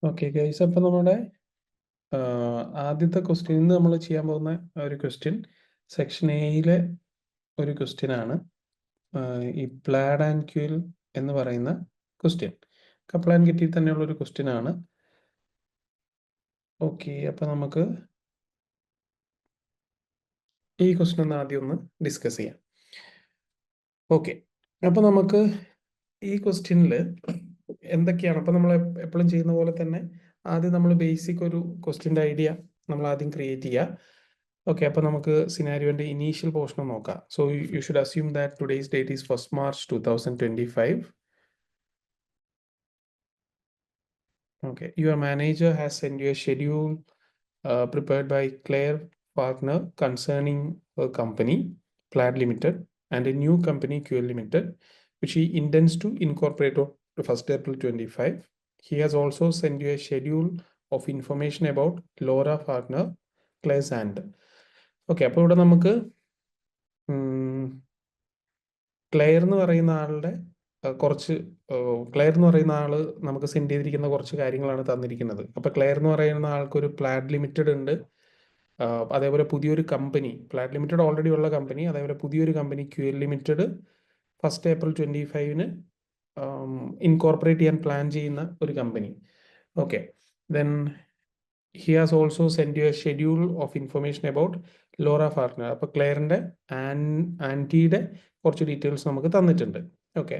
Okay guys, അപ്പം നമ്മുടെ ആദ്യത്തെ ക്വസ്റ്റ്യൻ ഇന്ന് നമ്മൾ ചെയ്യാൻ പോകുന്ന ഒരു ക്വസ്റ്റ്യൻ സെക്ഷൻ എയിലെ ഒരു ക്വസ്റ്റ്യൻ ആണ്. ഈ പ്ലാഡ് ആൻഡ് ക്യൂൽ എന്ന് പറയുന്ന ക്വസ്റ്റ്യൻ കപ്പിൾ ആൻഡ് കിറ്റിൽ തന്നെയുള്ള ഒരു ക്വസ്റ്റ്യൻ ആണ്. ഓക്കെ, അപ്പം നമുക്ക് ഈ ക്വസ്റ്റ്യൻ ഒന്ന് ആദ്യം ഒന്ന് ഡിസ്കസ് ചെയ്യാം. ഓക്കെ, അപ്പം നമുക്ക് ഈ ക്വസ്റ്റ്യനിൽ എന്തൊക്കെയാണ്, അപ്പം നമ്മൾ എപ്പോഴും ചെയ്യുന്ന പോലെ തന്നെ ആദ്യം നമ്മൾ ബേസിക് ഒരു ക്വസ്റ്റ്യൻ്റെ ഐഡിയ നമ്മൾ ആദ്യം ക്രിയേറ്റ് ചെയ്യുക. ഓക്കെ, അപ്പോൾ നമുക്ക് സിനാരിയോൻ്റെ ഇനീഷ്യൽ പോർഷൻ നോക്കാം. So you should assume that today's date is 1st March 2025. Okay, your manager has sent you a schedule prepared by Claire Wagner concerning a company, Plaid Limited, and a new company, QL Limited, which he intends to incorporate on 1st April 25. He has also sent you a schedule of information about Laura Wagner, Claire's and. Okay, അപ്പോൾ ഇവിടെ നമുക്ക് Clare എന്ന് പറയുന്ന ആളുടെ Clare എന്ന് പറയുന്ന ആള് നമുക്ക് സെൻഡ് ചെയ്തിരിക്കുന്ന കുറച്ച് കാര്യങ്ങളാണ് തന്നിരിക്കുന്നത്. അപ്പോൾ ക്ലെയർ എന്ന് പറയുന്ന ആൾക്കൊരു പ്ലാഡ് ലിമിറ്റഡ് ഉണ്ട്, അതേപോലെ പുതിയൊരു കമ്പനി, പ്ലാഡ് ലിമിറ്റഡ് ഓൾറെഡി ഉള്ള കമ്പനി, അതേപോലെ പുതിയൊരു company QL limited 1st April 25 incorporate ചെയ്യാൻ പ്ലാൻ ചെയ്യുന്ന ഒരു company. Okay, then he has also sent you a schedule of information about Laura Partner. അപ്പോൾ ക്ലെയറിൻ്റെ ആൻറ്റിയുടെ കുറച്ച് ഡീറ്റെയിൽസ് നമുക്ക് തന്നിട്ടുണ്ട്. Okay,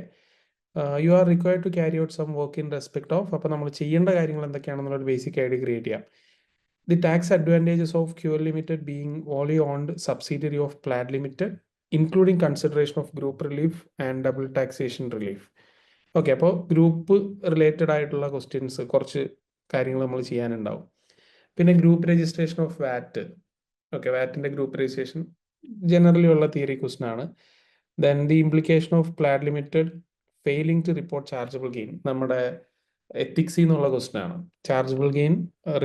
you are required to carry out some work in respect of. അപ്പോൾ നമ്മൾ ചെയ്യേണ്ട കാര്യങ്ങൾ എന്തൊക്കെയാണെന്നുള്ളൊരു ബേസിക് ഐഡിയ ക്രിയേറ്റ് ചെയ്യാം. The tax advantages of QL limited being only owned subsidiary of Plad limited, including consideration of group relief and double taxation relief. Okay, അപ്പോൾ group related ആയിട്ടുള്ള questions കുറച്ച് കാര്യങ്ങൾ നമ്മൾ ചെയ്യാനുണ്ടാവും. പിന്നെ group registration of VAT. Okay, വാറ്റിൻ്റെ group registration generally ഉള്ള theory question ആണ്. Then the implication of Plad limited failing to report chargeable gain, നമ്മുടെ എത്തിക്സിൽ നിന്നുള്ള ക്വസ്റ്റൻ ആണ്. ചാർജബിൾ ഗെയിൻ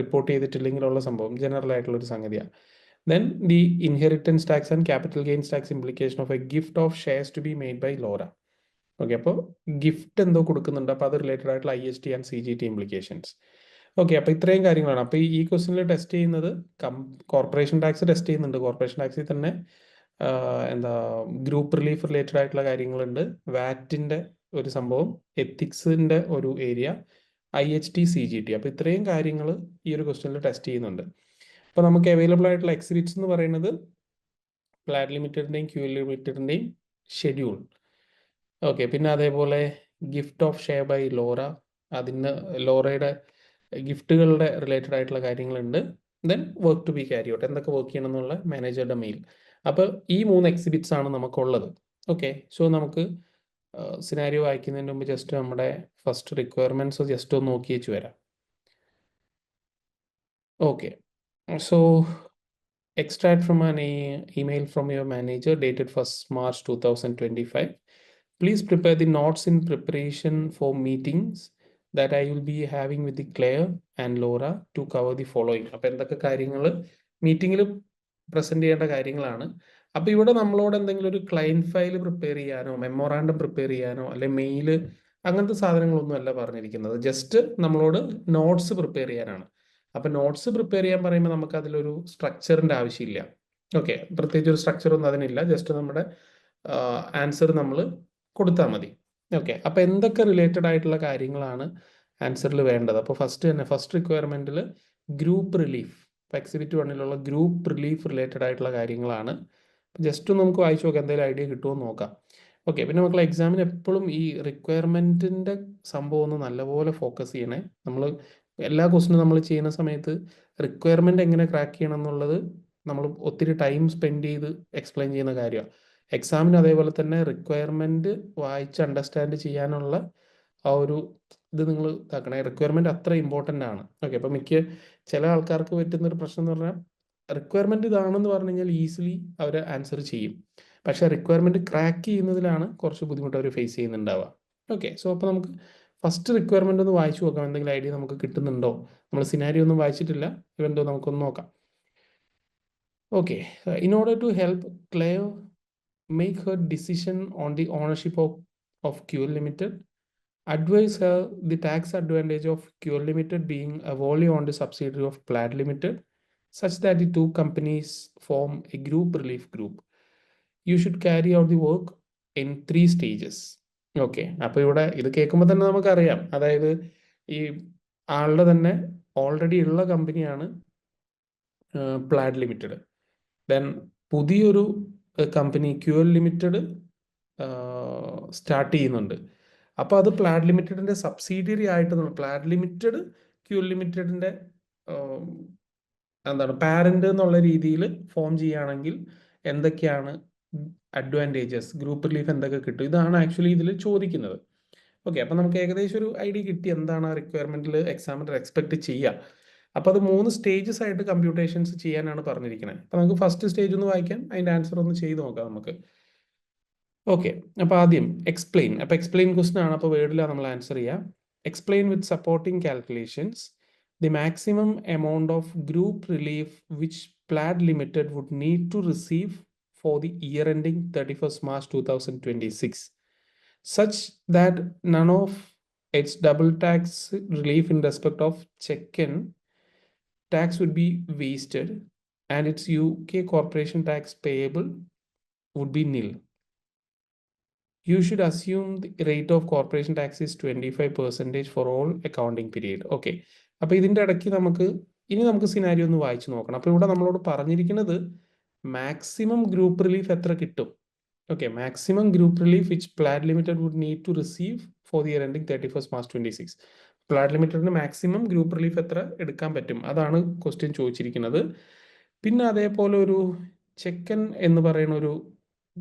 റിപ്പോർട്ട് ചെയ്തിട്ടില്ലെങ്കിലുള്ള സംഭവം ജനറൽ ആയിട്ടുള്ള ഒരു സംഗതിയാണ്. Then the inheritance tax and capital gains tax implication of a gift of shares to be made by Laura. Okay, അപ്പോൾ gift എന്തോ കൊടുക്കുന്നുണ്ട്, അപ്പോൾ അത് റിലേറ്റഡ് ആയിട്ടുള്ള IST and CGT implications. Okay, അപ്പോൾ ഇത്രയും കാര്യങ്ങളാണ്. അപ്പോൾ ഈ ക്വസ്റ്റ്യനിൽ ടെസ്റ്റ് ചെയ്യുന്നത് കോർപ്പറേഷൻ ടാക്സ് ടെസ്റ്റ് ചെയ്യുന്നുണ്ട്. കോർപ്പറേഷൻ ടാക്സിൽ തന്നെ എന്താ ഗ്രൂപ്പ് റിലീഫ് റിലേറ്റഡ് ആയിട്ടുള്ള കാര്യങ്ങളുണ്ട്, വാറ്റിൻ്റെ ഒരു സംഭവം, എത്തിക്സിൻ്റെ ഒരു ഏരിയ, IHT CGT. അപ്പോൾ ഇത്രയും കാര്യങ്ങൾ ഈ ഒരു ക്വസ്റ്റ്യനിൽ ടെസ്റ്റ് ചെയ്യുന്നുണ്ട്. അപ്പോൾ നമുക്ക് അവൈലബിൾ ആയിട്ടുള്ള എക്സിബിറ്റ്സ് എന്ന് പറയുന്നത് പ്ലാഡ് ലിമിറ്റഡിൻ്റെയും QL ലിമിറ്റഡിൻ്റെയും ഷെഡ്യൂൾ. ഓക്കെ, പിന്നെ അതേപോലെ gift of share by Laura, അതിന് ലോറയുടെ ഗിഫ്റ്റുകളുടെ റിലേറ്റഡ് ആയിട്ടുള്ള കാര്യങ്ങളുണ്ട്. Then work to be carry out, എന്തൊക്കെ വർക്ക് ചെയ്യണം എന്നുള്ള മാനേജറുടെ മെയിൽ. അപ്പോൾ ഈ 3 എക്സിബിറ്റ്സ് ആണ് നമുക്കുള്ളത്. ഓക്കെ, സോ നമുക്ക് സിനാരിയോ വായിക്കുന്നതിന് മുമ്പ് ജസ്റ്റ് നമ്മുടെ ഫസ്റ്റ് റിക്വയർമെൻറ്റ്സ് ജസ്റ്റ് ഒന്ന് നോക്കി വെച്ച് വരാം. Okay, so extract from an email from your manager dated 1st March 2025. Please prepare the notes in preparation for meetings that I will be having with the Claire and Laura to cover the following. അപ്പോൾ എന്തൊക്കെ കാര്യങ്ങൾ മീറ്റിങ്ങിൽ present ചെയ്യേണ്ട കാര്യങ്ങളാണ്. അപ്പോൾ ഇവിടെ നമ്മളോട് എന്തെങ്കിലും ഒരു ക്ലയൻറ്റ് ഫയൽ പ്രിപ്പയർ ചെയ്യാനോ മെമ്മോറാണ്ടം പ്രിപ്പയർ ചെയ്യാനോ അല്ലെ മെയിൽ അങ്ങനത്തെ സാധനങ്ങളൊന്നും അല്ല പറഞ്ഞിരിക്കുന്നത്. ജസ്റ്റ് നമ്മളോട് നോട്ട്സ് പ്രിപ്പയർ ചെയ്യാനാണ്. അപ്പോൾ നോട്ട്സ് പ്രിപ്പയർ ചെയ്യാൻ പറയുമ്പോൾ നമുക്ക് അതിലൊരു സ്ട്രക്ചറിൻ്റെ ആവശ്യമില്ല. ഓക്കെ, പ്രത്യേകിച്ച് ഒരു സ്ട്രക്ചറൊന്നും അതിനില്ല. ജസ്റ്റ് നമ്മുടെ ആൻസർ നമ്മൾ കൊടുത്താൽ മതി. ഓക്കെ, അപ്പോൾ എന്തൊക്കെ റിലേറ്റഡ് ആയിട്ടുള്ള കാര്യങ്ങളാണ് ആൻസറിൽ വേണ്ടത്? അപ്പോൾ ഫസ്റ്റ് റിക്വയർമെൻറ്റിൽ ഗ്രൂപ്പ് റിലീഫ്, ഇപ്പോൾ എക്സിബിറ്റ് 1ലുള്ള ഗ്രൂപ്പ് റിലീഫ് റിലേറ്റഡ് ആയിട്ടുള്ള കാര്യങ്ങളാണ്. ജസ്റ്റ് നമുക്ക് വായിച്ചു നോക്കാം, എന്തെങ്കിലും ഐഡിയ കിട്ടുമോ എന്ന് നോക്കാം. ഓക്കെ, പിന്നെ മക്കളെ എക്സാമിന് എപ്പോഴും ഈ റിക്വയർമെൻറ്റിൻ്റെ സംഭവം ഒന്ന് നല്ലപോലെ ഫോക്കസ് ചെയ്യണേ. നമ്മൾ എല്ലാ ക്വസ്റ്റിനും നമ്മൾ ചെയ്യുന്ന സമയത്ത് റിക്വയർമെൻറ്റ് എങ്ങനെ ക്രാക്ക് ചെയ്യണം എന്നുള്ളത് നമ്മൾ ഒത്തിരി ടൈം സ്പെൻഡ് ചെയ്ത് എക്സ്പ്ലെയിൻ ചെയ്യുന്ന കാര്യമാണ്. എക്സാമിന് അതേപോലെ തന്നെ റിക്വയർമെൻറ്റ് വായിച്ച് അണ്ടർസ്റ്റാൻഡ് ചെയ്യാനുള്ള ആ ഒരു ഇത് നിങ്ങൾ ഇതാക്കണേ. റിക്വയർമെൻറ്റ് അത്ര ഇമ്പോർട്ടൻ്റ് ആണ്. ഓക്കെ, അപ്പോൾ ചില ആൾക്കാർക്ക് പറ്റുന്നൊരു പ്രശ്നം എന്ന് പറഞ്ഞാൽ റിക്വയർമെൻറ്റ് ഇതാണെന്ന് പറഞ്ഞു കഴിഞ്ഞാൽ ഈസിലി അവർ ആൻസർ ചെയ്യും. പക്ഷേ റിക്വയർമെൻറ്റ് ക്രാക്ക് ചെയ്യുന്നതിലാണ് കുറച്ച് ബുദ്ധിമുട്ട് അവർ ഫേസ് ചെയ്യുന്നുണ്ടാവുക. ഓക്കെ, സോ അപ്പോൾ നമുക്ക് ഫസ്റ്റ് റിക്വയർമെൻ്റ് ഒന്ന് വായിച്ചു നോക്കാം, എന്തെങ്കിലും ഐഡിയ നമുക്ക് കിട്ടുന്നുണ്ടോ. നമ്മൾ സിനാരിയോ ഒന്നും വായിച്ചിട്ടില്ല, ഇവൻ്റോ നമുക്കൊന്ന് നോക്കാം. Okay, in order to help Claire make her decision on the ownership of QL Limited, advise her the tax advantage of QL Limited being a wholly owned subsidiary of Plaid Limited, such that the two companies form a group relief group. You should carry out the work in 3 stages. Okay, അപ്പോൾ ഇവിടെ ഇത് കേൾക്കുമ്പോൾ തന്നെ നമുക്കറിയാം, അതായത് ഈ ആളുടെ തന്നെ ഓൾറെഡി ഉള്ള കമ്പനിയാണ് പ്ലാഡ് ലിമിറ്റഡ്. ദെൻ പുതിയൊരു കമ്പനി QL ലിമിറ്റഡ് സ്റ്റാർട്ട് ചെയ്യുന്നുണ്ട്. അപ്പോൾ അത് പ്ലാഡ് ലിമിറ്റഡിൻ്റെ സബ്സിഡിയറി ആയിട്ട് പ്ലാഡ് ലിമിറ്റഡ് QL ലിമിറ്റഡിൻ്റെ എന്താണ് പാരന്റ് എന്നുള്ള രീതിയിൽ ഫോം ചെയ്യുകയാണെങ്കിൽ എന്തൊക്കെയാണ് അഡ്വാൻറ്റേജസ്, ഗ്രൂപ്പ് റിലീഫ് എന്തൊക്കെ കിട്ടും, ഇതാണ് ആക്ച്വലി ഇതിൽ ചോദിക്കുന്നത്. ഓക്കെ, അപ്പം നമുക്ക് ഏകദേശം ഒരു ഐഡിയ കിട്ടി എന്താണ് ആ റിക്വയർമെൻറ്റിൽ എക്സാമിനർ എക്സ്പെക്ട് ചെയ്യുക. അപ്പോൾ അത് 3 സ്റ്റേജസ് ആയിട്ട് കമ്പ്യൂട്ടേഷൻസ് ചെയ്യാനാണ് പറഞ്ഞിരിക്കുന്നത്. അപ്പോൾ നമുക്ക് ഫസ്റ്റ് സ്റ്റേജ് ഒന്ന് വായിക്കാം, അതിൻ്റെ ആൻസർ ഒന്ന് ചെയ്ത് നോക്കാം നമുക്ക്. ഓക്കെ, അപ്പോൾ ആദ്യം എക്സ്പ്ലെയിൻ. അപ്പോൾ എക്സ്പ്ലെയിൻ ക്വസ്റ്റൻ ആണ്, അപ്പോൾ വേർഡിലാണ് നമ്മൾ ആൻസർ ചെയ്യുക. Explain with supporting calculations the maximum amount of group relief which Plaid Limited would need to receive for the year ending 31st March 2026, such that none of its double tax relief in respect of Chechen tax would be wasted and its UK corporation tax payable would be nil. You should assume the rate of corporation tax is 25% for all accounting period. Okay. അപ്പോൾ ഇതിൻ്റെ ഇടയ്ക്ക് നമുക്ക് scenario ഒന്ന് വായിച്ചു നോക്കണം. അപ്പോൾ ഇവിടെ നമ്മളോട് പറഞ്ഞിരിക്കുന്നത് മാക്സിമം ഗ്രൂപ്പ് റിലീഫ് എത്ര കിട്ടും. Okay, maximum group relief which Plad limited would need to receive for the year ending 31st March 2026. Plad ലിമിറ്റഡിന് മാക്സിമം ഗ്രൂപ്പ് റിലീഫ് എത്ര എടുക്കാൻ പറ്റും, അതാണ് ക്വസ്റ്റ്യൻ ചോദിച്ചിരിക്കുന്നത്. പിന്നെ അതേപോലെ ഒരു ചെക്കൻ എന്ന് പറയുന്ന ഒരു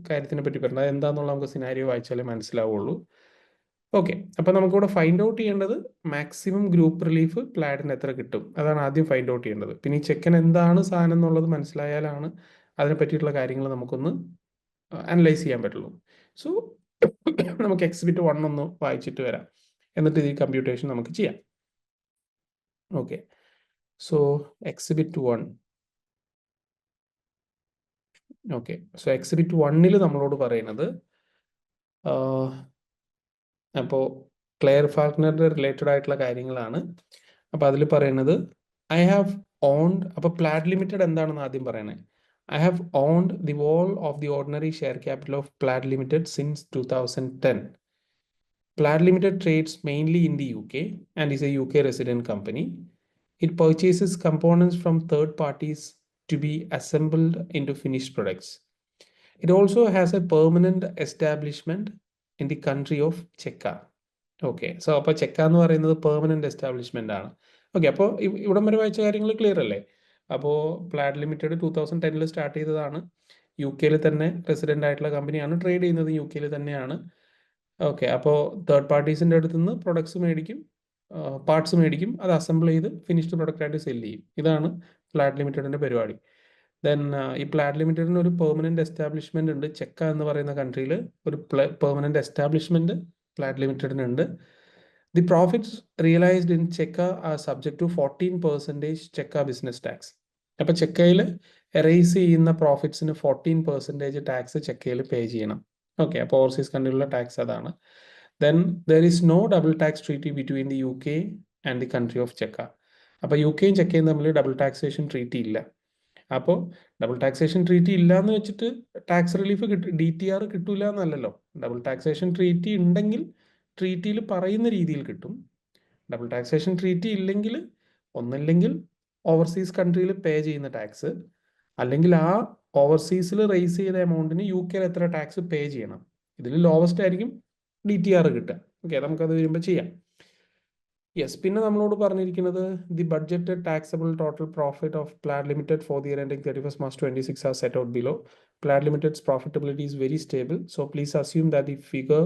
കാര്യത്തിനെ പറ്റി പറഞ്ഞത്, അത് എന്താണെന്നുള്ള നമുക്ക് സിനാരിയോ വായിച്ചാലേ മനസ്സിലാവുള്ളൂ. ഓക്കെ, അപ്പോൾ നമുക്കിവിടെ ഫൈൻഡ് ഔട്ട് ചെയ്യേണ്ടത് മാക്സിമം ഗ്രൂപ്പ് റിലീഫ് പ്ലാഡിന് എത്ര കിട്ടും, അതാണ് ആദ്യം ഫൈൻഡ് ഔട്ട് ചെയ്യേണ്ടത്. പിന്നെ ഈ ചെക്കൻ എന്താണ് സാധനം എന്നുള്ളത് മനസ്സിലായാലാണ് അതിനെ പറ്റിയിട്ടുള്ള കാര്യങ്ങൾ നമുക്കൊന്ന് അനലൈസ് ചെയ്യാൻ പറ്റുള്ളൂ. സോ നമുക്ക് എക്സിബിറ്റ് 1 ഒന്ന് വായിച്ചിട്ട് വരാം, എന്നിട്ട് ഈ കമ്പ്യൂട്ടേഷൻ നമുക്ക് ചെയ്യാം. Okay, so exhibit 1. Okay, so exhibit 1-ൽ നമ്മളോട് പറയുന്നത് അപ്പോൾ ക്ലെയർ ഫാൽക്കണറുടെ റിലേറ്റഡ് ആയിട്ടുള്ള കാര്യങ്ങളാണ്. അപ്പോൾ അതിൽ പറയുന്നത് ഐ ഹാവ് ഓൺഡ്, അപ്പോൾ പ്ലാഡ് ലിമിറ്റഡ് എന്താണെന്ന് ആദ്യം പറയണേ. I have owned the whole of the ordinary share capital of Plaid Limited since 2010. Plaid Limited trades mainly in the UK and is a UK resident company. It purchases components from third parties to be assembled into finished products. It also has a permanent establishment in the country of Czechia. Okay, so അപ്പോൾ ചെക്ക എന്ന് പറയുന്നത് permanent establishment ആണ്. Okay, അപ്പോൾ ഇവിടം വരെ വായിച്ച കാര്യങ്ങൾ clear അല്ലേ? അപ്പോൾ പ്ലാഡ് ലിമിറ്റഡ് 2010 സ്റ്റാർട്ട് ചെയ്തതാണ്. UK തന്നെ റെസിഡൻ്റ് ആയിട്ടുള്ള കമ്പനിയാണ്, ട്രേഡ് ചെയ്യുന്നത് UK തന്നെയാണ്. ഓക്കെ, അപ്പോൾ തേർഡ് പാർട്ടീസിൻ്റെ അടുത്ത് നിന്ന് പ്രൊഡക്ട്സ് മേടിക്കും, പാർട്സ് മേടിക്കും, അത് അസംബിൾ ചെയ്ത് ഫിനിഷ്ഡ് പ്രൊഡക്റ്റ് ആയിട്ട് സെല് ചെയ്യും. ഇതാണ് പ്ലാഡ് ലിമിറ്റഡിൻ്റെ പരിപാടി. ദെൻ ഈ പ്ലാഡ് ലിമിറ്റഡിന് ഒരു പെർമനന്റ് എസ്റ്റാബ്ലിഷ്മെന്റ് ഉണ്ട്. ചെക്ക എന്ന് പറയുന്ന കൺട്രിയിൽ ഒരു പെർമനന്റ് എസ്റ്റാബ്ലിഷ്മെന്റ് പ്ലാഡ് ലിമിറ്റഡിനുണ്ട്. The profits realised in Chekka are subject to 14% Chekka business tax. അപ്പോൾ ചെക്കയിൽ എറേസ് ചെയ്യുന്ന പ്രോഫിറ്റ്സിന് 14% ടാക്സ് ചെക്കയിൽ പേ ചെയ്യണം. ഓക്കെ, അപ്പോൾ ഓവർസീസ് കൺട്രിയിലുള്ള ടാക്സ് അതാണ്. Then there is no double tax treaty between the UK and the country of Chekka. അപ്പോൾ UK ചെക്കയും തമ്മിൽ double taxation treaty ഇല്ല. അപ്പോൾ ഡബിൾ ടാക്സേഷൻ ട്രീറ്റി ഇല്ല എന്ന് വെച്ചിട്ട് ടാക്സ് റിലീഫ് DTR കിട്ടൂല എന്നല്ലല്ലോ. ഡബിൾ ടാക്സേഷൻ ട്രീറ്റി ഉണ്ടെങ്കിൽ ട്രീറ്റിയിൽ പറയുന്ന രീതിയിൽ കിട്ടും. ഡബിൾ ടാക്സേഷൻ ട്രീറ്റി ഇല്ലെങ്കിൽ ഒന്നില്ലെങ്കിൽ ഓവർസീസ് കൺട്രിയിൽ പേ ചെയ്യുന്ന ടാക്സ്, അല്ലെങ്കിൽ ആ ഓവർസീസിൽ റേസ് ചെയ്ത എമൗണ്ടിന് UK എത്ര ടാക്സ് പേ ചെയ്യണം, ഇതിൽ ലോവസ്റ്റ് ആയിരിക്കും DTR കിട്ടുക. ഓക്കെ, നമുക്കത് വരുമ്പോൾ ചെയ്യാം. യെസ്, പിന്നെ നമ്മളോട് പറഞ്ഞിരിക്കുന്നത് the budgeted taxable total profit of Plad limited for the year ending 31st March 2026 are set out below. Plad limited's profitability is very stable, so please assume that the figure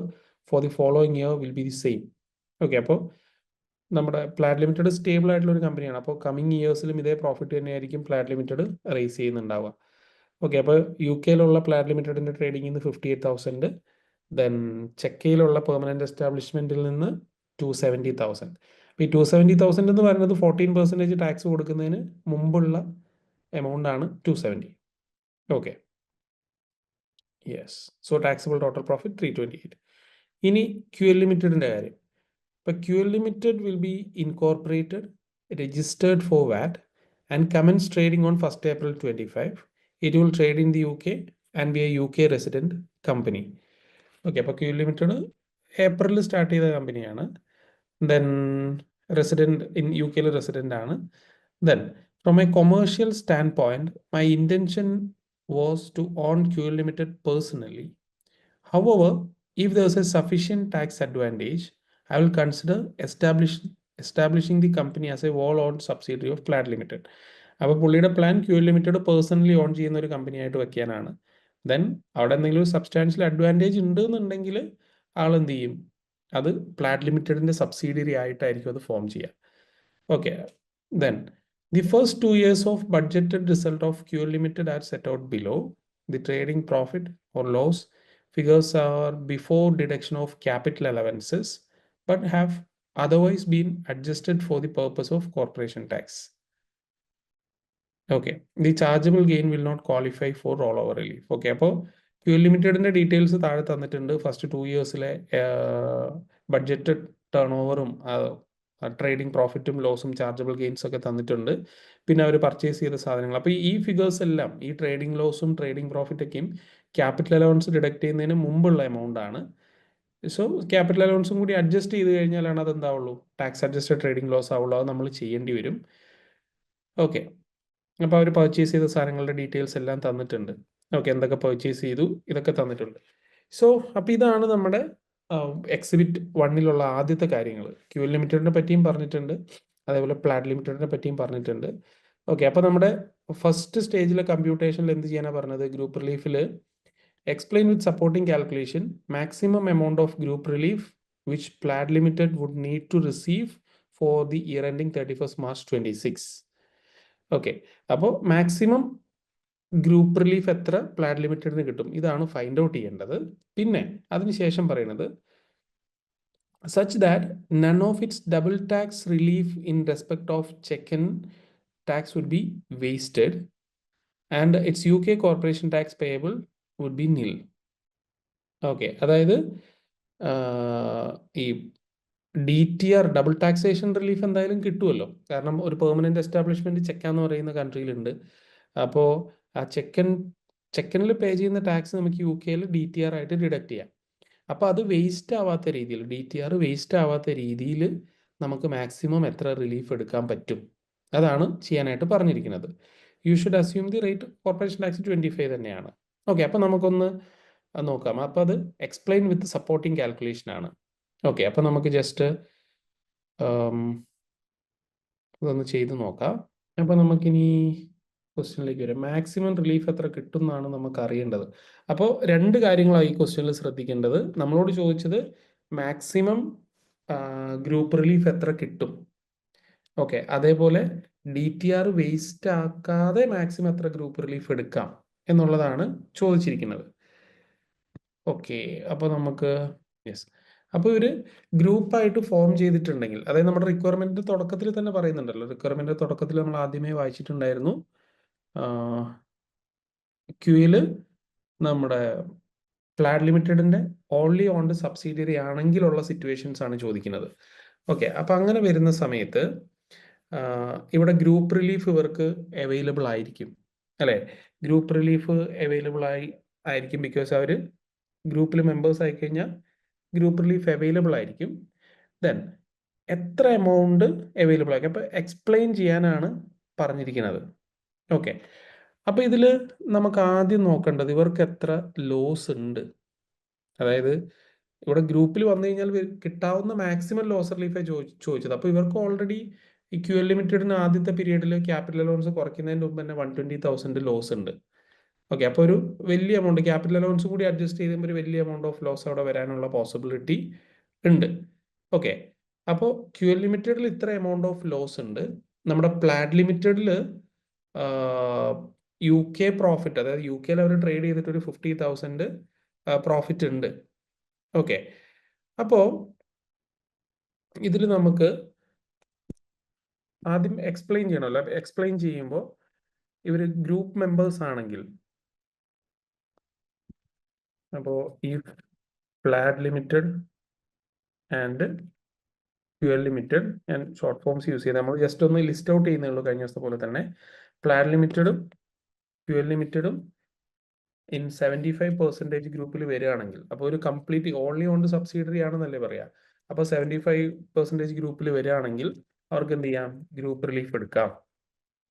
for the following year will be the same. Okay, അപ്പോൾ നമ്മുടെ പ്ലാഡ് limited stable ആയിട്ടുള്ള ഒരു കമ്പനിയാണ്. അപ്പോൾ coming ഇയേഴ്സിലും ഇതേ profit തന്നെയായിരിക്കും പ്ലാഡ് limited raise ചെയ്യുന്നുണ്ടാവുക. Okay, അപ്പോൾ UK പ്ലാഡ് ലിമിറ്റഡിൻ്റെ ട്രേഡിംഗിൽ നിന്ന് 58,000, ദെൻ ചെക്കയിലുള്ള പെർമനന്റ് എസ്റ്റാബ്ലിഷ്മെന്റിൽ നിന്ന് 270,000. അപ്പോൾ ഈ 270,000 എന്ന് പറയുന്നത് 14% ടാക്സ് കൊടുക്കുന്നതിന് മുമ്പുള്ള എമൗണ്ട് ആണ് 270. Okay, yes, so taxable total profit 328. ഇനി QL ലിമിറ്റഡിൻ്റെ കാര്യം. ഇപ്പോൾ QL Limited will be incorporated, registered for VAT, and commence trading on 1st April 25. It will trade in the UK and be a UK resident company. Okay, അപ്പോൾ QL Limited ഏപ്രിലിൽ start ചെയ്ത കമ്പനിയാണ്. Then resident in UK resident ആണ്. Then from a commercial standpoint, my intention was to own QL Limited personally. However, if there is a sufficient tax advantage, I will consider establishing the company as a wholly-owned subsidiary of Plaid Limited. അപ്പോൾ പുള്ളിയുടെ plan QL Limited personally on ചെയ്യുന്ന ഒരു കമ്പനിയായിട്ട് വെക്കാനാണ്. Then അവിടെ എന്തെങ്കിലും substantial advantage ഉണ്ട് എന്നുണ്ടെങ്കിൽ ആൾ എന്ത് ചെയ്യും, അത് പ്ലാഡ് ലിമിറ്റഡിൻ്റെ സബ്സിഡിയറി ആയിട്ടായിരിക്കും അത് ഫോം ചെയ്യുക. Okay, then the first 2 years of budgeted result of QL Limited are set out below. The trading profit or loss figures are before deduction of capital allowances, but have otherwise been adjusted for the purpose of corporation tax. Okay, the chargeable gain will not qualify for rollover relief. Okay, അപ്പോൾ QL Limitedൻ്റെ details താഴെ തന്നിട്ടുണ്ട്. First 2 ഇയേഴ്സിലെ budgeted ടേൺ ഓവറും trading പ്രോഫിറ്റും ലോസും chargeable gains ഒക്കെ തന്നിട്ടുണ്ട്. പിന്നെ അവർ പർച്ചേസ് ചെയ്ത സാധനങ്ങൾ. അപ്പോൾ ഈ ഫിഗേഴ്സ് എല്ലാം, ഈ ട്രേഡിംഗ് ലോസും ട്രേഡിംഗ് പ്രോഫിറ്റൊക്കെയും ക്യാപിറ്റൽ അലവൻസ് ഡിഡക്ട് ചെയ്യുന്നതിന് മുമ്പുള്ള എമൗണ്ട് ആണ്. സോ ക്യാപിറ്റൽ അലവൻസും കൂടി അഡ്ജസ്റ്റ് ചെയ്ത് കഴിഞ്ഞാലാണ് അത് എന്താവുള്ളൂ, ടാക്സ് അഡ്ജസ്റ്റഡ് ട്രേഡിംഗ് ലോസ് ആവുള്ളൂ. അത് നമ്മൾ ചെയ്യേണ്ടി വരും. ഓക്കെ, അപ്പോൾ അവർ പർച്ചേസ് ചെയ്ത സാധനങ്ങളുടെ ഡീറ്റെയിൽസ് എല്ലാം തന്നിട്ടുണ്ട്. ഓക്കെ, എന്തൊക്കെ പർച്ചേസ് ചെയ്തു ഇതൊക്കെ തന്നിട്ടുണ്ട്. സോ അപ്പോൾ ഇതാണ് നമ്മുടെ എക്സിബിറ്റ് 1 ആദ്യത്തെ കാര്യങ്ങൾ. QL Limitedനെ പറ്റിയും പറഞ്ഞിട്ടുണ്ട്, അതേപോലെ പ്ലാഡ് ലിമിറ്റഡിനെ പറ്റിയും പറഞ്ഞിട്ടുണ്ട്. ഓക്കെ, അപ്പോൾ നമ്മുടെ ഫസ്റ്റ് സ്റ്റേജിലെ കമ്പ്യൂട്ടേഷനിൽ എന്ത് ചെയ്യാനാണ് പറഞ്ഞത്, ഗ്രൂപ്പ് റിലീഫിൽ explain with supporting calculation maximum amount of group relief which Plad limited would need to receive for the year ending 31st March 2026. Okay, അപ്പോൾ മാക്സിമം ഗ്രൂപ്പ് റിലീഫ് എത്ര പ്ലാഡ് ലിമിറ്റഡിന് കിട്ടും, ഇതാണ് ഫൈൻഡ് ഔട്ട് ചെയ്യേണ്ടത്. പിന്നെ അതിനുശേഷം പറയുന്നത് such that none of its double tax relief in respect of Czech tax would be wasted and its UK corporation tax payable would be nil. Okay, അതായത് ഈ DTR ഡബിൾ ടാക്സേഷൻ റിലീഫ് എന്തായാലും കിട്ടുമല്ലോ, കാരണം ഒരു പെർമനന്റ് എസ്റ്റാബ്ലിഷ്മെന്റ് ചെക്കാന്ന് പറയുന്ന കൺട്രിയിലുണ്ട്. അപ്പോൾ ആ ചെക്കനിൽ പേ ചെയ്യുന്ന ടാക്സ് നമുക്ക് UK DTR ആയിട്ട് ഡിഡക്ട് ചെയ്യാം. അപ്പോൾ അത് വേസ്റ്റ് ആവാത്ത രീതിയിൽ, DTR വേസ്റ്റ് ആവാത്ത രീതിയിൽ നമുക്ക് മാക്സിമം എത്ര റിലീഫ് എടുക്കാൻ പറ്റും, അതാണ് ചെയ്യാനായിട്ട് പറഞ്ഞിരിക്കുന്നത്. You should assume the rate corporation tax 25 തന്നെയാണ്. ഓക്കെ, അപ്പോൾ നമുക്കൊന്ന് നോക്കാം. അപ്പോൾ അത് എക്സ്പ്ലെയിൻ വിത്ത് സപ്പോർട്ടിംഗ് കാൽക്കുലേഷൻ ആണ്. ഓക്കെ, അപ്പോൾ നമുക്ക് ജസ്റ്റ് ഇതൊന്ന് ചെയ്ത് നോക്കാം. അപ്പോൾ നമുക്കിനി ക്വസ്റ്റ്യനിലേക്ക് വരാം. മാക്സിമം റിലീഫ് എത്ര കിട്ടും എന്നാണ് നമുക്ക് അറിയേണ്ടത്. അപ്പോൾ 2 കാര്യങ്ങളാണ് ഈ ക്വസ്റ്റ്യനിൽ ശ്രദ്ധിക്കേണ്ടത്. നമ്മളോട് ചോദിച്ചത് മാക്സിമം ഗ്രൂപ്പ് റിലീഫ് എത്ര കിട്ടും, ഓക്കെ, അതേപോലെ DTR വേസ്റ്റ് ആക്കാതെ മാക്സിമം എത്ര ഗ്രൂപ്പ് റിലീഫ് എടുക്കാം എന്നുള്ളതാണ് ചോദിച്ചിരിക്കുന്നത്. ഓക്കെ, അപ്പോൾ നമുക്ക് യെസ്, അപ്പോൾ ഒരു ഗ്രൂപ്പായിട്ട് ഫോം ചെയ്തിട്ടുണ്ടെങ്കിൽ, അതായത് നമ്മുടെ റിക്വയർമെൻറ്റിൻ്റെ തുടക്കത്തിൽ തന്നെ പറയുന്നുണ്ടല്ലോ, റിക്വയർമെൻറ്റിൻ്റെ തുടക്കത്തിൽ നമ്മൾ ആദ്യമേ വായിച്ചിട്ടുണ്ടായിരുന്നു, QL നമ്മുടെ Plad ലിമിറ്റഡിൻ്റെ only owned subsidiary ആണെങ്കിലുള്ള situations ആണ് ചോദിക്കുന്നത്. ഓക്കെ, അപ്പോൾ അങ്ങനെ വരുന്ന സമയത്ത് ഇവിടെ ഗ്രൂപ്പ് റിലീഫ് ഇവർക്ക് അവൈലബിൾ ആയിരിക്കും അല്ലേ, ഗ്രൂപ്പ് റിലീഫ് അവൈലബിൾ ആയിരിക്കും ബിക്കോസ് അവർ ഗ്രൂപ്പിൽ മെമ്പേഴ്സ് ആയിക്കഴിഞ്ഞാൽ ഗ്രൂപ്പ് റിലീഫ് അവൈലബിൾ ആയിരിക്കും. ദെൻ എത്ര എമൗണ്ട് അവൈലബിൾ ആയിരിക്കും, അപ്പോൾ എക്സ്പ്ലെയിൻ ചെയ്യാനാണ് പറഞ്ഞിരിക്കുന്നത്. ഓക്കെ, അപ്പോൾ ഇതിൽ നമുക്ക് ആദ്യം നോക്കേണ്ടത് ഇവർക്ക് എത്ര ലോസ് ഉണ്ട്. അതായത് ഇവിടെ ഗ്രൂപ്പിൽ വന്നു കഴിഞ്ഞാൽ കിട്ടാവുന്ന മാക്സിമം ലോസ് റിലീഫാണ് ചോദിച്ചത്. അപ്പോൾ ഇവർക്ക് ഓൾറെഡി ഈ QL Limitedന് ആദ്യത്തെ പീരീഡിൽ ക്യാപിറ്റൽ അലവൻസ് കുറയ്ക്കുന്നതിന് മുമ്പ് തന്നെ 120,000 ലോസ് ഉണ്ട്. ഓക്കെ, അപ്പോൾ ഒരു വലിയ എമൗണ്ട് ക്യാപിറ്റൽ അലവൻസ് കൂടി അഡ്ജസ്റ്റ് ചെയ്യുമ്പോൾ ഒരു വലിയ എമൗണ്ട് ഓഫ് ലോസ് അവിടെ വരാനുള്ള പോസിബിലിറ്റി ഉണ്ട്. ഓക്കെ, അപ്പോൾ QL Limitedൽ ഇത്ര എമൗണ്ട് ഓഫ് ലോസ് ഉണ്ട്. നമ്മുടെ പ്ലാഡ് ലിമിറ്റഡിൽ UK പ്രോഫിറ്റ്, അതായത് UK അവർ ട്രേഡ് ചെയ്തിട്ട് ഒരു 50,000 പ്രോഫിറ്റ് ഉണ്ട്. ഓക്കെ, അപ്പോൾ ഇതിൽ നമുക്ക് ആദ്യം എക്സ്പ്ലെയിൻ ചെയ്യണമല്ലോ. എക്സ്പ്ലെയിൻ ചെയ്യുമ്പോൾ ഇവർ ഗ്രൂപ്പ് മെമ്പേഴ്സ് ആണെങ്കിൽ, അപ്പോൾ ഈ പ്ലാഡ് ലിമിറ്റഡ് ആൻഡ് QL ലിമിറ്റഡ്, ഞാൻ ഷോർട്ട് ഫോംസ് യൂസ് ചെയ്ത് നമ്മൾ ജസ്റ്റ് ഒന്ന് ലിസ്റ്റ് ഔട്ട് ചെയ്യുന്നേ ഉള്ളൂ കഴിഞ്ഞ ദിവസത്തെ പോലെ തന്നെ. പ്ലാഡ് ലിമിറ്റഡും QL ലിമിറ്റഡും ഇൻ 75% ഗ്രൂപ്പിൽ വരികയാണെങ്കിൽ, അപ്പോൾ ഒരു കംപ്ലീറ്റ് ഓൺലി ഓൺഡ് സബ്സിഡറി ആണെന്നല്ലേ പറയാം. അപ്പോൾ 75% ഗ്രൂപ്പിൽ വരികയാണെങ്കിൽ അവർക്ക് എന്ത് ചെയ്യാം, ഗ്രൂപ്പ് റിലീഫ് എടുക്കാം.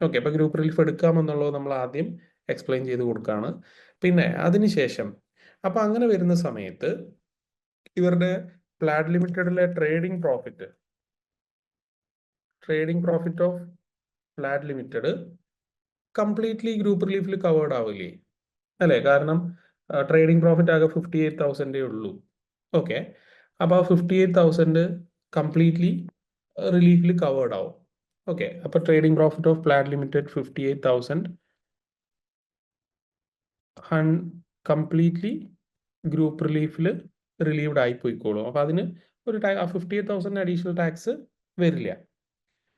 ഓക്കെ, അപ്പോൾ ഗ്രൂപ്പ് റിലീഫ് എടുക്കാം എന്നുള്ളത് നമ്മൾ ആദ്യം എക്സ്പ്ലെയിൻ ചെയ്ത് കൊടുക്കുകയാണ്. പിന്നെ അതിനുശേഷം അപ്പോൾ അങ്ങനെ വരുന്ന സമയത്ത് ഇവരുടെ പ്ലാഡ് ലിമിറ്റഡിലെ trading profit of Plad limited completely group റിലീഫിൽ കവേർഡ് ആവില്ലേ അല്ലേ? കാരണം ട്രേഡിംഗ് പ്രോഫിറ്റ് ആകെ 58,000 ഉള്ളൂ. ഓക്കെ, അപ്പോൾ ആ 58,000 കംപ്ലീറ്റ്ലി റിലീഫിൽ കവേർഡ് ആവും. ഓക്കെ, അപ്പോൾ trading profit of Plad limited 58,000 completely group റിലീഫിൽ റിലീവ്ഡ് ആയി പോയിക്കോളും. അപ്പോൾ അതിന് ഒരു 58,000 അഡീഷണൽ ടാക്സ് വരില്ല.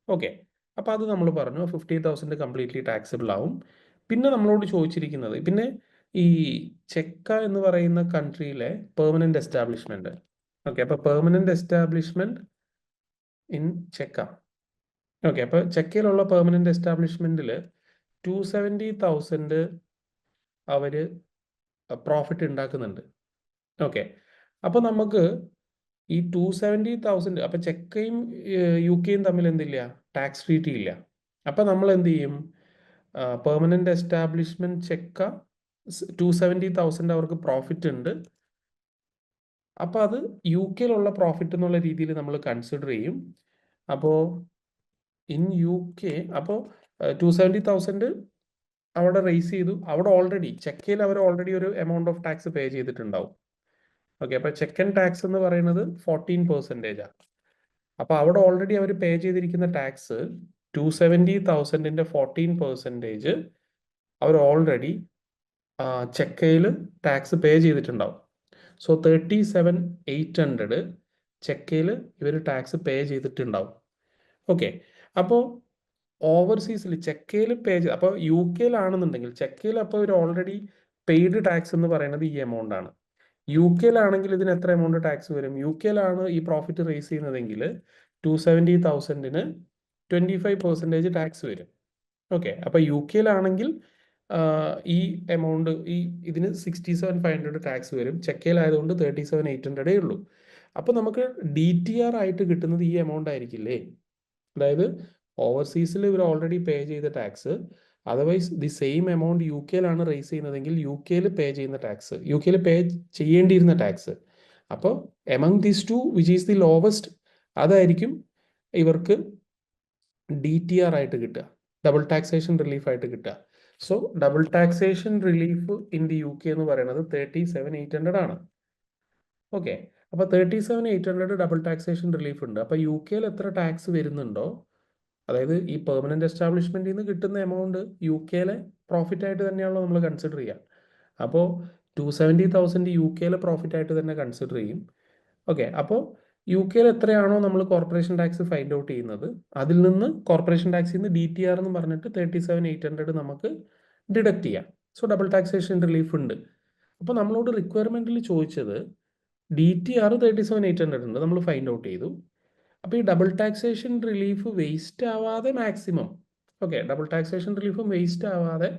ഓക്കെ, അപ്പോൾ അത് നമ്മൾ പറഞ്ഞു 58,000 കംപ്ലീറ്റ്ലി ടാക്സിബിൾ ആവും. പിന്നെ നമ്മളോട് ചോദിച്ചിരിക്കുന്നത്, പിന്നെ ഈ ചെക്ക എന്ന് പറയുന്ന കൺട്രിയിലെ പെർമനന്റ് എസ്റ്റാബ്ലിഷ്മെന്റ്. ഓക്കെ, അപ്പോൾ permanent establishment in Chekka. Okay, അപ്പോൾ ചെക്കയിലുള്ള പെർമനന്റ് എസ്റ്റാബ്ലിഷ്മെന്റിൽ 270,000 അവർ പ്രോഫിറ്റ് ഉണ്ടാക്കുന്നുണ്ട്. ഓക്കെ, അപ്പോൾ നമുക്ക് ഈ 270,000, അപ്പോൾ ചെക്കയും UK തമ്മിൽ എന്തില്ല, ടാക്സ് ട്രീറ്റി ഇല്ല. അപ്പോൾ നമ്മൾ എന്ത് ചെയ്യും, പെർമനന്റ് എസ്റ്റാബ്ലിഷ്മെന്റ് ചെക്ക 270,000 അവർക്ക് പ്രോഫിറ്റ് ഉണ്ട്. അപ്പോൾ അത് UK പ്രോഫിറ്റ് എന്നുള്ള രീതിയിൽ നമ്മൾ കൺസിഡർ ചെയ്യും. അപ്പോൾ ഇൻ UK അപ്പോൾ 270,000 അവിടെ റേസ് ചെയ്തു. അവിടെ ഓൾറെഡി ചെക്കയിൽ അവർ ഓൾറെഡി ഒരു എമൗണ്ട് ഓഫ് ടാക്സ് പേ ചെയ്തിട്ടുണ്ടാവും. ഓക്കെ, അപ്പോൾ ചെക്കൻ ടാക്സ് എന്ന് പറയുന്നത് 14%. അപ്പോൾ അവിടെ ഓൾറെഡി അവർ പേ ചെയ്തിരിക്കുന്ന ടാക്സ് 270,000ന്റെ 14% അവർ ഓൾറെഡി ചെക്കയിൽ ടാക്സ് പേ ചെയ്തിട്ടുണ്ടാവും. സോ 37,800 ചെക്കയിൽ ഇവർ ടാക്സ് പേ ചെയ്തിട്ടുണ്ടാവും. ഓക്കെ, അപ്പോൾ ഓവർസീസിൽ ചെക്കയിൽ പേ ചെയ്ത്, അപ്പോൾ UK ചെക്കയിൽ അപ്പോൾ ഇവർ ഓൾറെഡി പെയ്ഡ് ടാക്സ് എന്ന് പറയുന്നത് ഈ എമൗണ്ട് ആണ്. UK ഇതിന് എത്ര എമൗണ്ട് ടാക്സ് വരും? UK ഈ പ്രോഫിറ്റ് റേസ് ചെയ്യുന്നതെങ്കിൽ 270,000ന് 25% ടാക്സ് വരും. ഓക്കെ, അപ്പോൾ UK ഈ എമൗണ്ട് ഇതിന് 67,500 ടാക്സ് വരും. ചെക്കയിലായതുകൊണ്ട് 37,800 ഉള്ളൂ. അപ്പോൾ നമുക്ക് DTR ആയിട്ട് കിട്ടുന്നത് ഈ എമൗണ്ട് ആയിരിക്കില്ലേ? അതായത് ഓവർസീസിൽ ഇവർ ഓൾറെഡി പേ ചെയ്ത tax, otherwise the same amount UK raise ചെയ്യുന്നതെങ്കിൽ UK പേ ചെയ്യുന്ന ടാക്സ്, UK പേ ചെയ്യേണ്ടിയിരുന്ന ടാക്സ്. അപ്പോൾ among these two which is the lowest, അതായിരിക്കും ഇവർക്ക് DTR ആയിട്ട് കിട്ടുക, ഡബിൾ ടാക്സേഷൻ റിലീഫ് ആയിട്ട് കിട്ടുക. So double taxation relief in the UK എന്ന് പറയുന്നത് 37,800 ആണ്. ഓക്കെ, അപ്പോൾ 37,800 ഡബിൾ ടാക്സേഷൻ റിലീഫ് ഉണ്ട്. അപ്പോൾ UK എത്ര ടാക്സ് വരുന്നുണ്ടോ, അതായത് ഈ പെർമനന്റ് എസ്റ്റാബ്ലിഷ്മെന്റിൽ നിന്ന് കിട്ടുന്ന എമൗണ്ട് UK പ്രോഫിറ്റ് ആയിട്ട് തന്നെയാണല്ലോ നമ്മൾ കൺസിഡർ ചെയ്യുക. അപ്പോൾ 270,000 UK പ്രോഫിറ്റ് ആയിട്ട് തന്നെ കൺസിഡർ ചെയ്യും. ഓക്കെ, അപ്പോൾ UK എത്രയാണോ നമ്മൾ കോർപ്പറേഷൻ ടാക്സ് ഫൈൻഡ് ഔട്ട് ചെയ്യുന്നത്, അതിൽ നിന്ന് കോർപ്പറേഷൻ ടാക്സിൽ നിന്ന് DTR എന്ന് പറഞ്ഞിട്ട് 37,800 നമുക്ക് ഡിഡക്ട് ചെയ്യാം. സോ ഡബിൾ ടാക്സേഷൻ റിലീഫ് ഉണ്ട്. അപ്പോൾ നമ്മളോട് റിക്വയർമെന്റിൽ ചോദിച്ചത് DTR 37,800 ഉണ്ട്, നമ്മൾ ഫൈൻഡ് ഔട്ട് ചെയ്തു. അപ്പോൾ ഈ ഡബിൾ ടാക്സേഷൻ റിലീഫ് വേസ്റ്റ് ആവാതെ മാക്സിമം, ഓക്കെ, ഡബിൾ ടാക്സേഷൻ റിലീഫും വേസ്റ്റ് ആവാതെ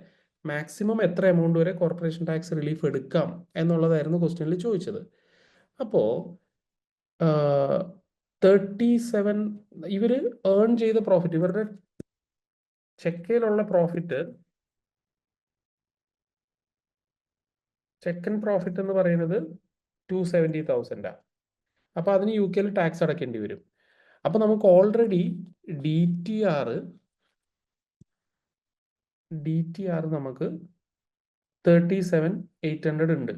മാക്സിമം എത്ര എമൗണ്ട് വരെ കോർപ്പറേഷൻ ടാക്സ് റിലീഫ് എടുക്കാം എന്നുള്ളതായിരുന്നു ക്വസ്റ്റ്യനിൽ ചോദിച്ചത്. അപ്പോൾ 37 ഇവർ ഏൺ ചെയ്ത പ്രോഫിറ്റ്, ഇവരുടെ ചെക്കയിലുള്ള പ്രോഫിറ്റ്, ചെക്കൻ പ്രോഫിറ്റ് എന്ന് പറയുന്നത് 270,000. അപ്പോൾ അതിന് UK ടാക്സ് അടയ്ക്കേണ്ടി വരും. അപ്പോൾ നമുക്ക് ഓൾറെഡി DTR നമുക്ക് 37,800 ഉണ്ട്.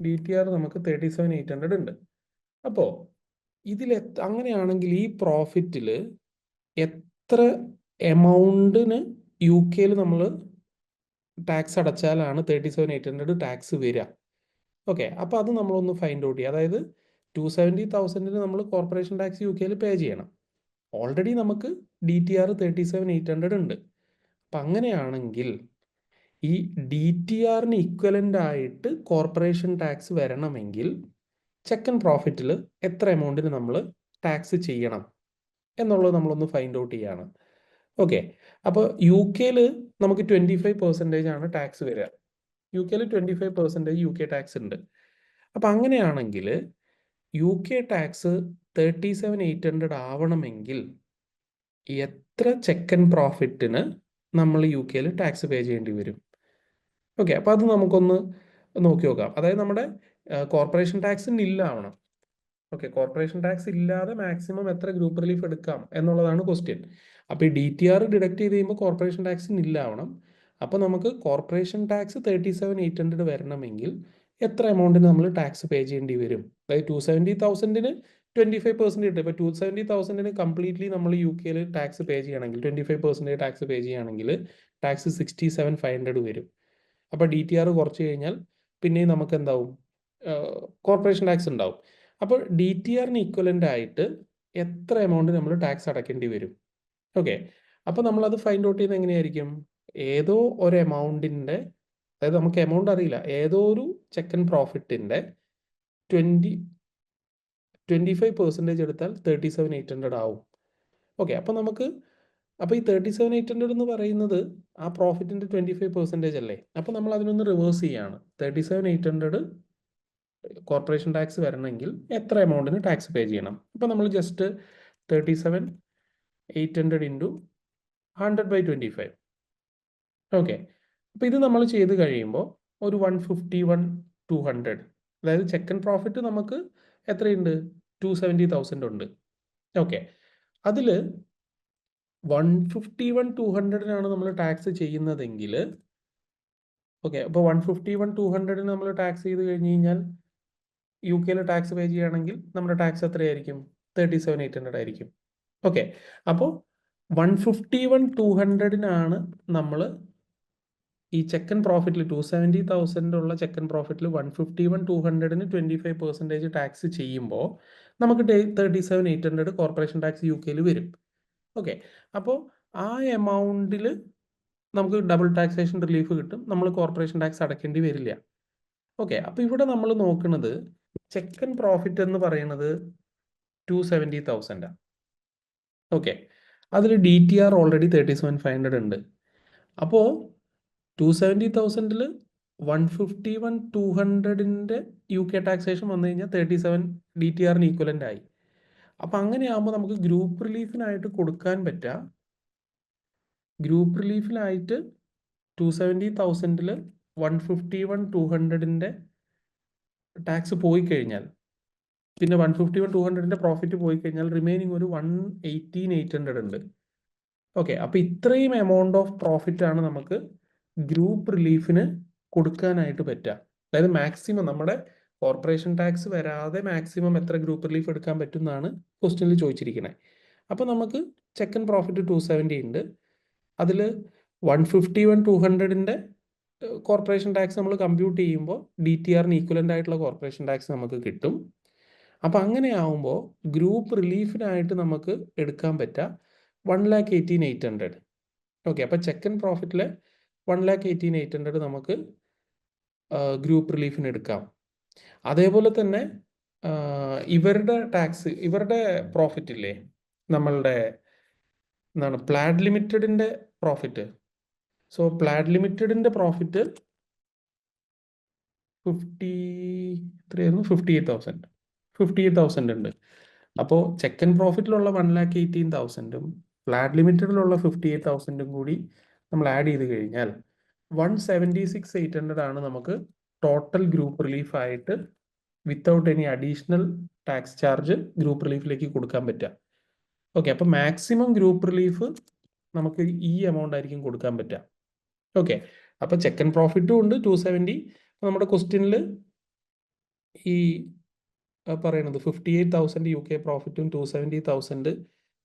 DTR നമുക്ക് 37,800 ഉണ്ട്. അപ്പോൾ ഇതിൽ അങ്ങനെയാണെങ്കിൽ ഈ പ്രോഫിറ്റിൽ എത്ര എമൗണ്ടിന് UK നമ്മൾ ടാക്സ് അടച്ചാലാണ് 37,800 ടാക്സ് വരിക? ഓക്കെ, അപ്പോൾ അത് നമ്മളൊന്ന് ഫൈൻഡ് ഔട്ട് ചെയ്യുക. അതായത് 270,000 നമ്മൾ കോർപ്പറേഷൻ ടാക്സ് UK പേ ചെയ്യണം. ഓൾറെഡി നമുക്ക് DTR 37,800 ഉണ്ട്. അപ്പം അങ്ങനെയാണെങ്കിൽ ഈ DTR ഇക്വലൻ്റ് ആയിട്ട് കോർപ്പറേഷൻ ടാക്സ് വരണമെങ്കിൽ സെക്കൻഡ് പ്രോഫിറ്റിൽ എത്ര എമൗണ്ടിന് നമ്മൾ ടാക്സ് ചെയ്യണം എന്നുള്ളത് നമ്മളൊന്ന് ഫൈൻഡ് ഔട്ട് ചെയ്യാണ്. ഓക്കെ, അപ്പോൾ യു കെയിൽ നമുക്ക് 25% ആണ് ടാക്സ് വരിക. യു കെയിൽ 25% യു കെ ടാക്സ് ഉണ്ട്. അപ്പം അങ്ങനെയാണെങ്കിൽ യു കെ ടാക്സ് 37,800 ആവണമെങ്കിൽ എത്ര സെക്കൻഡ് പ്രോഫിറ്റിന് നമ്മൾ യു കെയിൽ ടാക്സ് പേ ചെയ്യേണ്ടി വരും? ഓക്കെ, അപ്പോൾ അത് നമുക്കൊന്ന് നോക്കി നോക്കാം. അതായത് നമ്മുടെ കോർപ്പറേഷൻ ടാക്സ് നില്ലാവണം. ഓക്കെ, കോർപ്പറേഷൻ ടാക്സ് ഇല്ലാതെ മാക്സിമം എത്ര ഗ്രൂപ്പ് റിലീഫ് എടുക്കാം എന്നുള്ളതാണ് ക്വസ്റ്റ്യൻ. അപ്പോൾ ഈ DTR ഡിഡക്ട് ചെയ്ത് കഴിയുമ്പോൾ കോർപ്പറേഷൻ ടാക്സ് നില്ലാവണം. അപ്പോൾ നമുക്ക് കോർപ്പറേഷൻ ടാക്സ് 37,800 വരണമെങ്കിൽ എത്ര എമൗണ്ടിന് നമ്മൾ ടാക്സ് പേ ചെയ്യേണ്ടി വരും? അതായത് 270,000-ന് 25% കിട്ടും. ഇപ്പോൾ 270,000-ന് കംപ്ലീറ്റ്ലി നമ്മൾ യു കെയിൽ ടാക്സ് പേ ചെയ്യണമെങ്കിൽ 25% ടാക്സ് പേ ചെയ്യുകയാണെങ്കിൽ ടാക്സ് 67,500 വരും. അപ്പോൾ DTR കുറച്ച് കഴിഞ്ഞാൽ പിന്നെയും നമുക്ക് എന്താവും? കോർപ്പറേഷൻ ടാക്സ് ഉണ്ടാവും. അപ്പോൾ DTRന് ഈക്വലൻ്റ് ആയിട്ട് എത്ര എമൗണ്ട് നമ്മൾ ടാക്സ് അടയ്ക്കേണ്ടി വരും? ഓക്കെ, അപ്പോൾ നമ്മളത് ഫൈൻഡ് ഔട്ട് ചെയ്യുന്നത് എങ്ങനെയായിരിക്കും? ഏതോ ഒരു എമൗണ്ടിൻ്റെ, അതായത് നമുക്ക് എമൗണ്ട് അറിയില്ല, ഏതോ ഒരു സെക്കൻഡ് പ്രോഫിറ്റിൻ്റെ 25% എടുത്താൽ 37,800 ആവും. ഓക്കെ, അപ്പോൾ ഈ 37,800 എന്ന് പറയുന്നത് ആ പ്രോഫിറ്റിൻ്റെ 25% അല്ലേ? അപ്പോൾ നമ്മൾ അതിനൊന്ന് റിവേഴ്സ് ചെയ്യാണ്. 37,800 കോർപ്പറേഷൻ ടാക്സ് വരണമെങ്കിൽ എത്ര എമൗണ്ടിന് ടാക്സ് പേ ചെയ്യണം? അപ്പോൾ നമ്മൾ ജസ്റ്റ് 37,800 ഇൻറ്റു 100/25. ഓക്കെ, അപ്പോൾ ഇത് നമ്മൾ ചെയ്ത് കഴിയുമ്പോൾ ഒരു 151,200, അതായത് സെക്കൻഡ് പ്രോഫിറ്റ് നമുക്ക് എത്രയുണ്ട്? 270,000 ഉണ്ട്. ഓക്കെ, അതിൽ 151,200-നാണ് നമ്മൾ ടാക്സ് ചെയ്യുന്നതെങ്കിൽ, ഓക്കെ, അപ്പോൾ 151,200-ന് നമ്മൾ ടാക്സ് ചെയ്ത് കഴിഞ്ഞ് കഴിഞ്ഞാൽ യു കെയിൽ ടാക്സ് പേ ചെയ്യുകയാണെങ്കിൽ നമ്മുടെ ടാക്സ് എത്രയായിരിക്കും? 37,800 ആയിരിക്കും. ഓക്കെ, അപ്പോൾ 151,200-നാണ് നമ്മൾ ഈ സെക്കൻഡ് പ്രോഫിറ്റിൽ 270,000 ഉള്ള സെക്കൻഡ് പ്രോഫിറ്റിൽ 151,200-ന് 25% ടാക്സ് ചെയ്യുമ്പോൾ നമുക്ക് 37,800 കോർപ്പറേഷൻ ടാക്സ് യു കെയിൽ വരും. ഓക്കെ, അപ്പോൾ ആ എമൗണ്ടിൽ നമുക്ക് ഡബിൾ ടാക്സേഷൻ റിലീഫ് കിട്ടും. നമ്മൾ കോർപ്പറേഷൻ ടാക്സ് അടയ്ക്കേണ്ടി വരില്ല. ഓക്കെ, അപ്പോൾ ഇവിടെ നമ്മൾ നോക്കുന്നത് സെക്കൻഡ് പ്രോഫിറ്റ് എന്ന് പറയുന്നത് 270,000. ഓക്കെ, അതിൽ DTR ഓൾറെഡി 37,500 ഉണ്ട്. അപ്പോൾ 270,000-ൽ 151,200-ൻ്റെ യു കെ ടാക്സേഷൻ വന്നു കഴിഞ്ഞാൽ 37 DTRന് ഈക്വലൻ്റ് ആയി. അപ്പം അങ്ങനെയാകുമ്പോൾ നമുക്ക് ഗ്രൂപ്പ് റിലീഫിനായിട്ട് കൊടുക്കാൻ പറ്റുക, ഗ്രൂപ്പ് റിലീഫിനായിട്ട് 270,000-ൽ 151,200-ൻ്റെ ടാക്സ് പോയി കഴിഞ്ഞാൽ, പിന്നെ 151,200-ൻ്റെ പ്രോഫിറ്റ് പോയി കഴിഞ്ഞാൽ റിമൈനിങ് ഒരു 118,800 ഉണ്ട്. ഓക്കെ, അപ്പോൾ ഇത്രയും എമൗണ്ട് ഓഫ് പ്രോഫിറ്റാണ് നമുക്ക് ഗ്രൂപ്പ് റിലീഫിന് കൊടുക്കാനായിട്ട് പറ്റുക. അതായത് മാക്സിമം നമ്മുടെ കോർപ്പറേഷൻ ടാക്സ് വരാതെ മാക്സിമം എത്ര ഗ്രൂപ്പ് റിലീഫ് എടുക്കാൻ പറ്റും എന്നാണ് ക്വസ്റ്റ്യനിൽ ചോദിച്ചിരിക്കുന്നത്. അപ്പോൾ നമുക്ക് സെക്കൻഡ് പ്രോഫിറ്റ് 270 ഉണ്ട്. അതിൽ 151,200-ൻ്റെ കോർപ്പറേഷൻ ടാക്സ് നമ്മൾ കമ്പ്യൂട്ട് ചെയ്യുമ്പോൾ DTRന് ഈക്വലൻ്റ് ആയിട്ടുള്ള കോർപ്പറേഷൻ ടാക്സ് നമുക്ക് കിട്ടും. അപ്പോൾ അങ്ങനെ ആവുമ്പോൾ ഗ്രൂപ്പ് റിലീഫിനായിട്ട് നമുക്ക് എടുക്കാൻ പറ്റുക 118,800. ഓക്കെ, അപ്പോൾ സെക്കൻഡ് പ്രോഫിറ്റിലെ 118,800 നമുക്ക് ഗ്രൂപ്പ് റിലീഫിന് എടുക്കാം. അതേപോലെ തന്നെ ഇവരുടെ ടാക്സ്, ഇവരുടെ പ്രോഫിറ്റ് ഇല്ലേ, നമ്മളുടെ എന്താണ് പ്ലാഡ് ലിമിറ്റഡിൻ്റെ പ്രോഫിറ്റ്. സോ പ്ലാഡ് ലിമിറ്റഡിൻ്റെ പ്രോഫിറ്റ് 58,000 ഉണ്ട്. അപ്പോൾ സെക്കൻഡ് പ്രോഫിറ്റിലുള്ള 118,000-ഉം പ്ലാഡ് ലിമിറ്റഡിലുള്ള 58,000-ഉം കൂടി നമ്മൾ ആഡ് ചെയ്ത് കഴിഞ്ഞാൽ 176,800 ആണ് നമുക്ക് ടോട്ടൽ ഗ്രൂപ്പ് റിലീഫായിട്ട് without any additional tax charge group റിലീഫിലേക്ക് കൊടുക്കാൻ പറ്റുക. ഓക്കെ, അപ്പോൾ മാക്സിമം ഗ്രൂപ്പ് റിലീഫ് നമുക്ക് ഈ എമൗണ്ട് ആയിരിക്കും കൊടുക്കാൻ പറ്റുക. ഓക്കെ, അപ്പോൾ സെക്കൻഡ് പ്രോഫിറ്റും ഉണ്ട് 270. നമ്മുടെ ക്വസ്റ്റ്യനിൽ ഈ പറയുന്നത് 58,000 യു കെ പ്രോഫിറ്റും 270,000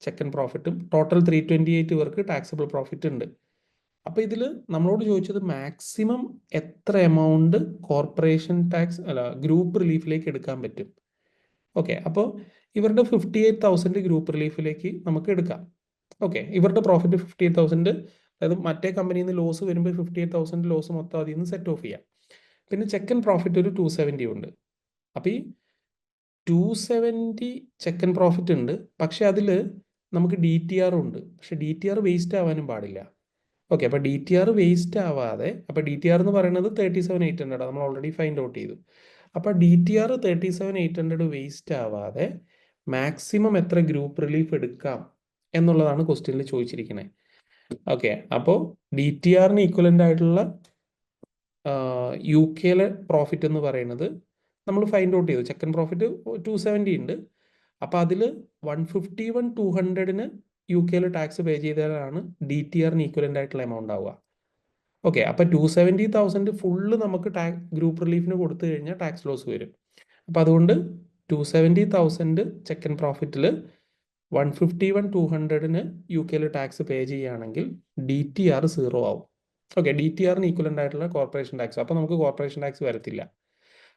സെക്കൻഡ് പ്രോഫിറ്റും ടോട്ടൽ 328 പേർക്ക് ടാക്സബിൾ പ്രോഫിറ്റ് ഉണ്ട്. അപ്പോൾ ഇതിൽ നമ്മളോട് ചോദിച്ചത് മാക്സിമം എത്ര എമൗണ്ട് കോർപ്പറേഷൻ ടാക്സ് ഗ്രൂപ്പ് റിലീഫിലേക്ക് എടുക്കാൻ പറ്റും. ഓക്കെ, അപ്പോൾ ഇവരുടെ 58,000 ഗ്രൂപ്പ് റിലീഫിലേക്ക് നമുക്ക് എടുക്കാം. ഓക്കെ, ഇവരുടെ പ്രോഫിറ്റ് 58,000, അതായത് മറ്റേ കമ്പനിയിൽ നിന്ന് ലോസ് വരുമ്പോൾ 58,000 ലോസ് മൊത്തം അതിൽ നിന്ന് സെറ്റ് ഓഫ് ചെയ്യാം. പിന്നെ സെക്കൻഡ് പ്രോഫിറ്റ് ഒരു 270 ഉണ്ട്. അപ്പോൾ ഈ 270 ചെക്ക് ആൻഡ് പ്രോഫിറ്റ് ഉണ്ട്, പക്ഷെ അതിൽ നമുക്ക് DTR ഉണ്ട്. പക്ഷെ DTR വേസ്റ്റ് ആവാനും പാടില്ല. ഓക്കെ, അപ്പോൾ DTR വേസ്റ്റ് ആവാതെ, അപ്പോൾ DTR എന്ന് പറയുന്നത് 37,800 നമ്മൾ ഓൾറെഡി ഫൈൻഡ് ഔട്ട് ചെയ്തു. അപ്പോൾ DTR 37,800 വേസ്റ്റ് ആവാതെ മാക്സിമം എത്ര ഗ്രൂപ്പ് റിലീഫ് എടുക്കാം എന്നുള്ളതാണ് ക്വസ്റ്റ്യനിൽ ചോദിച്ചിരിക്കുന്നത്. ഓക്കെ, അപ്പോൾ DTRന് ഈക്വലൻ്റ് ആയിട്ടുള്ള UK പ്രോഫിറ്റ് എന്ന് പറയുന്നത് നമ്മൾ ഫൈൻഡ് ഔട്ട് ചെയ്തു. ചെക്ക് ആൻഡ് പ്രോഫിറ്റ് 270 ഉണ്ട്. അപ്പോൾ അതിൽ 151 200ന് UK ടാക്സ് പേ ചെയ്താലാണ് DTRന് ഈക്വലൻ്റ് ആയിട്ടുള്ള എമൗണ്ട് ആവുക. ഓക്കെ, അപ്പോൾ 270,000 ഫുള്ള് നമുക്ക് ഗ്രൂപ്പ് റിലീഫിന് കൊടുത്തു കഴിഞ്ഞാൽ ടാക്സ് ലോസ് വരും. അപ്പോൾ അതുകൊണ്ട് 270,000 ചെക്ക് ആൻഡ് പ്രോഫിറ്റിൽ 151 200ന് UK ടാക്സ് പേ ചെയ്യുകയാണെങ്കിൽ DTR 0 ആവും. ഓക്കെ, DTRന് ഈക്വലൻ്റ് ആയിട്ടുള്ള കോർപ്പറേഷൻ ടാക്സ്. അപ്പോൾ നമുക്ക് കോർപ്പറേഷൻ ടാക്സ് വരത്തില്ല.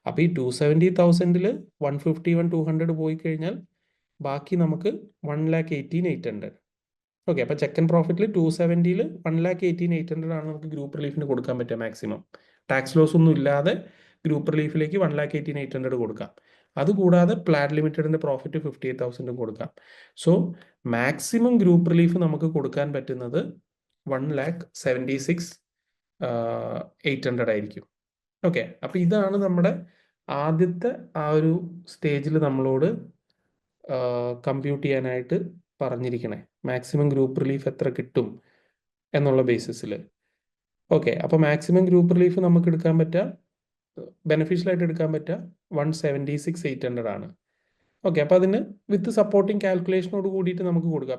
അപ്പോൾ ഈ 270,000ൽ 151 200 പോയി കഴിഞ്ഞാൽ ബാക്കി നമുക്ക് 118,800. ഓക്കെ, അപ്പോൾ ചെക്ക് ആൻഡ് പ്രോഫിറ്റിൽ 270ൽ 118,800 ആണ് നമുക്ക് ഗ്രൂപ്പ് റിലീഫിന് കൊടുക്കാൻ പറ്റുക മാക്സിമം. ടാക്സ് ലോസ് ഒന്നും ഇല്ലാതെ ഗ്രൂപ്പ് റിലീഫിലേക്ക് 118,800 കൊടുക്കാം. അതുകൂടാതെ പ്ലാഡ് ലിമിറ്റഡിൻ്റെ പ്രോഫിറ്റ് 58,000 കൊടുക്കാം. സോ മാക്സിമം ഗ്രൂപ്പ് റിലീഫ് നമുക്ക് കൊടുക്കാൻ പറ്റുന്നത് 1,76,800 ആയിരിക്കും. ഓക്കെ, അപ്പോൾ ഇതാണ് നമ്മുടെ ആദ്യത്തെ ആ ഒരു സ്റ്റേജിൽ നമ്മളോട് കമ്പ്യൂട്ട് ചെയ്യാനായിട്ട് പറഞ്ഞിരിക്കണേ. മാക്സിമം ഗ്രൂപ്പ് റിലീഫ് എത്ര കിട്ടും എന്നുള്ള ബേസിസിൽ. ഓക്കെ, അപ്പോൾ മാക്സിമം ഗ്രൂപ്പ് റിലീഫ് നമുക്ക് എടുക്കാൻ പറ്റുക, ബെനിഫിഷ്യലായിട്ട് എടുക്കാൻ പറ്റുക 176,800 ആണ്. ഓക്കെ, അപ്പോൾ അതിന് വിത്ത് സപ്പോർട്ടിങ് കാൽക്കുലേഷനോട് കൂടിയിട്ട് നമുക്ക് കൊടുക്കാം.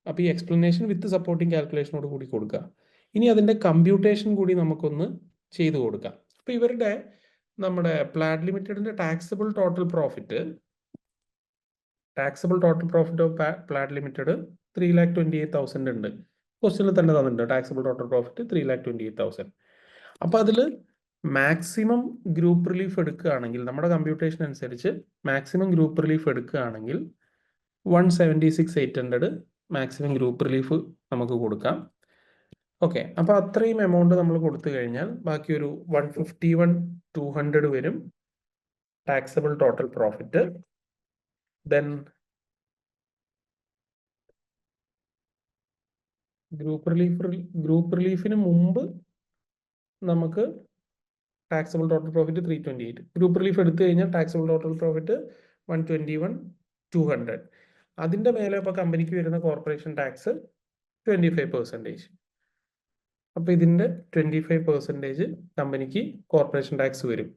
അപ്പോൾ ഈ എക്സ്പ്ലനേഷൻ വിത്ത് സപ്പോർട്ടിങ് കാൽക്കുലേഷനോട് കൂടി കൊടുക്കുക. ഇനി അതിൻ്റെ കമ്പ്യൂട്ടേഷൻ കൂടി നമുക്കൊന്ന് ചെയ്തു കൊടുക്കാം. അപ്പോൾ ഇവരുടെ നമ്മുടെ പ്ലാഡ് ലിമിറ്റഡിൻ്റെ taxable total profit of Plad limited 3,28,000 ഉണ്ട്. ക്വസ്റ്റ്യനിൽ തന്നെ തന്നിട്ടുണ്ട് ടാക്സബിൾ ടോട്ടൽ പ്രോഫിറ്റ് 3,28,000. അപ്പോൾ അതിൽ മാക്സിമം ഗ്രൂപ്പ് റിലീഫ് എടുക്കുകയാണെങ്കിൽ, നമ്മുടെ കമ്പ്യൂട്ടേഷൻ അനുസരിച്ച് മാക്സിമം ഗ്രൂപ്പ് റിലീഫ് എടുക്കുകയാണെങ്കിൽ 176,800 മാക്സിമം ഗ്രൂപ്പ് റിലീഫ് നമുക്ക് കൊടുക്കാം. ഓക്കെ, അപ്പോൾ അത്രയും എമൗണ്ട് നമ്മൾ കൊടുത്തു കഴിഞ്ഞാൽ ബാക്കി ഒരു 151 200 വരും taxable total profit. Then group റിലീഫിന് മുമ്പ് നമുക്ക് taxable total profit 328. Group relief എടുത്തു കഴിഞ്ഞാൽ ടാക്സബിൾ ടോട്ടൽ പ്രോഫിറ്റ് 121 200. അതിൻ്റെ മേലെ ഇപ്പോൾ കമ്പനിക്ക് വരുന്ന കോർപ്പറേഷൻ ടാക്സ് 25%. അപ്പോൾ ഇതിൻ്റെ 25% കമ്പനിക്ക് കോർപ്പറേഷൻ ടാക്സ് വരും.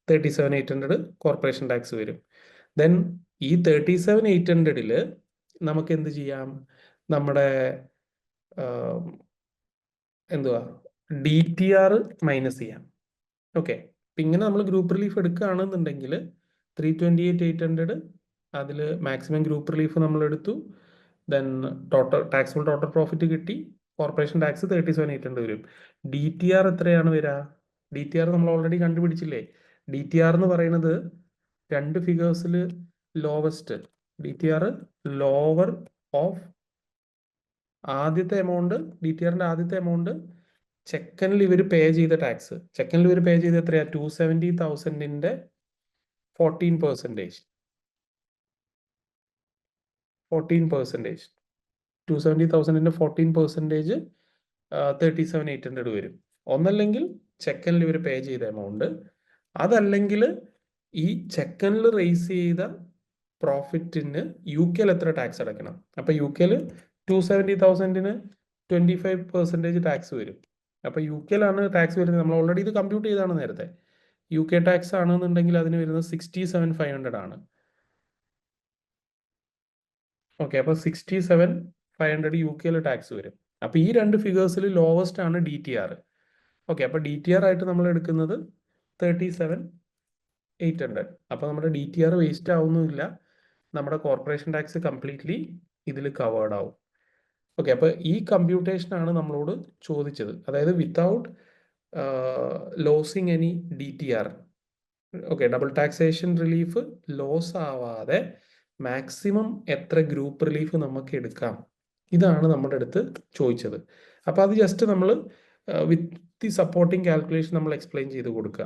37,800 കോർപ്പറേഷൻ ടാക്സ് വരും. ദെൻ ഈ 37,800ൽ നമുക്ക് എന്ത് ചെയ്യാം, നമ്മുടെ എന്തുവാ DTR മൈനസ് ചെയ്യാം. ഓക്കെ, അപ്പം ഇങ്ങനെ നമ്മൾ ഗ്രൂപ്പ് റിലീഫ് എടുക്കുകയാണെന്നുണ്ടെങ്കിൽ 328,800 അതിൽ മാക്സിമം ഗ്രൂപ്പ് റിലീഫ് നമ്മൾ എടുത്തു. ദെൻ ടാക്സബിൾ ടോട്ടൽ പ്രോഫിറ്റ് കിട്ടി. കോർപ്പറേഷൻ ടാക്സ് 37,800 വരും. DTR എത്രയാണ് വരിക? DTR നമ്മൾ ഓൾറെഡി കണ്ടുപിടിച്ചില്ലേ. DTR എന്ന് പറയുന്നത് രണ്ട് ഫിഗേഴ്സിൽ ലോവസ്റ്റ്. DTR ലോവർ ഓഫ് ആദ്യത്തെ എമൗണ്ട്, DTRന്റെ ആദ്യത്തെ എമൗണ്ട് സെക്കൻഡിൽ ഇവർ പേ ചെയ്ത ടാക്സ്. സെക്കൻഡിൽ ഇവർ പേ ചെയ്ത് എത്രയാ? 270,000ന്റെ 14%. 270,000ന്റെ 14% 37,800 വരും. ഒന്നല്ലെങ്കിൽ സെക്കൻഡിൽ ഇവർ പേ ചെയ്ത എമൗണ്ട്, അതല്ലെങ്കിൽ ഈ സെക്കൻഡിൽ റേസ് ചെയ്ത പ്രോഫിറ്റിന് UK എത്ര ടാക്സ് അടയ്ക്കണം. അപ്പോൾ UK 270,000ന് 25% ടാക്സ് വരും. അപ്പോൾ UK ടാക്സ് വരുന്നത്. നമ്മൾ ഓൾറെഡി ഇത് കമ്പ്യൂട്ട് ചെയ്താണ് നേരത്തെ. UK ടാക്സ് ആണെന്നുണ്ടെങ്കിൽ അതിന് വരുന്നത് 67,500 ആണ്. ഓക്കെ, അപ്പോൾ 67,500 UK ടാക്സ് വരും. അപ്പോൾ ഈ രണ്ട് ഫിഗേഴ്സിൽ ലോവസ്റ്റ് ആണ് DTR. ഓക്കെ, അപ്പോൾ DTR ആയിട്ട് നമ്മൾ എടുക്കുന്നത് 37,800. അപ്പോൾ നമ്മുടെ DTR വേസ്റ്റ് ആവുന്നില്ല, നമ്മുടെ കോർപ്പറേഷൻ ടാക്സ് കംപ്ലീറ്റ്ലി ഇതിൽ കവേർഡ് ആവും. ഓക്കെ, അപ്പോൾ ഈ കമ്പ്യൂട്ടേഷനാണ് നമ്മളോട് ചോദിച്ചത്. അതായത് without losing any DTR. Okay, double taxation relief loss ആവാതെ മാക്സിമം എത്ര ഗ്രൂപ്പ് റിലീഫ് നമുക്ക് എടുക്കാം, ഇതാണ് നമ്മുടെ അടുത്ത് ചോദിച്ചത്. അപ്പോൾ അത് ജസ്റ്റ് നമ്മൾ വിത്ത് ദി സപ്പോർട്ടിങ് കാൽക്കുലേഷൻ നമ്മൾ എക്സ്പ്ലെയിൻ ചെയ്ത് കൊടുക്കുക.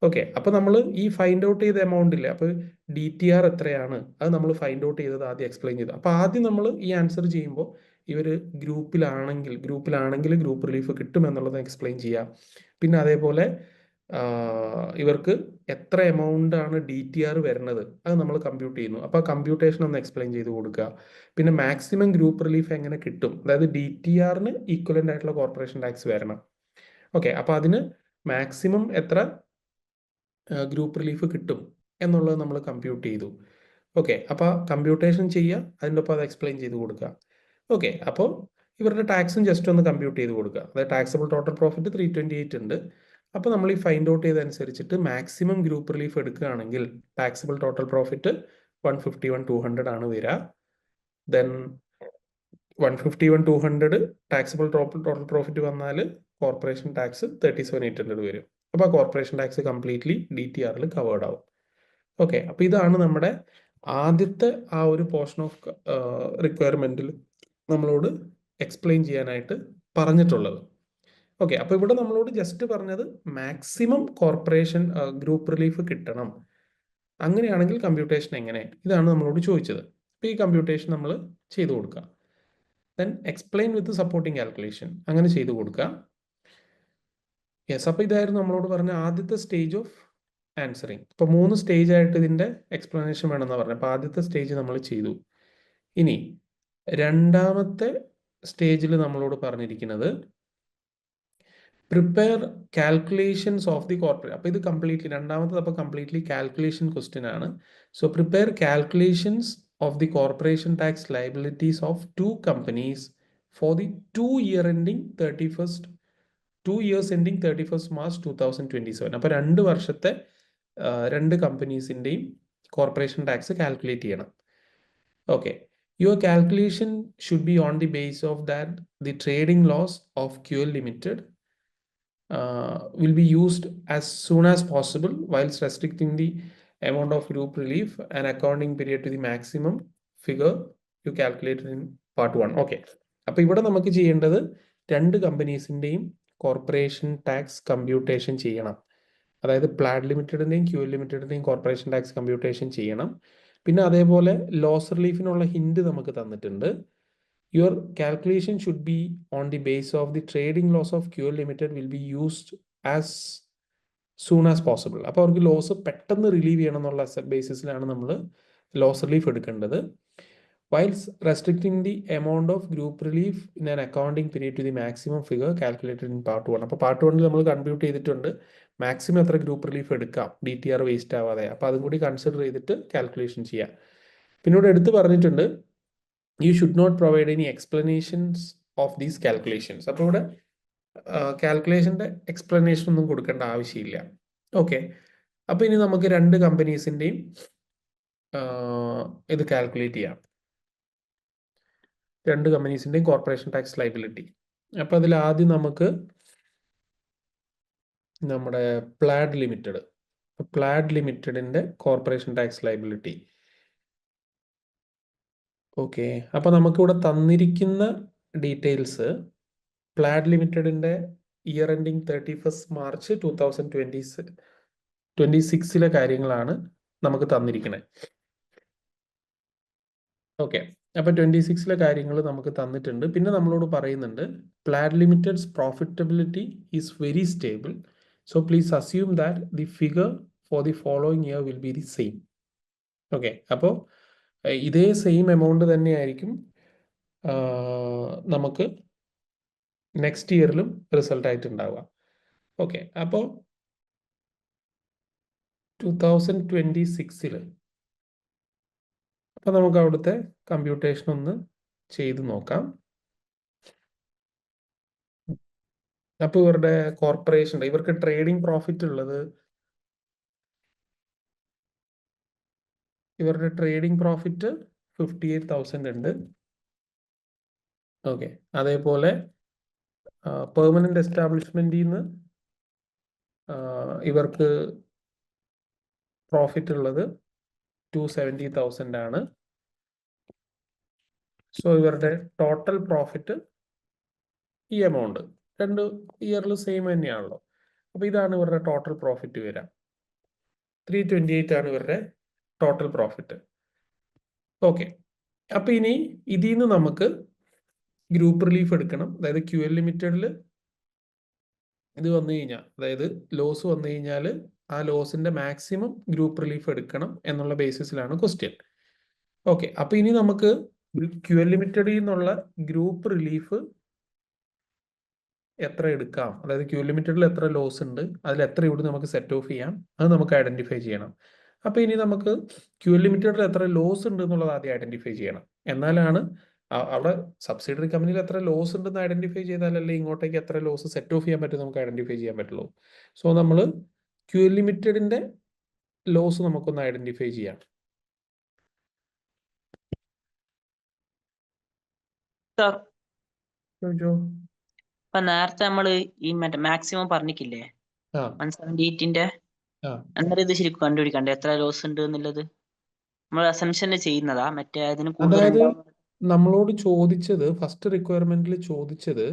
ഓക്കെ, അപ്പോൾ നമ്മൾ ഈ ഫൈൻഡ് ഔട്ട് ചെയ്ത എമൗണ്ട് ഇല്ലേ, അപ്പോൾ DTR എത്രയാണ് അത് നമ്മൾ ഫൈൻഡ് ഔട്ട് ചെയ്തത് ആദ്യം എക്സ്പ്ലെയിൻ ചെയ്തു. അപ്പോൾ ആദ്യം നമ്മൾ ഈ ആൻസർ ചെയ്യുമ്പോൾ ഇവർ ഗ്രൂപ്പിലാണെങ്കിൽ ഗ്രൂപ്പ് റിലീഫ് കിട്ടുമെന്നുള്ളത് എക്സ്പ്ലെയിൻ ചെയ്യാം. പിന്നെ അതേപോലെ ഇവർക്ക് എത്ര എമൗണ്ട് ആണ് DTR വരുന്നത് അത് നമ്മൾ കമ്പ്യൂട്ട് ചെയ്യുന്നു. അപ്പോൾ കമ്പ്യൂട്ടേഷൻ ഒന്ന് എക്സ്പ്ലെയിൻ ചെയ്ത് കൊടുക്കുക. പിന്നെ മാക്സിമം ഗ്രൂപ്പ് റിലീഫ് എങ്ങനെ കിട്ടും, അതായത് DTRന് ഈക്വലൻ്റ് ആയിട്ടുള്ള കോർപ്പറേഷൻ ടാക്സ് വരണം. ഓക്കെ, അപ്പോൾ അതിന് മാക്സിമം എത്ര ഗ്രൂപ്പ് റിലീഫ് കിട്ടും എന്നുള്ളത് നമ്മൾ കമ്പ്യൂട്ട് ചെയ്തു. ഓക്കെ, അപ്പോൾ കമ്പ്യൂട്ടേഷൻ ചെയ്യുക, അതിൻ്റെ ഒപ്പം അത് എക്സ്പ്ലെയിൻ ചെയ്ത് കൊടുക്കുക. ഓക്കെ, അപ്പോൾ ഇവരുടെ ടാക്സും ജസ്റ്റ് ഒന്ന് കമ്പ്യൂട്ട് ചെയ്ത് കൊടുക്കുക. അതായത് ടാക്സബിൾ ടോട്ടൽ പ്രോഫിറ്റ് 328 ഉണ്ട്. അപ്പോൾ നമ്മൾ ഈ ഫൈൻഡ് ഔട്ട് ചെയ്തതനുസരിച്ചിട്ട് മാക്സിമം ഗ്രൂപ്പ് റിലീഫ് എടുക്കുകയാണെങ്കിൽ ടാക്സബിൾ ടോട്ടൽ പ്രോഫിറ്റ് 151,200 ആണ് വരിക. ദെൻ 151,200 ടാക്സബിൾ ടോട്ടൽ പ്രോഫിറ്റ് വന്നാൽ കോർപ്പറേഷൻ ടാക്സ് 37,800 വരും. അപ്പോൾ കോർപ്പറേഷൻ ടാക്സ് കംപ്ലീറ്റ്ലി DTRൽ കവേർഡ് ആവും. ഓക്കെ, അപ്പോൾ ഇതാണ് നമ്മുടെ ആദ്യത്തെ ആ ഒരു പോർഷൻ ഓഫ് റിക്വയർമെൻറ്റിൽ നമ്മളോട് എക്സ്പ്ലെയിൻ ചെയ്യാനായിട്ട് പറഞ്ഞിട്ടുള്ളത്. ഓക്കെ, അപ്പോൾ ഇവിടെ നമ്മളോട് ജസ്റ്റ് പറഞ്ഞത് മാക്സിമം കോർപ്പറേഷൻ ഗ്രൂപ്പ് റിലീഫ് കിട്ടണം, അങ്ങനെയാണെങ്കിൽ കമ്പ്യൂട്ടേഷൻ എങ്ങനെ, ഇതാണ് നമ്മളോട് ചോദിച്ചത്. അപ്പോൾ ഈ കമ്പ്യൂട്ടേഷൻ നമ്മൾ ചെയ്തു കൊടുക്കുക. ദെൻ എക്സ്പ്ലെയിൻ വിത്ത് സപ്പോർട്ടിങ് കാൽക്കുലേഷൻ അങ്ങനെ ചെയ്തു കൊടുക്കുക. യെസ്, അപ്പോൾ ഇതായിരുന്നു നമ്മളോട് പറഞ്ഞ ആദ്യത്തെ സ്റ്റേജ് ഓഫ് ആൻസറിങ്. ഇപ്പോൾ 3 സ്റ്റേജ് ആയിട്ട് ഇതിൻ്റെ എക്സ്പ്ലനേഷൻ വേണമെന്ന് പറഞ്ഞു. അപ്പോൾ ആദ്യത്തെ സ്റ്റേജ് നമ്മൾ ചെയ്തു. ഇനി രണ്ടാമത്തെ സ്റ്റേജിൽ നമ്മളോട് പറഞ്ഞിരിക്കുന്നത് prepare calculations of the corporate. അപ്പോൾ ഇത് കംപ്ലീറ്റ്ലി രണ്ടാമത്തത് അപ്പോൾ കംപ്ലീറ്റ്ലി കാൽക്കുലേഷൻ ക്വസ്റ്റ്യൻ ആണ്. So prepare calculations of the corporation tax liabilities of 2 companies for the 2 year ending 2 years ending 31st March 2027. അപ്പോൾ 2 വർഷത്തെ 2 കമ്പനീസിൻ്റെയും കോർപ്പറേഷൻ ടാക്സ് കാൽക്കുലേറ്റ് ചെയ്യണം. Okay, your calculation should be on the base of that the trading loss of QL Limited will be used as soon as possible whilst restricting the amount of group relief and accounting period to the maximum figure you calculated in part 1. Okay, അപ്പോൾ ഇവിടെ നമുക്ക് ചെയ്യേണ്ടത് 2 കമ്പനീസിൻ്റെയും corporation tax computation ചെയ്യണം. അതായത് പ്ലാഡ് ലിമിറ്റഡിൻ്റെയും QL ലിമിറ്റഡിൻ്റെയും corporation tax computation ചെയ്യണം. പിന്നെ അതേപോലെ ലോസ് റിലീഫിനുള്ള ഹിൻഡ് നമുക്ക് തന്നിട്ടുണ്ട്. Your calculation should be on the base of the trading loss of QL Limited will be used as soon as possible. അപ്പോൾ അവർക്ക് ലോസ് പെട്ടെന്ന് റിലീവ് ചെയ്യണം എന്നുള്ള ബേസിസിലാണ് നമ്മൾ ലോസ് റിലീഫ് എടുക്കേണ്ടത്. Whilst restricting the amount of group relief in an accounting period to the maximum figure calculated in part 1. അപ്പോൾ part 1 നമ്മൾ compute ചെയ്തിട്ടുണ്ട് മാക്സിമം എത്ര ഗ്രൂപ്പ് റിലീഫ് എടുക്കാം DTR വേസ്റ്റ് ആവാതെ. അപ്പോൾ അതും കൂടി കൺസിഡർ ചെയ്തിട്ട് കാൽക്കുലേഷൻ ചെയ്യാം. പിന്നീട് എടുത്ത് പറഞ്ഞിട്ടുണ്ട് you should not provide any explanations of these calculations. അപ്പോൾ ഇവിടെ കാൽക്കുലേഷൻ്റെ എക്സ്പ്ലനേഷൻ ഒന്നും കൊടുക്കേണ്ട ആവശ്യമില്ല. ഓക്കെ, അപ്പോൾ ഇനി നമുക്ക് 2 കമ്പനീസിൻ്റെയും ഇത് കാൽക്കുലേറ്റ് ചെയ്യാം. 2 കമ്പനീസിൻ്റെയും കോർപ്പറേഷൻ ടാക്സ് ലയബിലിറ്റി. അപ്പോൾ അതിൽ ആദ്യം നമുക്ക് നമ്മുടെ പ്ലാഡ് ലിമിറ്റഡിൻ്റെ കോർപ്പറേഷൻ ടാക്സ് ലയബിലിറ്റി. ഓക്കെ, അപ്പോൾ നമുക്കിവിടെ തന്നിരിക്കുന്ന ഡീറ്റെയിൽസ് പ്ലാഡ് ലിമിറ്റഡിൻ്റെ ഇയർ എൻഡിങ് 31st March 2026 കാര്യങ്ങളാണ് നമുക്ക് തന്നിരിക്കുന്നത്. ഓക്കെ, അപ്പോൾ 26 കാര്യങ്ങൾ നമുക്ക് തന്നിട്ടുണ്ട്. പിന്നെ നമ്മളോട് പറയുന്നുണ്ട് Plad limited's profitability is very stable, so please assume that the figure for the following year will be the same. Okay, അപ്പോൾ ഇതേ സെയിം എമൗണ്ട് തന്നെയായിരിക്കും നമുക്ക് നെക്സ്റ്റ് ഇയറിലും റിസൾട്ട് ആയിട്ട് ഉണ്ടാവുക. ഓക്കെ, അപ്പോൾ 2026 അപ്പോൾ നമുക്ക് അവിടുത്തെ കമ്പ്യൂട്ടേഷൻ ഒന്ന് ചെയ്ത് നോക്കാം. അപ്പോൾ ഇവരുടെ കോർപ്പറേഷൻ ഇവർക്ക് ട്രേഡിംഗ് പ്രോഫിറ്റ് ഉള്ളത് ഇവരുടെ ട്രേഡിംഗ് പ്രോഫിറ്റ് 58,000 ഉണ്ട്. ഓക്കെ, അതേപോലെ പെർമനന്റ് എസ്റ്റാബ്ലിഷ്മെന്റിൽ നിന്ന് ഇവർക്ക് പ്രോഫിറ്റ് ഉള്ളത് 270,000 ആണ്. സോ ഇവരുടെ ടോട്ടൽ പ്രോഫിറ്റ് ഈ എമൗണ്ട് 2 ഇയറിൽ സെയിം തന്നെയാണല്ലോ. അപ്പോൾ ഇതാണ് ഇവരുടെ ടോട്ടൽ പ്രോഫിറ്റ് വരിക. 328 ആണ് ഇവരുടെ ടോട്ടൽ പ്രോഫിറ്റ്. ഓക്കെ, അപ്പൊ ഇനി ഇതിൽ നിന്ന് നമുക്ക് ഗ്രൂപ്പ് റിലീഫ് എടുക്കണം. അതായത് QL ലിമിറ്റഡിൽ ഇത് വന്നു കഴിഞ്ഞാൽ, അതായത് ലോസ് വന്നു കഴിഞ്ഞാൽ ആ ലോസിന്റെ മാക്സിമം ഗ്രൂപ്പ് റിലീഫ് എടുക്കണം എന്നുള്ള ബേസിസിലാണ് ക്വസ്റ്റ്യൻ. ഓക്കെ, അപ്പൊ ഇനി നമുക്ക് QL ലിമിറ്റഡിൽ നിന്നുള്ള ഗ്രൂപ്പ് റിലീഫ് എത്ര എടുക്കാം, അതായത് QL ലിമിറ്റഡിൽ എത്ര ലോസ് ഉണ്ട്, അതിൽ എത്ര ഇവിടെ നമുക്ക് സെറ്റ് ഓഫ് ചെയ്യാം, അത് നമുക്ക് ഐഡന്റിഫൈ ചെയ്യണം. അപ്പൊ ഇനി നമുക്ക് QL ലിമിറ്റഡിൽ എത്ര ലോസ് ഉണ്ട് എന്നുള്ളത് ആദ്യം ഐഡന്റിഫൈ ചെയ്യണം. എന്നാലാണ് അവിടെ സബ്സിഡറി കമ്പനിയിൽ എത്ര ലോസ് ഉണ്ടെന്ന് ഐഡന്റിഫൈ ചെയ്താലല്ലേ ഇങ്ങോട്ടേക്ക് എത്ര ലോസ് സെറ്റ് ഓഫ് ചെയ്യാൻ പറ്റും നമുക്ക് ഐഡന്റിഫൈ ചെയ്യാൻ പറ്റുള്ളൂ. സോ നമ്മൾ QL ലിമിറ്റഡിന്റെ ലോസ് നമുക്കൊന്ന് ഐഡന്റിഫൈ ചെയ്യാം. ഇപ്പൊ നേരത്തെ നമ്മള് ഈ മറ്റേ മാക്സിമം പറഞ്ഞിട്ടില്ലേ 178ന്റെ, അന്നേരം ഇത് ശരിക്കും കണ്ടുപിടിക്കണ്ടേ എത്ര ലോസ് ഉണ്ട് എന്നുള്ളത്? നമ്മൾ അസംഷന് ചെയ്യുന്നതാ മറ്റേ അതിന് കൂടുതൽ? അതായത് നമ്മളോട് ചോദിച്ചത്, ഫസ്റ്റ് റിക്വയർമെന്റിൽ ചോദിച്ചത്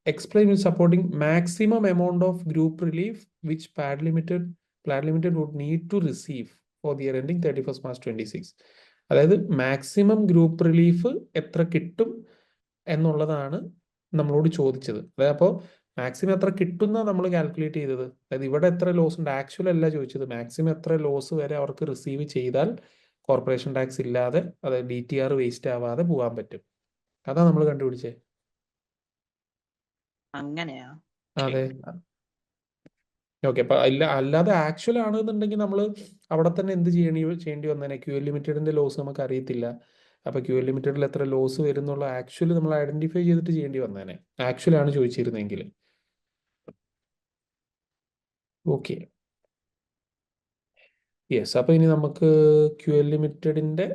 explain with supporting maximum amount of group relief which Plaid Limited would need to receive for the year ending 31st March 26. അതായത് മാക്സിമം ഗ്രൂപ്പ് റിലീഫ് എത്ര കിട്ടും എന്നുള്ളതാണ് നമ്മളോട് ചോദിച്ചത്. അതായത് അപ്പോൾ മാക്സിമം എത്ര കിട്ടുന്ന നമ്മൾ കാൽക്കുലേറ്റ് ചെയ്തത്. അതായത് ഇവിടെ എത്ര ലോസ് ഉണ്ട് ആക്ച്വൽ അല്ല ചോദിച്ചത്, മാക്സിമം എത്ര ലോസ് വരെ അവർക്ക് റിസീവ് ചെയ്താൽ കോർപ്പറേഷൻ ടാക്സ് ഇല്ലാതെ, അതായത് DTR വേസ്റ്റ് ആവാതെ പോകാൻ പറ്റും. അതാ നമ്മൾ കണ്ടുപിടിച്ചേ. അങ്ങനെയാ? അതെ. ഓക്കെ, അപ്പൊ അല്ലാതെ ആക്ച്വൽ ആണെന്നുണ്ടെങ്കിൽ നമ്മൾ അവിടെ തന്നെ എന്ത് ചെയ്യേണ്ടി വന്നേനെ? QL ലിമിറ്റഡിന്റെ ലോസ് നമുക്ക് അറിയത്തില്ല. അപ്പൊ QL ലിമിറ്റഡിൽ എത്ര ലോസ് വരുന്നുള്ള ആക്ച്വൽ നമ്മൾ ഐഡന്റിഫൈ ചെയ്തിട്ട് ചെയ്യേണ്ടി വന്നേനെ, ആക്ച്വൽ ആണ് ചോദിച്ചിരുന്നെങ്കിൽ. Okay, yes. അപ്പൊ ഇനി നമുക്ക് QL ലിമിറ്റഡിന്റെ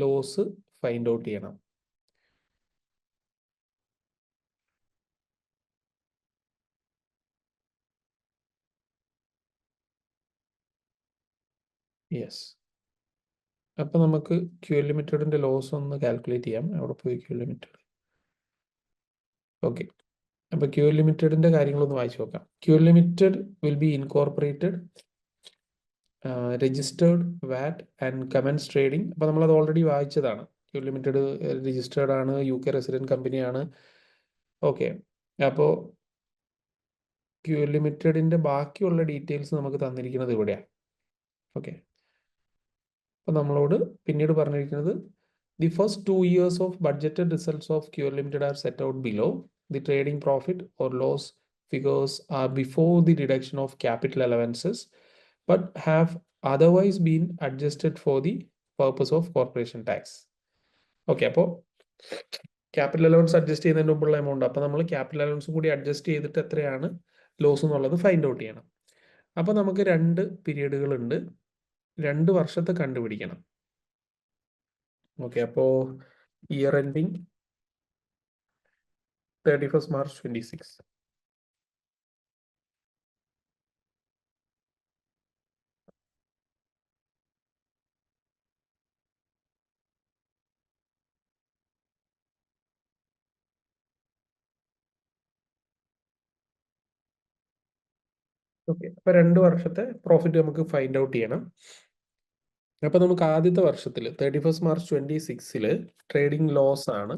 ലോസ് ഫൈൻഡ് ഔട്ട് ചെയ്യണം. യെസ്, അപ്പൊ നമുക്ക് QL ലിമിറ്റഡിന്റെ ലോസ് ഒന്ന് കാൽക്കുലേറ്റ് ചെയ്യാം. അവിടെ പോയി QL ലിമിറ്റഡ്. ഓക്കെ, അപ്പൊ QL ലിമിറ്റഡിന്റെ കാര്യങ്ങളൊന്ന് വായിച്ചു നോക്കാം. QL limited will be incorporated, registered VAT and commence trading. അപ്പൊ നമ്മളത് ഓൾറെഡി വായിച്ചതാണ്. QL ലിമിറ്റഡ് രജിസ്റ്റേർഡ് ആണ്, UK റെസിഡന്റ് കമ്പനിയാണ്. ഓക്കെ, അപ്പോൾ QL ലിമിറ്റഡിന്റെ ബാക്കിയുള്ള ഡീറ്റെയിൽസ് നമുക്ക് തന്നിരിക്കുന്നത് ഇവിടെയാണ്. ഓക്കെ, അപ്പൊ നമ്മളോട് പിന്നീട് പറഞ്ഞിരിക്കുന്നത് the first 2 years of budgeted results of QL Limited are set out below. The trading profit or loss figures are before the deduction of capital allowances but have otherwise been adjusted for the purpose of corporation tax. Okay, അപ്പോൾ capital allowance adjust ചെയ്യുന്നതിന് മുമ്പുള്ള amount, അപ്പോൾ നമ്മൾ capital അലവൻസും കൂടി adjust ചെയ്തിട്ട് എത്രയാണ് loss എന്നുള്ളത് find out ചെയ്യണം. അപ്പോൾ നമുക്ക് 2 പീരീഡുകൾ ഉണ്ട്, 2 വർഷത്തെ കണ്ടുപിടിക്കണം. ഓക്കെ, അപ്പോൾ year ending 31st March 26. Okay, അപ്പൊ 2 വർഷത്തെ പ്രോഫിറ്റ് നമുക്ക് ഫൈൻഡ് ഔട്ട് ചെയ്യണം. അപ്പൊ നമുക്ക് ആദ്യത്തെ വർഷത്തിൽ 31st March 26 ട്രേഡിംഗ് ലോസ് ആണ്.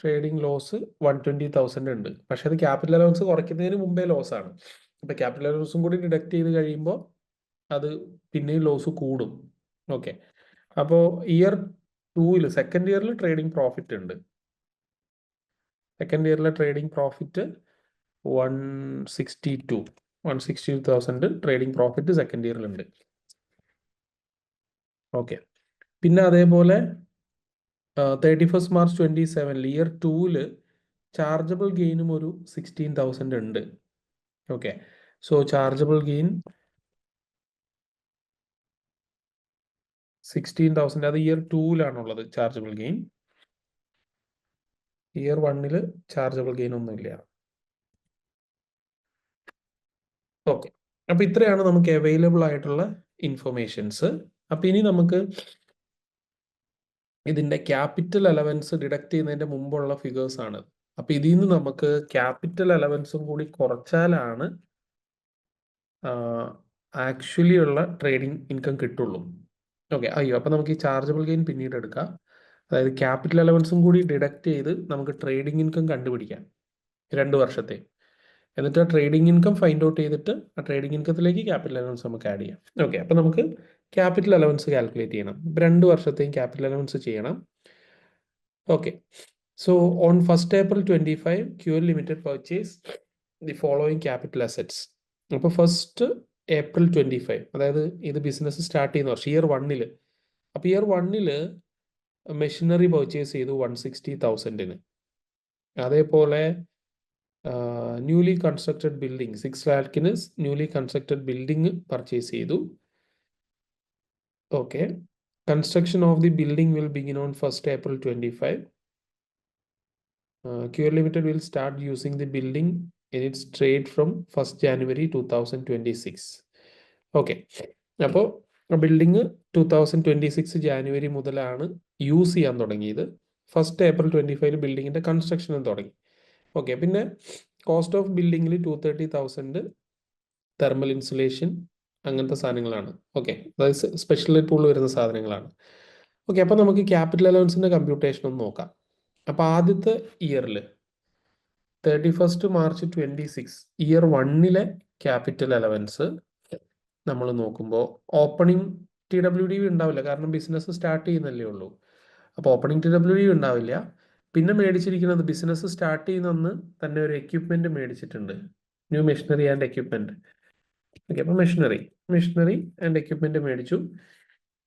ട്രേഡിംഗ് ലോസ് 120,000 ഉണ്ട്. പക്ഷെ അത് ക്യാപിറ്റൽ അലവൻസ് കുറയ്ക്കുന്നതിന് മുമ്പേ ലോസ് ആണ്. അപ്പൊ ക്യാപിറ്റൽ അലവൻസും കൂടി ഡിഡക്ട് ചെയ്ത് കഴിയുമ്പോൾ അത് പിന്നെയും ലോസ് കൂടും. ഓക്കെ, അപ്പോൾ ഇയർ 2 സെക്കൻഡ് ഇയറിൽ ട്രേഡിംഗ് പ്രോഫിറ്റ് ഉണ്ട്. സെക്കൻഡ് ഇയറിലെ trading profit 162,000 trading profit second ഇയറിലുണ്ട്. ഓക്കെ, പിന്നെ അതേപോലെ 31st March 27 ഇയർ 2 ചാർജബിൾ ഗെയിനും ഒരു 16,000 ഉണ്ട്. ഓക്കെ, സോ ചാർജബിൾ ഗെയിൻ 16,000, അത് year 2 chargeable gain. Year 1 chargeable gain ഒന്നുമില്ല. ഓക്കെ, അപ്പൊ ഇത്രയാണ് നമുക്ക് അവൈലബിൾ ആയിട്ടുള്ള ഇൻഫർമേഷൻസ്. അപ്പൊ ഇനി നമുക്ക് ഇതിന്റെ ക്യാപിറ്റൽ അലവൻസ് ഡിഡക്ട് ചെയ്യുന്നതിന്റെ മുമ്പുള്ള ഫിഗേഴ്സ് ആണ്. അപ്പൊ ഇതിൽ നിന്ന് നമുക്ക് ക്യാപിറ്റൽ അലവൻസും കൂടി കുറച്ചാലാണ് ആക്ച്വലി ഉള്ള ട്രേഡിംഗ് ഇൻകം കിട്ടുള്ളൂ. ഓക്കെ, അയ്യോ, അപ്പൊ നമുക്ക് ഈ ചാർജബിൾ ഗെയിൻ പിന്നീട് എടുക്കാം. അതായത് ക്യാപിറ്റൽ അലവൻസും കൂടി ഡിഡക്ട് ചെയ്ത് നമുക്ക് ട്രേഡിംഗ് ഇൻകം കണ്ടുപിടിക്കാം 2 വർഷത്തെ. എന്നിട്ട് ആ ട്രേഡിംഗ് ഇൻകം ഫൈൻഡ് ഔട്ട് ചെയ്തിട്ട് ആ ട്രേഡിംഗ് ഇൻകത്തിലേക്ക് ക്യാപിറ്റൽ അലവൻസ് നമുക്ക് ആഡ് ചെയ്യാം. ഓക്കെ, അപ്പൊ നമുക്ക് ക്യാപിറ്റൽ അലവൻസ് കാൽക്കുലേറ്റ് ചെയ്യണം. 2 വർഷത്തെയും ക്യാപിറ്റൽ അലവൻസ് ചെയ്യണം. Okay, so on 1st April 25 QL Limited purchase the following capital assets. അപ്പോൾ 1st April 25, അതായത് ഇത് ബിസിനസ് സ്റ്റാർട്ട് ചെയ്യുന്ന വർഷം ഇയർ 1. അപ്പോൾ ഇയർ 1 മെഷീനറി പർച്ചേസ് ചെയ്തു 160,000. അതേപോലെ newly constructed building 6 lakh newly constructed building purchase ചെയ്തു. Okay, construction of the building will begin on 1st April 25. QL Limited will start using the building in its trade from 1st January 2026. Okay, അപ്പോൾ building 2026 January മുതലാണ് use ചെയ്യാൻ തുടങ്ങിയത്. 1st April 25 ബിൽഡിങ്ങിന്റെ കൺസ്ട്രക്ഷനും തുടങ്ങി. Okay, പിന്നെ cost of ബിൽഡിങ്ങിൽ 230,000 thermal insulation അങ്ങനത്തെ സാധനങ്ങളാണ്. ഓക്കെ, അതായത് സ്പെഷ്യൽ പൂൾ വരുന്ന സാധനങ്ങളാണ്. ഓക്കെ, അപ്പോൾ നമുക്ക് ക്യാപിറ്റൽ അലവൻസിന്റെ കമ്പ്യൂട്ടേഷൻ ഒന്ന് നോക്കാം. അപ്പോൾ ആദ്യത്തെ ഇയറിൽ 31st March 26 year 1 capital allowance നമ്മൾ നോക്കുമ്പോൾ ഓപ്പണിംഗ് TWD ഉണ്ടാവില്ല, കാരണം ബിസിനസ് സ്റ്റാർട്ട് ചെയ്യുന്നല്ലേ ഉള്ളൂ. അപ്പോൾ ഓപ്പണിംഗ് TWD ഉണ്ടാവില്ല. പിന്നെ മേടിച്ചിരിക്കുന്നത് ബിസിനസ് സ്റ്റാർട്ട് ചെയ്യുന്ന തന്നെ ഒരു എക്യുപ്മെന്റ് മേടിച്ചിട്ടുണ്ട്, new machinery and equipment. Okay, അപ്പോൾ മെഷീനറി ആൻഡ് എക്യുപ്മെന്റ് മേടിച്ചു.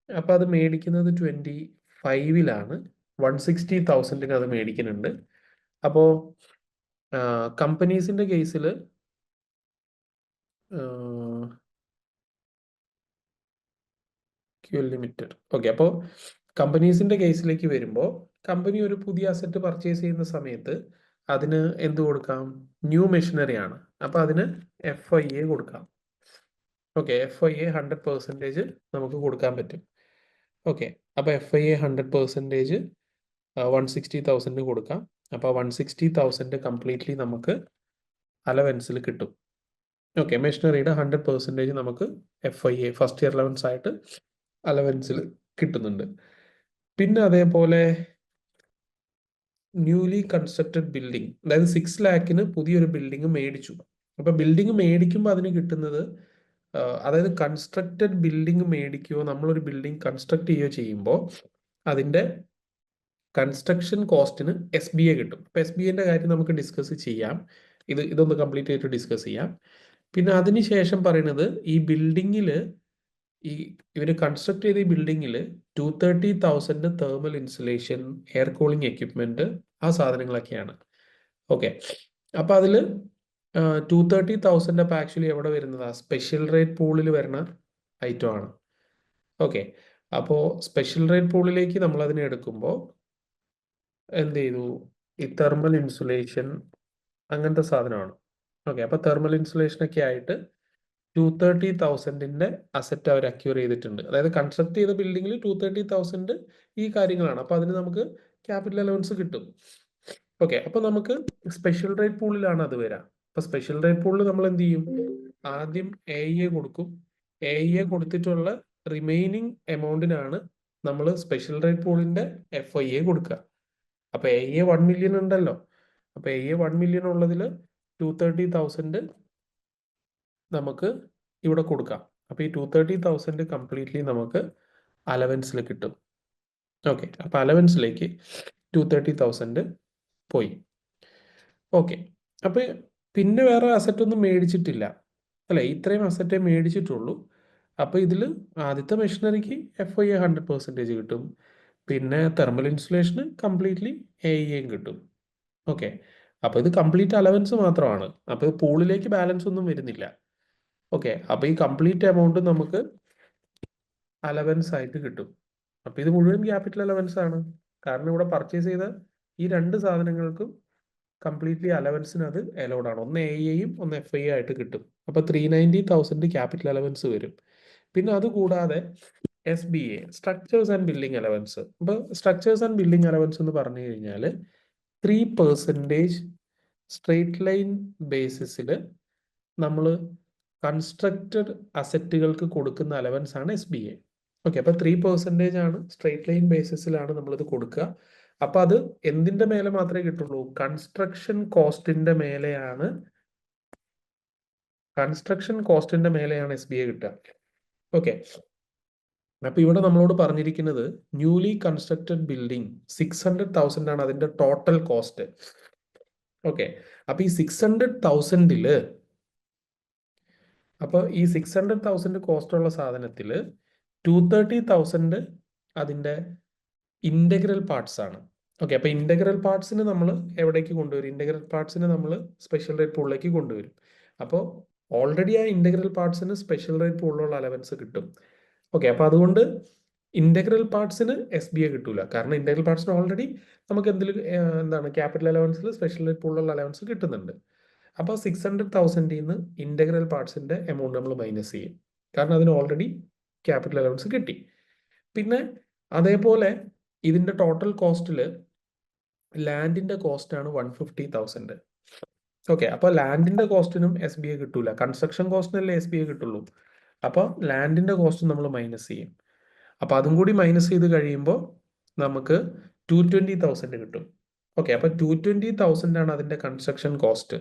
അപ്പോൾ അത് മേടിക്കുന്നത് 25 160,000 അത് മേടിക്കുന്നുണ്ട്. അപ്പോൾ കമ്പനീസിന്റെ കേസിൽ QL Limited. ഓക്കെ, അപ്പോൾ കമ്പനീസിന്റെ കേസിലേക്ക് വരുമ്പോൾ കമ്പനി ഒരു പുതിയ അസറ്റ് പർച്ചേസ് ചെയ്യുന്ന സമയത്ത് അതിന് എന്ത് കൊടുക്കാം? ന്യൂ മെഷീനറി ആണ്. അപ്പോൾ അതിന് FIA കൊടുക്കാം. ഓക്കെ, FIA 100% നമുക്ക് കൊടുക്കാൻ പറ്റും. ഓക്കെ, അപ്പോൾ FIA 100% 160,000 കൊടുക്കാം. അപ്പോൾ 160,000 കംപ്ലീറ്റ്ലി നമുക്ക് അലവൻസിൽ കിട്ടും. ഓക്കെ, മെഷീനറിയുടെ 100% നമുക്ക് FIA ഫസ്റ്റ് ഇയർ അലവൻസ് ആയിട്ട് അലവൻസിൽ കിട്ടുന്നുണ്ട്. പിന്നെ അതേപോലെ ന്യൂലി കൺസ്ട്രക്റ്റഡ് ബിൽഡിംഗ്, അതായത് 6 lakh പുതിയൊരു ബിൽഡിംഗ് മേടിച്ചു. അപ്പൊ ബിൽഡിംഗ് മേടിക്കുമ്പോൾ അതിന് കിട്ടുന്നത്, അതായത് കൺസ്ട്രക്റ്റഡ് ബിൽഡിംഗ് മേടിക്കുകയോ നമ്മളൊരു ബിൽഡിംഗ് കൺസ്ട്രക്ട് ചെയ്യുകയോ ചെയ്യുമ്പോൾ അതിന്റെ കൺസ്ട്രക്ഷൻ കോസ്റ്റിന് SBA കിട്ടും. അപ്പൊ SBAന്റെ കാര്യം നമുക്ക് ഡിസ്കസ് ചെയ്യാം. ഇതൊന്ന് കംപ്ലീറ്റ് ആയിട്ട് ഡിസ്കസ് ചെയ്യാം. പിന്നെ അതിനുശേഷം പറയുന്നത് ഈ ബിൽഡിങ്ങിൽ ഇവര് കൺസ്ട്രക്ട് ചെയ്ത ഈ ബിൽഡിങ്ങിൽ 230,000 thermal insulation, air cooling equipment, ആ സാധനങ്ങളൊക്കെയാണ്. ഓക്കെ, അപ്പൊ അതിൽ 230,000 അപ്പൊ ആക്ച്വലി എവിടെ വരുന്നതാ? സ്പെഷ്യൽ റേറ്റ് പൂളിൽ വരുന്ന ഐറ്റം ആണ്. ഓക്കെ, അപ്പോൾ സ്പെഷ്യൽ റേറ്റ് പൂളിലേക്ക് നമ്മൾ അതിനെ എടുക്കുമ്പോൾ എന്ത് ചെയ്തു? ഈ തെർമൽ ഇൻസുലേഷൻ അങ്ങനത്തെ സാധനമാണ്. ഓക്കെ, അപ്പൊ തെർമൽ ഇൻസുലേഷൻ ഒക്കെ ആയിട്ട് 230,000 അസറ്റ് അവർ അക്യൂർ ചെയ്തിട്ടുണ്ട്. അതായത് കൺസ്ട്രക്ട് ചെയ്ത ബിൽഡിംഗിൽ 230,000 ഈ കാര്യങ്ങളാണ്. അപ്പൊ അതിന് നമുക്ക് ക്യാപിറ്റൽ അലവൻസ് കിട്ടും. ഓക്കെ, അപ്പൊ നമുക്ക് സ്പെഷ്യൽ റേറ്റ് പൂളിലാണ് അത് വരാം. അപ്പൊ സ്പെഷ്യൽ റേറ്റ് പൂളിൽ നമ്മൾ എന്ത് ചെയ്യും? ആദ്യം AE കൊടുക്കും. AE കൊടുത്തിട്ടുള്ള റിമൈനിങ് എമൗണ്ടിനാണ് നമ്മൾ സ്പെഷ്യൽ റേറ്റ് പൂളിന്റെ FIA കൊടുക്കുക. അപ്പൊ AE 1 million ഉണ്ടല്ലോ. അപ്പൊ AE 1 million ഉള്ളതിൽ 230,000 നമുക്ക് ഇവിടെ കൊടുക്കാം. അപ്പൊ ഈ 230,000 കംപ്ലീറ്റ്ലി നമുക്ക് അലവൻസിൽ കിട്ടും. ഓക്കെ, അപ്പൊ അലവൻസിലേക്ക് 230,000 പോയി. ഓക്കെ, അപ്പൊ പിന്നെ വേറെ അസറ്റ് ഒന്നും മേടിച്ചിട്ടില്ല അല്ലെ, ഇത്രയും അസറ്റേ മേടിച്ചിട്ടുള്ളൂ. അപ്പൊ ഇതിൽ ആദ്യത്തെ മെഷീനറിക്ക് FIA 100% കിട്ടും. പിന്നെ തെർമൽ ഇൻസുലേഷന് കംപ്ലീറ്റ്ലി AEയും കിട്ടും. ഓക്കെ, അപ്പൊ ഇത് കംപ്ലീറ്റ് അലവൻസ് മാത്രമാണ്. അപ്പൊ പൂളിലേക്ക് ബാലൻസ് ഒന്നും വരുന്നില്ല. ഓക്കെ, അപ്പൊ ഈ കംപ്ലീറ്റ് എമൗണ്ട് നമുക്ക് അലവൻസ് ആയിട്ട് കിട്ടും. അപ്പൊ ഇത് മുഴുവൻ ക്യാപിറ്റൽ അലവൻസ് ആണ്, കാരണം ഇവിടെ പർച്ചേസ് ചെയ്ത ഈ 2 സാധനങ്ങൾക്കും കംപ്ലീറ്റ്ലി അലവൻസിന് അത് അലൗഡ് ആണ്. ഒന്ന് AEയും ഒന്ന് FIA ആയിട്ട് കിട്ടും. അപ്പൊ 390,000 ക്യാപിറ്റൽ അലവൻസ് വരും. പിന്നെ അത് കൂടാതെ SBA, structures and building allowance. അപ്പൊ സ്ട്രക്ചേഴ്സ് ആൻഡ് ബിൽഡിംഗ് അലവൻസ് എന്ന് പറഞ്ഞു കഴിഞ്ഞാൽ 3% സ്ട്രേറ്റ് ലൈൻ ബേസിസിൽ നമ്മൾ കൺസ്ട്രക്റ്റഡ് അസറ്റുകൾക്ക് കൊടുക്കുന്ന അലവൻസ് ആണ് SBA. ഓക്കെ, അപ്പോൾ 3% ആണ് സ്ട്രേറ്റ് ലൈൻ ബേസിസിലാണ് നമ്മളിത് കൊടുക്കുക. അപ്പൊ അത് എന്തിന്റെ മേലെ മാത്രമേ കിട്ടുള്ളൂ? കൺസ്ട്രക്ഷൻ കോസ്റ്റിന്റെ മേലെയാണ് SBA കിട്ടുക. ഓക്കെ, അപ്പൊ ഇവിടെ നമ്മളോട് പറഞ്ഞിരിക്കുന്നത് ന്യൂലി കൺസ്ട്രക്റ്റഡ് ബിൽഡിംഗ് 600,000 ആണ് അതിന്റെ ടോട്ടൽ കോസ്റ്റ്. ഓക്കെ, അപ്പൊ ഈ 600,000 അപ്പൊ ഈ 600,000 കോസ്റ്റ് ഉള്ള സാധനത്തിൽ 230,000 അതിന്റെ ഇന്റഗ്രൽ പാർട്സ് ആണ്. ഓക്കെ, അപ്പൊ ഇന്റഗ്രൽ പാർട്സിന് നമ്മൾ എവിടേക്ക് കൊണ്ടുവരും? ഇന്റഗ്രൽ പാർട്സിന് നമ്മൾ സ്പെഷ്യൽ റേറ്റ് പൂളിലേക്ക് കൊണ്ടുവരും. അപ്പോൾ ഓൾറെഡി ആ ഇന്റഗ്രൽ പാർട്സിന് സ്പെഷ്യൽ റേറ്റ് പൂളിലുള്ള അലവൻസ് കിട്ടും. ഓക്കെ, അപ്പൊ അതുകൊണ്ട് ഇന്റഗ്രൽ പാർട്സിന് SBA കിട്ടൂല. കാരണം ഇന്റഗ്രൽ പാർട്സിന് ഓൾറെഡി നമുക്ക് എന്താണ് ക്യാപിറ്റൽ അലവൻസിൽ സ്പെഷ്യൽ റേറ്റ് പൂളിലുള്ള അലവൻസ് കിട്ടുന്നുണ്ട്. അപ്പോൾ 600,000 ഇന്റഗ്രൽ പാർട്സിന്റെ എമൗണ്ട് നമ്മൾ മൈനസ് ചെയ്യും. കാരണം അതിന് ഓൾറെഡി ക്യാപിറ്റൽ അലവൻസ് കിട്ടി. പിന്നെ അതേപോലെ ഇതിന്റെ ടോട്ടൽ കോസ്റ്റിൽ ലാൻഡിന്റെ കോസ്റ്റ് ആണ് 150,000. ഓക്കെ, അപ്പൊ ലാൻഡിന്റെ കോസ്റ്റിനും SBA കിട്ടൂല. കൺസ്ട്രക്ഷൻ കോസ്റ്റിനല്ലേ SBA കിട്ടുള്ളൂ. അപ്പോൾ ലാൻഡിന്റെ കോസ്റ്റ് നമ്മൾ മൈനസ് ചെയ്യും. അപ്പൊ അതും കൂടി മൈനസ് ചെയ്ത് കഴിയുമ്പോൾ നമുക്ക് 220,000 കിട്ടും. ഓക്കെ, അപ്പൊ 220,000 ആണ് അതിന്റെ കൺസ്ട്രക്ഷൻ കോസ്റ്റ്.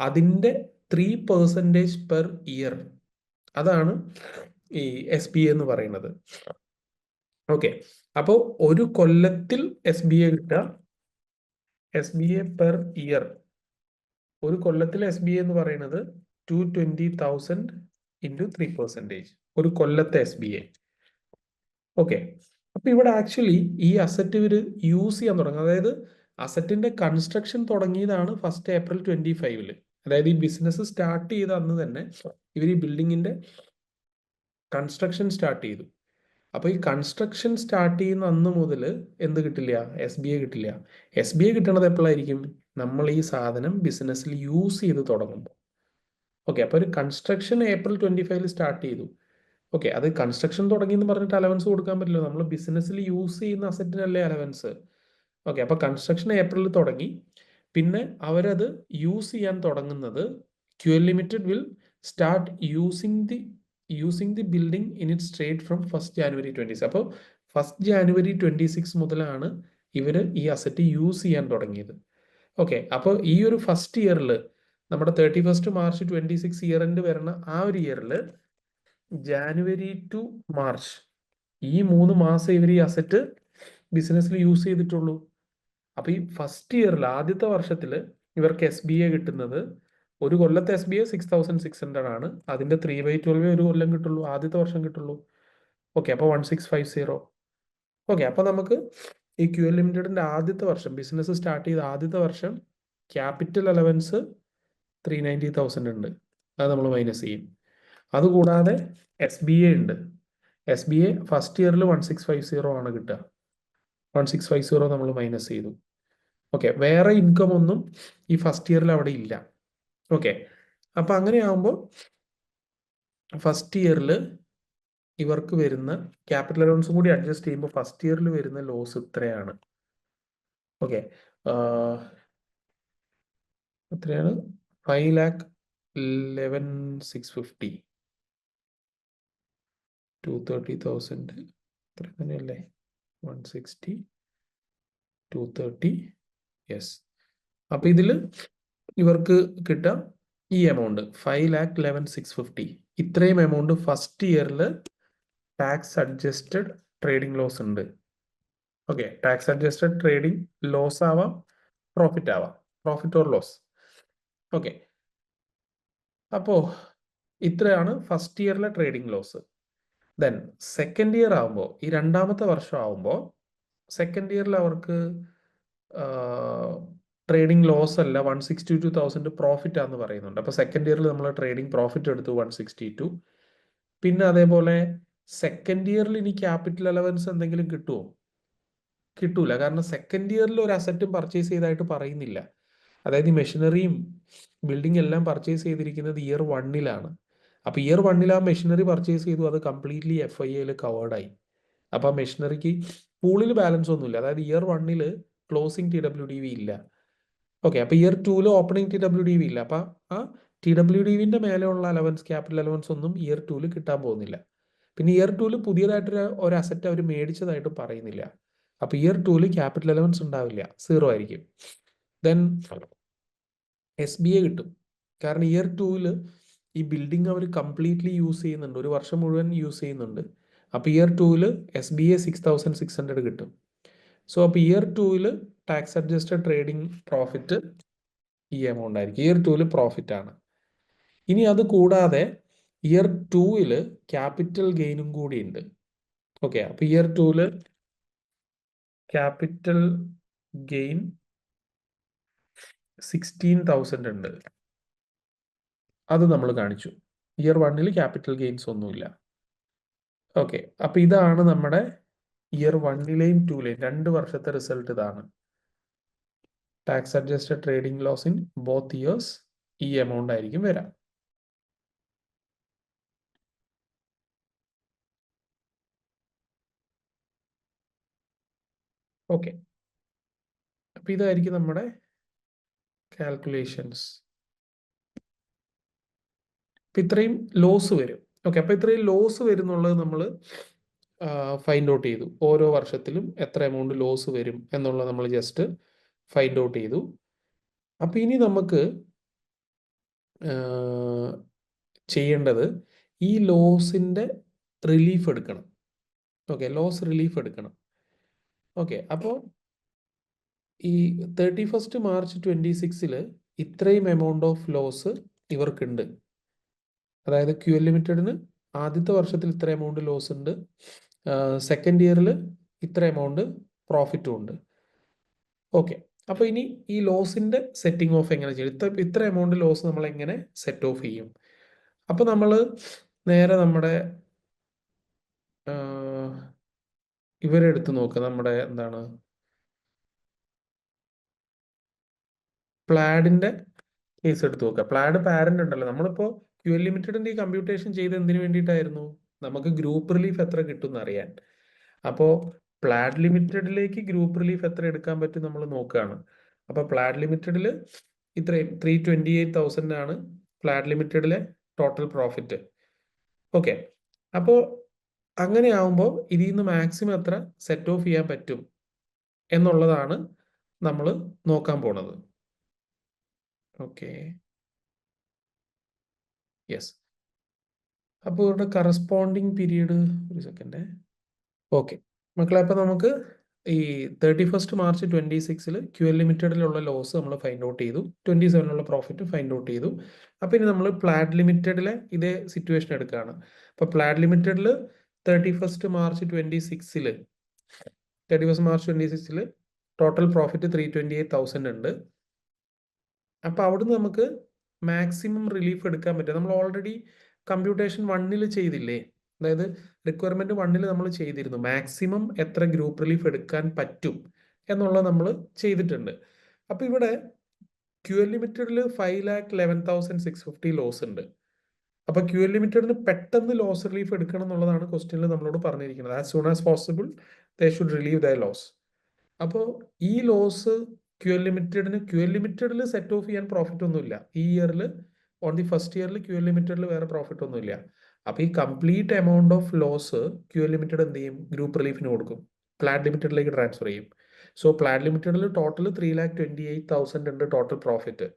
അതിന്റെ 3% പെർ ഇയർ, അതാണ് ഈ SBA എന്ന് പറയുന്നത്. ഓക്കെ, അപ്പോൾ ഒരു കൊല്ലത്തിൽ SBA കിട്ടുക, SBA പെർ ഇയർ, ഒരു കൊല്ലത്തിൽ SBA എന്ന് പറയുന്നത് 220,000 ഇൻറ്റു 3%, ഒരു കൊല്ലത്തെ SBA. ഓക്കെ, അപ്പൊ ഇവിടെ ആക്ച്വലി ഈ അസറ്റ് ഇവർ യൂസ് ചെയ്യാൻ തുടങ്ങും. അതായത് അസറ്റിന്റെ കൺസ്ട്രക്ഷൻ തുടങ്ങിയതാണ് 1 April 2025. അതായത് ഈ ബിസിനസ് സ്റ്റാർട്ട് ചെയ്ത അന്ന് തന്നെ ഇവർ ഈ ബിൽഡിങ്ങിന്റെ കൺസ്ട്രക്ഷൻ സ്റ്റാർട്ട് ചെയ്തു. അപ്പൊ ഈ കൺസ്ട്രക്ഷൻ സ്റ്റാർട്ട് ചെയ്യുന്ന അന്ന് മുതൽ എന്ത് കിട്ടില്ല? SBA കിട്ടില്ല. SBA കിട്ടണത് എപ്പോഴായിരിക്കും? നമ്മൾ ഈ സാധനം ബിസിനസ്സിൽ യൂസ് ചെയ്ത് തുടങ്ങുമ്പോൾ. ഓക്കെ, അപ്പൊ ഒരു കൺസ്ട്രക്ഷൻ April 25 സ്റ്റാർട്ട് ചെയ്തു. ഓക്കെ, അത് കൺസ്ട്രക്ഷൻ തുടങ്ങി എന്ന് പറഞ്ഞിട്ട് അലവൻസ് കൊടുക്കാൻ പറ്റില്ല. നമ്മൾ ബിസിനസ്സിൽ യൂസ് ചെയ്യുന്ന അസറ്റിനല്ലേ അലവൻസ്. ഓക്കെ, അപ്പൊ കൺസ്ട്രക്ഷൻ ഏപ്രിലിൽ തുടങ്ങി. പിന്നെ അവരത് യൂസ് ചെയ്യാൻ തുടങ്ങുന്നത് QL Limited will start using the building in it straight from 1 January 26. അപ്പോൾ 1 January 26 മുതലാണ് ഇവർ ഈ അസറ്റ് യൂസ് ചെയ്യാൻ തുടങ്ങിയത്. ഓക്കെ, അപ്പോൾ ഈ ഒരു ഫസ്റ്റ് ഇയറിൽ നമ്മുടെ 31 March 26 ഇയർ എൻഡ് വരുന്ന ആ ഒരു ഇയറിൽ January to March ഈ 3 മാസം ഇവർ ഈ അസറ്റ് ബിസിനസ്സിൽ യൂസ് ചെയ്തിട്ടുള്ളൂ. അപ്പൊ ഈ ഫസ്റ്റ് ഇയറിൽ ആദ്യത്തെ വർഷത്തിൽ ഇവർക്ക് SBA കിട്ടുന്നത്, ഒരു കൊല്ലത്തെ SBA 6,600 ആണ്. അതിന്റെ 3/12 ഒരു കൊല്ലം കിട്ടുള്ളൂ, ആദ്യത്തെ വർഷം കിട്ടുള്ളൂ. ഓക്കെ, അപ്പൊ 1650. ഓക്കെ, അപ്പൊ നമുക്ക് ഈ QL Limitedന്റെ ആദ്യത്തെ വർഷം, ബിസിനസ് സ്റ്റാർട്ട് ചെയ്ത ആദ്യത്തെ വർഷം ക്യാപിറ്റൽ അലവൻസ് 390,000 ഉണ്ട്. അത് നമ്മൾ മൈനസ് ചെയ്യും. അതുകൂടാതെ SBA ഉണ്ട്. SBA ഫസ്റ്റ് ഇയറിൽ 1650 ആണ് കിട്ടുക. 1650 നമ്മൾ മൈനസ് ചെയ്തു. ഓക്കെ, വേറെ ഇൻകം ഒന്നും ഈ ഫസ്റ്റ് ഇയറിൽ അവിടെ ഇല്ല. ഓക്കെ, അപ്പൊ അങ്ങനെയാകുമ്പോൾ ഫസ്റ്റ് ഇയറിൽ ഇവർക്ക് വരുന്ന ക്യാപിറ്റൽ അലവൻസും കൂടി അഡ്ജസ്റ്റ് ചെയ്യുമ്പോൾ ഫസ്റ്റ് ഇയറിൽ വരുന്ന ലോസ് ഇത്രയാണ്. ഓക്കെ, എത്രയാണ്? 5,11,650. 230,000 ഇത്ര തന്നെയല്ലേ? 160, 230. യെസ്, അപ്പൊ ഇതിൽ ഇവർക്ക് കിട്ടുക ഈ എമൗണ്ട് 5,11,650. ഇത്രയും എമൗണ്ട് ഫസ്റ്റ് ഇയറിൽ ടാക്സ് അഡ്ജസ്റ്റഡ് ട്രേഡിംഗ് ലോസ് ഉണ്ട്. Okay, tax adjusted trading loss ആവാം, പ്രോഫിറ്റ് ആവാം, പ്രോഫിറ്റ് ഓർ ലോസ്. ഓക്കെ, അപ്പോ ഇത്രയാണ് ഫസ്റ്റ് ഇയറിലെ trading loss. Then second year ആവുമ്പോൾ, ഈ രണ്ടാമത്തെ വർഷം ആവുമ്പോൾ സെക്കൻഡ് ഇയറിൽ അവർക്ക് ട്രേഡിംഗ് ലോസ് അല്ല, 162,000 പ്രോഫിറ്റ് ആണെന്ന് പറയുന്നുണ്ട്. അപ്പോൾ സെക്കൻഡ് ഇയറിൽ നമ്മൾ ട്രേഡിംഗ് പ്രോഫിറ്റ് എടുത്തു 162. പിന്നെ അതേപോലെ സെക്കൻഡ് ഇയറിൽ ഇനി ക്യാപിറ്റൽ അലവൻസ് എന്തെങ്കിലും കിട്ടുമോ? കിട്ടൂല. കാരണം സെക്കൻഡ് ഇയറിൽ ഒരു അസറ്റും പർച്ചേസ് ചെയ്തായിട്ട് പറയുന്നില്ല. അതായത് ഈ മെഷീനറിയും ബിൽഡിംഗ് എല്ലാം പർച്ചേസ് ചെയ്തിരിക്കുന്നത് ഇയർ 1-ലാണ്. അപ്പോൾ ഇയർ 1-ൽ ആ മെഷീനറി പർച്ചേസ് ചെയ്തു, അത് കംപ്ലീറ്റ്ലി FIAയിൽ കവേർഡായി. അപ്പോൾ ആ മെഷീനറിക്ക് പൂളിൽ ബാലൻസ് ഒന്നുമില്ല. അതായത് ഇയർ 1-ൽ ക്ലോസിംഗ് TWDV ഇല്ല. ഓക്കെ, അപ്പോൾ ഇയർ 2 ഓപ്പണിംഗ് TWDV ഇല്ല. അപ്പോൾ ആ TWDVൻ്റെ മേലെയുള്ള അലവൻസ്, ക്യാപിറ്റൽ അലവൻസ് ഒന്നും ഇയർ 2 കിട്ടാൻ പോകുന്നില്ല. പിന്നെ ഇയർ 2 പുതിയതായിട്ടൊരു അസറ്റ് അവർ മേടിച്ചതായിട്ട് പറയുന്നില്ല. അപ്പോൾ ഇയർ 2 ക്യാപിറ്റൽ അലവൻസ് ഉണ്ടാവില്ല, 0 ആയിരിക്കും. ദെൻ SBA കിട്ടും. കാരണം ഇയർ 2 ഈ ബിൽഡിംഗ് അവർ കംപ്ലീറ്റ്ലി യൂസ് ചെയ്യുന്നുണ്ട്, ഒരു വർഷം മുഴുവൻ യൂസ് ചെയ്യുന്നുണ്ട്. അപ്പോൾ ഇയർ 2 SBA 6600 കിട്ടും. സോ അപ്പോൾ year 2 tax adjusted trading profit ഈ എമൗണ്ട് ആയിരിക്കും. ഇയർ 2 പ്രോഫിറ്റ് ആണ്. ഇനി അത് കൂടാതെ ഇയർ 2 ക്യാപിറ്റൽ ഗെയിനും കൂടി ഉണ്ട്. ഓക്കെ, അപ്പോൾ ഇയർ 2 ക്യാപിറ്റൽ ഗെയിൻ 16,000 ഉണ്ട്. അത് നമ്മൾ കാണിച്ചു. ഇയർ 1 ക്യാപിറ്റൽ ഗെയിൻസ് ഒന്നുമില്ല. ഓക്കെ, അപ്പോൾ ഇതാണ് നമ്മുടെ ഇയർ 1ലെയും 2ലെയും 2 വർഷത്തെ റിസൾട്ട്. ഇതാണ് tax adjusted trading loss in both years. ഈ എമൗണ്ട് ആയിരിക്കും വരാം. ഓക്കെ, അപ്പോൾ ഇതായിരിക്കും നമ്മുടെ കാൽക്കുലേഷൻസ്. അപ്പം ഇത്രയും ലോസ് വരും. ഓക്കെ, അപ്പോൾ ഇത്രയും ലോസ് വരുന്നുള്ളത് നമ്മൾ ഫൈൻഡ് ഔട്ട് ചെയ്തു. ഓരോ വർഷത്തിലും എത്ര എമൗണ്ട് ലോസ് വരും എന്നുള്ളത് നമ്മൾ ജസ്റ്റ് ഫൈൻഡ് ഔട്ട് ചെയ്തു. അപ്പോൾ ഇനി നമുക്ക് ചെയ്യേണ്ടത് ഈ ലോസിൻ്റെ റിലീഫ് എടുക്കണം. ഓക്കെ, ലോസ് റിലീഫ് എടുക്കണം. ഓക്കെ, അപ്പോൾ ഈ 31 മാർച്ച് 2026 ഇത്രയും എമൗണ്ട് ഓഫ് ലോസ് ഇവർക്കുണ്ട്. അതായത് QL ലിമിറ്റഡിന് ആദ്യത്തെ വർഷത്തിൽ ഇത്ര എമൗണ്ട് ലോസ് ഉണ്ട്, സെക്കൻഡ് ഇയറിൽ ഇത്ര എമൗണ്ട് പ്രോഫിറ്റും ഉണ്ട്. ഓക്കെ, അപ്പോൾ ഇനി ഈ ലോസിൻ്റെ സെറ്റിംഗ് ഓഫ് എങ്ങനെ ചെയ്യും? ഇത്ര എമൗണ്ട് ലോസ് നമ്മൾ എങ്ങനെ സെറ്റ് ഓഫ് ചെയ്യും? അപ്പോൾ നമ്മൾ നേരെ നമ്മുടെ ഇവരെടുത്ത് നോക്കുക. നമ്മുടെ എന്താണ് പ്ലാഡിൻ്റെ കേസ് എടുത്ത് നോക്കുക. പ്ലാഡ് പാരന്റ് ഉണ്ടല്ലോ. നമ്മളിപ്പോൾ QL ലിമിറ്റഡിൻ്റെ ഈ കമ്പ്യൂട്ടേഷൻ ചെയ്ത് എന്തിനു വേണ്ടിയിട്ടായിരുന്നു? നമുക്ക് ഗ്രൂപ്പ് റിലീഫ് എത്ര കിട്ടും എന്നറിയാൻ. അപ്പോൾ പ്ലാഡ് ലിമിറ്റഡിലേക്ക് ഗ്രൂപ്പ് റിലീഫ് എത്ര എടുക്കാൻ പറ്റും നമ്മൾ നോക്കുകയാണ്. അപ്പോൾ പ്ലാഡ് ലിമിറ്റഡിൽ ഇത്രയും 328,000 ആണ് പ്ലാഡ് ലിമിറ്റഡിലെ ടോട്ടൽ പ്രോഫിറ്റ്. ഓക്കെ, അപ്പോൾ അങ്ങനെ ആവുമ്പോൾ ഇതിൽ നിന്ന് മാക്സിമം എത്ര സെറ്റ് ഓഫ് ചെയ്യാൻ പറ്റും എന്നുള്ളതാണ് നമ്മൾ നോക്കാൻ പോണത്. Okay, yes. അപ്പോൾ ഇവരുടെ കറസ്പോണ്ടിങ് പീരീഡ്, ഒരു സെക്കൻഡ്. ഓക്കെ മക്കളെ, അപ്പോൾ നമുക്ക് ഈ 31 മാർച്ച് 2026 QL ലിമിറ്റഡിലുള്ള ലോസ് നമ്മൾ ഫൈൻഡ് ഔട്ട് ചെയ്തു, 27 പ്രോഫിറ്റ് ഫൈൻഡ് ഔട്ട് ചെയ്തു. അപ്പോൾ ഇനി നമ്മൾ പ്ലാഡ് ലിമിറ്റഡിലെ ഇതേ സിറ്റുവേഷൻ എടുക്കുകയാണ്. അപ്പോൾ പ്ലാഡ് ലിമിറ്റഡിൽ 31 മാർച്ച് 2026 ടോട്ടൽ പ്രോഫിറ്റ് 328,000 ഉണ്ട്. അപ്പോൾ അവിടുന്ന് നമുക്ക് മാക്സിമം റിലീഫ് എടുക്കാൻ പറ്റും. നമ്മൾ ഓൾറെഡി കമ്പ്യൂട്ടേഷൻ 1 ചെയ്തില്ലേ? അതായത് റിക്വയർമെന്റ് 1 നമ്മൾ ചെയ്തിരുന്നു. മാക്സിമം എത്ര ഗ്രൂപ്പ് റിലീഫ് എടുക്കാൻ പറ്റും എന്നുള്ളത് നമ്മൾ ചെയ്തിട്ടുണ്ട്. അപ്പോൾ ഇവിടെ QL ലിമിറ്റഡിൽ 5,11,650 ലോസ് ഉണ്ട്. അപ്പോൾ QL ലിമിറ്റഡിന് പെട്ടെന്ന് ലോസ് റിലീഫ് എടുക്കണം എന്നുള്ളതാണ് ക്വസ്റ്റ്യനിൽ നമ്മളോട് പറഞ്ഞിരിക്കുന്നത്. As soon as possible they should relieve the loss. അപ്പോൾ ഈ ലോസ് QL ലിമിറ്റഡിൽ സെറ്റ് ഓഫ് ചെയ്യാൻ പ്രോഫിറ്റ് ഒന്നുമില്ല ഈ ഇയറിൽ. ഓൺ ദി ഫസ്റ്റ് ഇയറിൽ QL ലിമിറ്റഡിൽ വേറെ പ്രോഫിറ്റ് ഒന്നുമില്ല. അപ്പോൾ ഈ complete amount of loss QL limited എന്ത് ചെയ്യും? ഗ്രൂപ്പ് റിലീഫിന് കൊടുക്കും, പ്ലാഡ് ലിമിറ്റഡിലേക്ക് ട്രാൻസ്ഫർ ചെയ്യും. സോ പ്ലാഡ് ലിമിറ്റഡിൽ ടോട്ടൽ 3,28,000 ഉണ്ട് ടോട്ടൽ പ്രോഫിറ്റ്.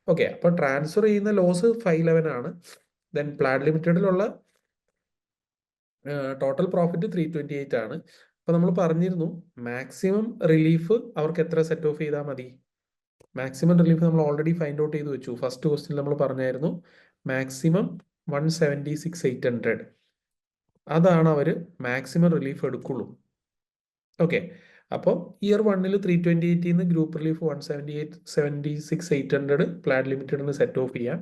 ഓക്കെ, അപ്പോൾ ട്രാൻസ്ഫർ ചെയ്യുന്ന ലോസ് 511 ആണ്. ദെൻ പ്ലാഡ് ലിമിറ്റഡിലുള്ള ടോട്ടൽ പ്രോഫിറ്റ് 328 ആണ്. അപ്പോൾ നമ്മൾ പറഞ്ഞിരുന്നു മാക്സിമം റിലീഫ് അവർക്ക് എത്ര സെറ്റ് ഓഫ് ചെയ്താൽ മതി? മാക്സിമം റിലീഫ് നമ്മൾ ഓൾറെഡി ഫൈൻഡ് ഔട്ട് ചെയ്ത് വെച്ചു. ഫസ്റ്റ് ക്വസ്റ്റ്യൻ നമ്മൾ പറഞ്ഞായിരുന്നു മാക്സിമം 176,800. അതാണ് അവർ മാക്സിമം റിലീഫ് എടുക്കുള്ളൂ. ഓക്കെ, അപ്പോൾ ഇയർ 1 328 നിന്ന് ഗ്രൂപ്പ് റിലീഫ് 176,800 പ്ലാഡ് ലിമിറ്റഡിന് സെറ്റ് ഓഫ് ചെയ്യാം.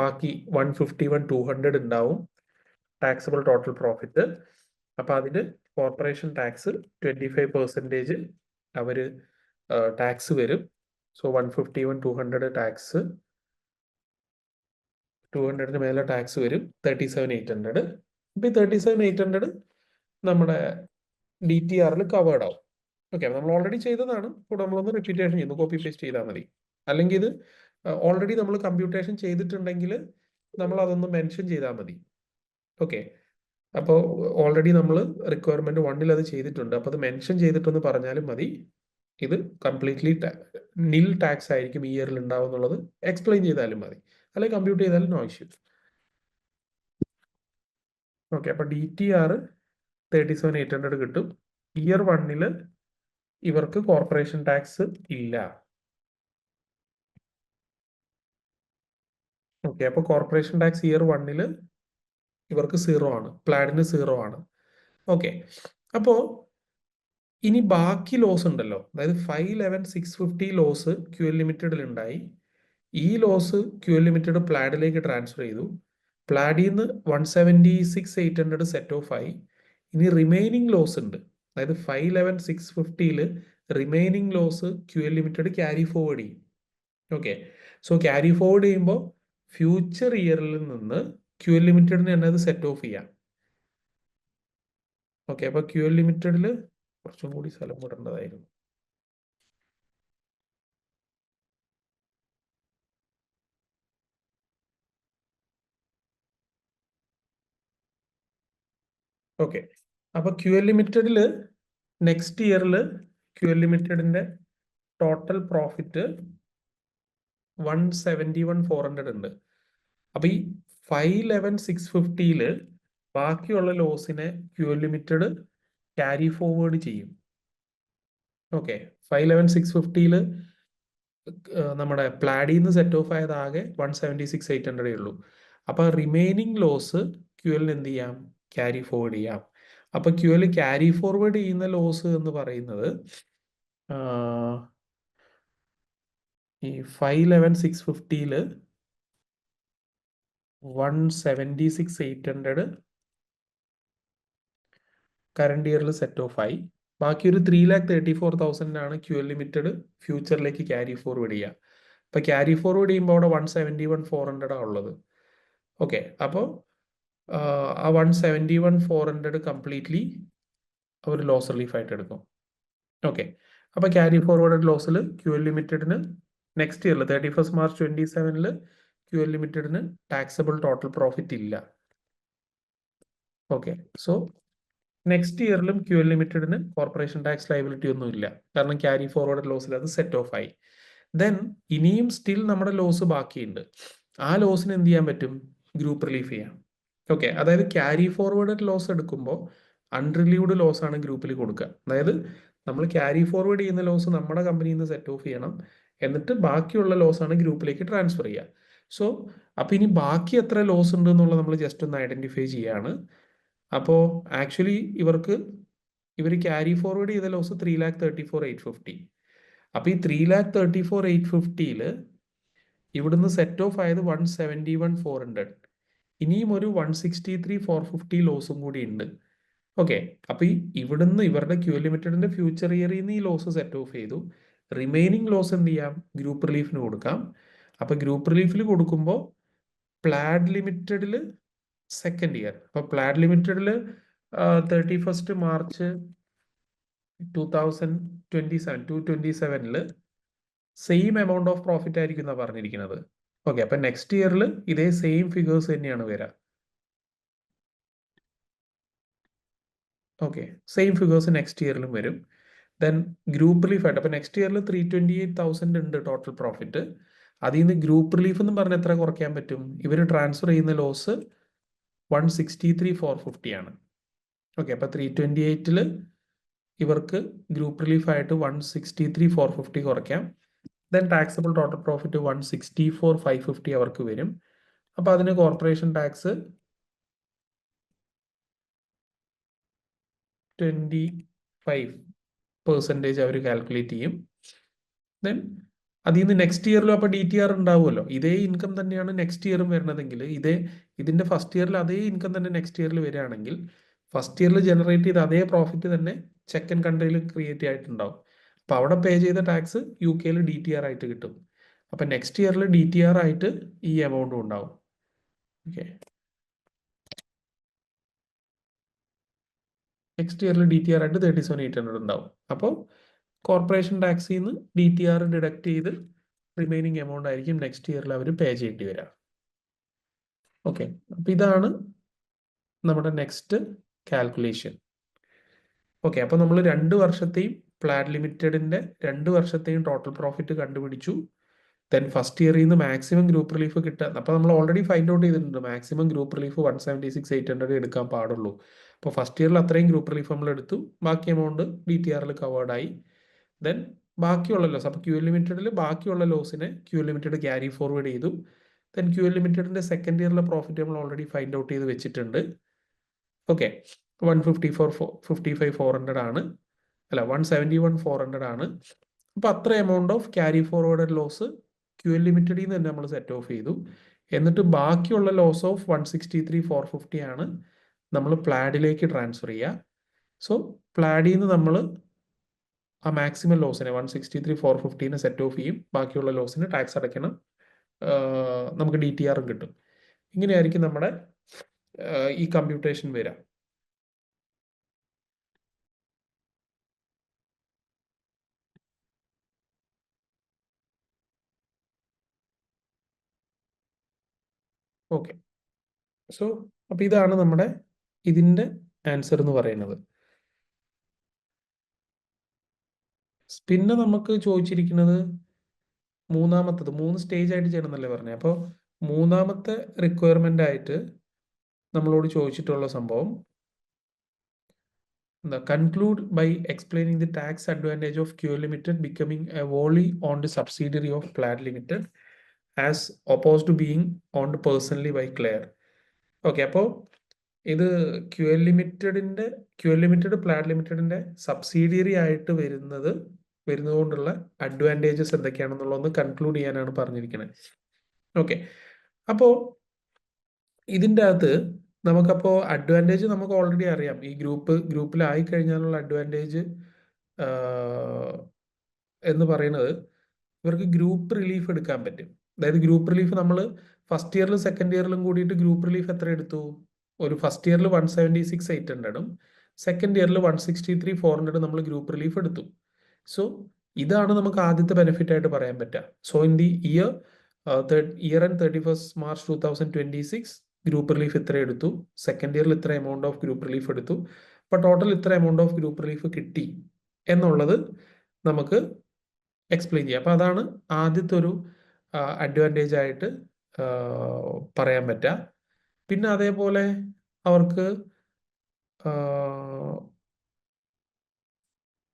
ബാക്കി 151,200 ഉണ്ടാവും ടാക്സബിൾ ടോട്ടൽ പ്രോഫിറ്റ്. അപ്പോൾ അതിന് കോർപ്പറേഷൻ ടാക്സ് 25% അവർ ടാക്സ് വരും. സോ 151,200 ടാക്സ്, 200 മേലെ ടാക്സ് വരും, 37,800. ഇപ്പോൾ ഈ 37,800 നമ്മുടെ DTRൽ കവേർഡ് ആവും. ഓക്കെ, നമ്മൾ ഓൾറെഡി ചെയ്തതാണ്, ഇവിടെ നമ്മളൊന്ന് റിപ്പീറ്റേഷൻ ചെയ്യുന്നു, കോപ്പി പേസ്റ്റ് ചെയ്താൽ മതി. അല്ലെങ്കിൽ ഇത് ഓൾറെഡി നമ്മൾ കമ്പ്യൂട്ടേഷൻ ചെയ്തിട്ടുണ്ടെങ്കിൽ നമ്മൾ അതൊന്ന് മെൻഷൻ ചെയ്താൽ മതി. ഓക്കെ, അപ്പോൾ ഓൾറെഡി നമ്മൾ റിക്വയർമെന്റ് 1 അത് ചെയ്തിട്ടുണ്ട്, അപ്പോൾ അത് മെൻഷൻ ചെയ്തിട്ടൊന്ന് പറഞ്ഞാലും മതി. ഇത് കംപ്ലീറ്റ്ലി നിൽ ടാക്സ് ആയിരിക്കും ഈ ഇയറിൽ ഉണ്ടാവും എന്നുള്ളത് എക്സ്പ്ലെയിൻ ചെയ്താലും മതി, അല്ലെങ്കിൽ കമ്പ്യൂട്ട് ചെയ്താലും നോ ഇഷ്യൂ. ഓക്കെ, അപ്പോൾ DTR 37,800 കിട്ടും. ഇയർ 1 ഇവർക്ക് കോർപ്പറേഷൻ ടാക്സ് ഇല്ല. ഓക്കെ, അപ്പോൾ കോർപ്പറേഷൻ ടാക്സ് ഇയർ 1 ഇവർക്ക് 0 ആണ്, പ്ലാഡിന് 0 ആണ്. ഓക്കെ, അപ്പോൾ ഇനി ബാക്കി ലോസ് ഉണ്ടല്ലോ, അതായത് 511,650 ലോസ് QL ലിമിറ്റഡിൽ ഉണ്ടായി. ഈ ലോസ് QL ലിമിറ്റഡ് പ്ലാഡിലേക്ക് ട്രാൻസ്ഫർ ചെയ്തു. പ്ലാഡിൽ നിന്ന് 176,800 സെറ്റ് ഓഫ് ആയി. ഇനി റിമൈനിങ് ലോസ് ഉണ്ട്, അതായത് 511,650 remaining loss QL limited carry forward ചെയ്യും. ഓക്കെ, സോ ക്യാരി ഫോർവേഡ് ചെയ്യുമ്പോൾ ഫ്യൂച്ചർ ഇയറിൽ നിന്ന് QL ലിമിറ്റഡിന് തന്നെ അത് സെറ്റ് ഓഫ് ചെയ്യാം. ഓക്കെ, അപ്പോൾ QL ലിമിറ്റഡിൽ കുറച്ചും കൂടി സ്ഥലം വിടേണ്ടതായിരുന്നു. ഓക്കെ, അപ്പോൾ QL ലിമിറ്റഡിൽ നെക്സ്റ്റ് ഇയറിൽ QL ലിമിറ്റഡിന്റെ ടോട്ടൽ പ്രോഫിറ്റ് 171,400 ഉണ്ട്. അപ്പൊ ഈ 511,650 ബാക്കിയുള്ള ലോസിനെ QL ലിമിറ്റഡ് ക്യാരി ഫോർവേഡ് ചെയ്യും. ഓക്കെ, 511,650 നമ്മുടെ പ്ലാഡിൽ നിന്ന് സെറ്റ് ഓഫ് ആയത് ആകെ 176,800 ഉള്ളൂ. അപ്പൊ റിമൈനിങ് ലോസ് QL എന്ത് ചെയ്യാം, ക്യാരി ഫോർവേഡ് ചെയ്യാം. അപ്പൊ QL ക്യാരി ഫോർവേഡ് ചെയ്യുന്ന ലോസ് എന്ന് പറയുന്നത് ഈ 511,650 176,800 കറണ്ട് ഇയറിൽ സെറ്റ് ഓഫ് ആയി. ബാക്കി ഒരു 3,34,000 ആണ് QL ലിമിറ്റഡ് ഫ്യൂച്ചറിലേക്ക് ക്യാരി ഫോർവേഡ് ചെയ്യുക. അപ്പൊ ക്യാരി ഫോർവേഡ് ചെയ്യുമ്പോൾ അവിടെ 171,400 ആണ് ഉള്ളത്. ഓക്കെ, അപ്പോൾ ആ 171,400 കംപ്ലീറ്റ്ലി അവർ ലോസ് റിലീഫ് ആയിട്ട് എടുക്കും. ഓക്കെ, അപ്പൊ ക്യാരി ഫോർവേഡ് ലോസിൽ QL ലിമിറ്റഡിന് നെക്സ്റ്റ് ഇയറിൽ 31 March 2027 QL ലിമിറ്റഡിന് ടാക്സബിൾ ടോട്ടൽ പ്രോഫിറ്റ് ഇല്ല. ഓക്കെ, സോ നെക്സ്റ്റ് ഇയറിലും QL ലിമിറ്റഡിന് കോർപ്പറേഷൻ ടാക്സ് ലയബിലിറ്റി ഒന്നും ഇല്ല, കാരണം ക്യാരി ഫോർവേഡ് ലോസിൽ അത് സെറ്റ് ഓഫ് ആയി. ദെൻ ഇനിയും സ്റ്റിൽ നമ്മുടെ ലോസ് ബാക്കിയുണ്ട്. ആ ലോസിന് എന്ത് ചെയ്യാൻ പറ്റും, ഗ്രൂപ്പ് റിലീഫ് ചെയ്യാം. ഓക്കെ, അതായത് ക്യാരി ഫോർവേഡ് ലോസ് എടുക്കുമ്പോൾ അൺറിലീവ്ഡ് ലോസ് ആണ് ഗ്രൂപ്പിൽ കൊടുക്കുക. അതായത് നമ്മൾ ക്യാരി ഫോർവേഡ് ചെയ്യുന്ന ലോസ് നമ്മുടെ കമ്പനിയിൽ നിന്ന് സെറ്റ് ഓഫ് ചെയ്യണം, എന്നിട്ട് ബാക്കിയുള്ള ലോസ് ആണ് ഗ്രൂപ്പിലേക്ക് ട്രാൻസ്ഫർ ചെയ്യുക. സോ അപ്പൊ ഇനി ബാക്കി എത്ര ലോസ് ഉണ്ട് എന്നുള്ളത് നമ്മൾ ജസ്റ്റ് ഒന്ന് ഐഡന്റിഫൈ ചെയ്യാണ്. അപ്പോൾ ആക്ച്വലി ഇവർ ക്യാരി ഫോർവേഡ് ചെയ്ത ലോസ് 3,34,850. അപ്പൊ ഈ 3,34,850 ഇവിടുന്ന് സെറ്റ് ഓഫ് ആയത് 171,400. ഇനിയും ഒരു 163,450 ലോസും കൂടി ഉണ്ട്. ഓക്കെ, അപ്പൊ ഇവിടുന്ന് ഇവരുടെ QL ലിമിറ്റഡിന്റെ ഫ്യൂച്ചർ ഇയറിൽ നിന്ന് ഈ ലോസ് സെറ്റ് ഓഫ് ചെയ്തു. റിമൈനിങ് ലോസ് എന്ത് ചെയ്യാം, ഗ്രൂപ്പ് റിലീഫിന് കൊടുക്കാം. അപ്പൊ ഗ്രൂപ്പ് റിലീഫിൽ കൊടുക്കുമ്പോൾ പ്ലാഡ് ലിമിറ്റഡിൽ സെക്കൻഡ് ഇയർ, അപ്പൊ പ്ലാഡ് ലിമിറ്റഡിൽ 31 March 2027 same amount of profit ആയിരിക്കും എന്നാണ് പറഞ്ഞിരിക്കുന്നത്. ഓക്കെ, അപ്പൊ നെക്സ്റ്റ് ഇയറിൽ ഇതേ സെയിം ഫിഗേഴ്സ് തന്നെയാണ് വരിക. ഓക്കെ, സെയിം ഫിഗേഴ്സ് നെക്സ്റ്റ് ഇയറിലും വരും. ദെൻ ഗ്രൂപ്പ് റിലീഫ് ആയിട്ട് അപ്പൊ നെക്സ്റ്റ് ഇയറിൽ 328,000 ഉണ്ട് ടോട്ടൽ പ്രോഫിറ്റ്. അതിൽ നിന്ന് ഗ്രൂപ്പ് റിലീഫ് എന്ന് പറഞ്ഞാൽ എത്ര കുറയ്ക്കാൻ പറ്റും, ഇവർ ട്രാൻസ്ഫർ ചെയ്യുന്ന ലോസ് 163,450 ആണ്. ഓക്കെ, അപ്പൊ 328 ഇവർക്ക് ഗ്രൂപ്പ് റിലീഫ് ആയിട്ട് 163,450 കുറയ്ക്കാം. ദെൻ ടാക്സബിൾ ടോട്ടൽ പ്രോഫിറ്റ് 164,550 അവർക്ക് വരും. അപ്പൊ അതിന് കോർപ്പറേഷൻ ടാക്സ് 25% അവർ കാൽക്കുലേറ്റ് ചെയ്യും. ദെൻ അതിൽ നിന്ന് നെക്സ്റ്റ് ഇയറിലും അപ്പൊ DTR ഉണ്ടാവുമല്ലോ, ഇതേ ഇൻകം തന്നെയാണ് നെക്സ്റ്റ് ഇയറും വരുന്നതെങ്കിൽ, ഇതിന്റെ ഫസ്റ്റ് ഇയറിൽ അതേ ഇൻകം തന്നെ നെക്സ്റ്റ് ഇയറിൽ വരികയാണെങ്കിൽ ഫസ്റ്റ് ഇയറിൽ ജനറേറ്റ് ചെയ്ത അതേ പ്രോഫിറ്റ് തന്നെ സെക്കൻഡ് കൺട്രിയിൽ ക്രിയേറ്റ് ആയിട്ടുണ്ടാവും. അപ്പൊ അവിടെ പേ ചെയ്ത ടാക്സ് UK DTR ആയിട്ട് കിട്ടും. അപ്പൊ നെക്സ്റ്റ് ഇയറിൽ DTR ആയിട്ട് ഈ എമൗണ്ടും ഉണ്ടാവും. ഓക്കെ, നെക്സ്റ്റ് ഇയറിൽ DTR ആയിട്ട് 37,800 ഉണ്ടാവും. അപ്പോൾ കോർപ്പറേഷൻ ടാക്സിൽ നിന്ന് DTR ഡിഡക്ട് ചെയ്ത് റിമൈനിങ് എമൗണ്ട് ആയിരിക്കും നെക്സ്റ്റ് ഇയറിൽ അവർ പേ ചെയ്യേണ്ടി വരിക. ഓക്കെ, അപ്പോൾ ഇതാണ് നമ്മുടെ നെക്സ്റ്റ് കാൽക്കുലേഷൻ. ഓക്കെ, അപ്പോൾ നമ്മൾ 2 വർഷത്തെയും പ്ലാഡ് ലിമിറ്റഡിൻ്റെ 2 വർഷത്തെയും ടോട്ടൽ പ്രോഫിറ്റ് കണ്ടുപിടിച്ചു. ദെൻ ഫസ്റ്റ് ഇയറിൽ നിന്ന് മാക്സിമം ഗ്രൂപ്പ് റിലീഫ് കിട്ടുക. അപ്പോൾ നമ്മൾ ഓൾറെഡി ഫൈൻഡ് ഔട്ട് ചെയ്തിട്ടുണ്ട് മാക്സിമം ഗ്രൂപ്പ് റിലീഫ് 176,800 എടുക്കാൻ പാടുള്ളൂ. അപ്പോൾ ഫസ്റ്റ് ഇയറിൽ അത്രയും ഗ്രൂപ്പ് റിലീഫ് നമ്മൾ എടുത്തു, ബാക്കി എമൗണ്ട് DTRൽ കവേർഡായി. ദെൻ ബാക്കിയുള്ള ലോസ്, അപ്പോൾ QL ലിമിറ്റഡിൽ ബാക്കിയുള്ള ലോസിനെ QL ലിമിറ്റഡ് ക്യാരി ഫോർവേഡ് ചെയ്തു. ദെൻ QL ലിമിറ്റഡിൻ്റെ സെക്കൻഡ് ഇയറിലെ പ്രോഫിറ്റ് നമ്മൾ ഓൾറെഡി ഫൈൻഡ് ഔട്ട് ചെയ്ത് വെച്ചിട്ടുണ്ട്. ഓക്കെ, 155,400 ആണ്, അല്ല 171,400 ആണ്. അപ്പോൾ അത്ര amount of carry forward loss QL ലിമിറ്റഡിൽ നിന്ന് തന്നെ നമ്മൾ സെറ്റ് ഓഫ് ചെയ്തു. എന്നിട്ട് ബാക്കിയുള്ള ലോസ് ഓഫ് 163,450 ആണ് നമ്മൾ പ്ലാഡിലേക്ക് ട്രാൻസ്ഫർ ചെയ്യുക. സോ പ്ലാഡിൽ നിന്ന് നമ്മൾ ആ മാക്സിമം ലോസിനെ 163,450 സെറ്റ് ഓഫ് ചെയ്യും, ബാക്കിയുള്ള ലോസിന് ടാക്സ് അടയ്ക്കണം, നമുക്ക് DTRും കിട്ടും. ഇങ്ങനെയായിരിക്കും നമ്മുടെ ഈ കമ്പ്യൂട്ടേഷൻ വരിക. ഓക്കെ, സോ അപ്പോൾ ഇതാണ് നമ്മുടെ ഇതിൻ്റെ ആൻസർ എന്ന് പറയുന്നത്. പിന്നെ നമുക്ക് ചോദിച്ചിരിക്കുന്നത് മൂന്നാമത്തത് 3 സ്റ്റേജ് ആയിട്ട് ചെയ്യണമെന്നല്ലേ പറഞ്ഞത്. അപ്പോൾ മൂന്നാമത്തെ റിക്വയർമെൻ്റ് ആയിട്ട് നമ്മളോട് ചോദിച്ചിട്ടുള്ള സംഭവം എന്താ, conclude by explaining the tax advantage of QL limited becoming a wholly owned subsidiary of Plad limited as oppose to being owned personally by Claire. Okay, അപ്പോൾ ഇത് QL ലിമിറ്റഡ് പ്ലാഡ് ലിമിറ്റഡിൻ്റെ സബ്സിഡിയറി ആയിട്ട് വരുന്നതുകൊണ്ടുള്ള അഡ്വാൻറ്റേജസ് എന്തൊക്കെയാണെന്നുള്ളതൊന്ന് കൺക്ലൂഡ് ചെയ്യാനാണ് പറഞ്ഞിരിക്കുന്നത്. Okay, അപ്പോൾ ഇതിൻ്റെ അകത്ത് നമുക്കപ്പോൾ അഡ്വാൻറ്റേജ് നമുക്ക് ഓൾറെഡി അറിയാം. ഈ ഗ്രൂപ്പിലായി കഴിഞ്ഞാലുള്ള അഡ്വാൻറ്റേജ് എന്ന് പറയുന്നത് ഇവർക്ക് ഗ്രൂപ്പ് റിലീഫ് എടുക്കാൻ പറ്റും. അതായത് ഗ്രൂപ്പ് റിലീഫ് നമ്മൾ ഫസ്റ്റ് ഇയറിലും സെക്കൻഡ് ഇയറിലും കൂടിയിട്ട് ഗ്രൂപ്പ് റിലീഫ് എത്ര എടുത്തു? ഒരു ഫസ്റ്റ് ഇയറിൽ 176,800 സെക്കൻഡ് ഇയറിൽ 163,400 നമ്മൾ ഗ്രൂപ്പ് റിലീഫ് എടുത്തു. സോ ഇതാണ് നമുക്ക് ആദ്യത്തെ ബെനിഫിറ്റ് ആയിട്ട് പറയാൻ പറ്റുക. So in the year and 31st March 2026 group relief ഇത്ര എടുത്തു, സെക്കൻഡ് ഇയറിൽ ഇത്ര എമൗണ്ട് ഓഫ് ഗ്രൂപ്പ് റിലീഫ് എടുത്തു, അപ്പോൾ ടോട്ടൽ ഇത്ര എമൗണ്ട് ഓഫ് ഗ്രൂപ്പ് റിലീഫ് കിട്ടി എന്നുള്ളത് നമുക്ക് എക്സ്പ്ലെയിൻ ചെയ്യാം. അപ്പോൾ അതാണ് ആദ്യത്തെ ഒരു അഡ്വാൻറ്റേജ് ആയിട്ട് പറയാൻ പറ്റുക. പിന്നെ അതേപോലെ അവർക്ക്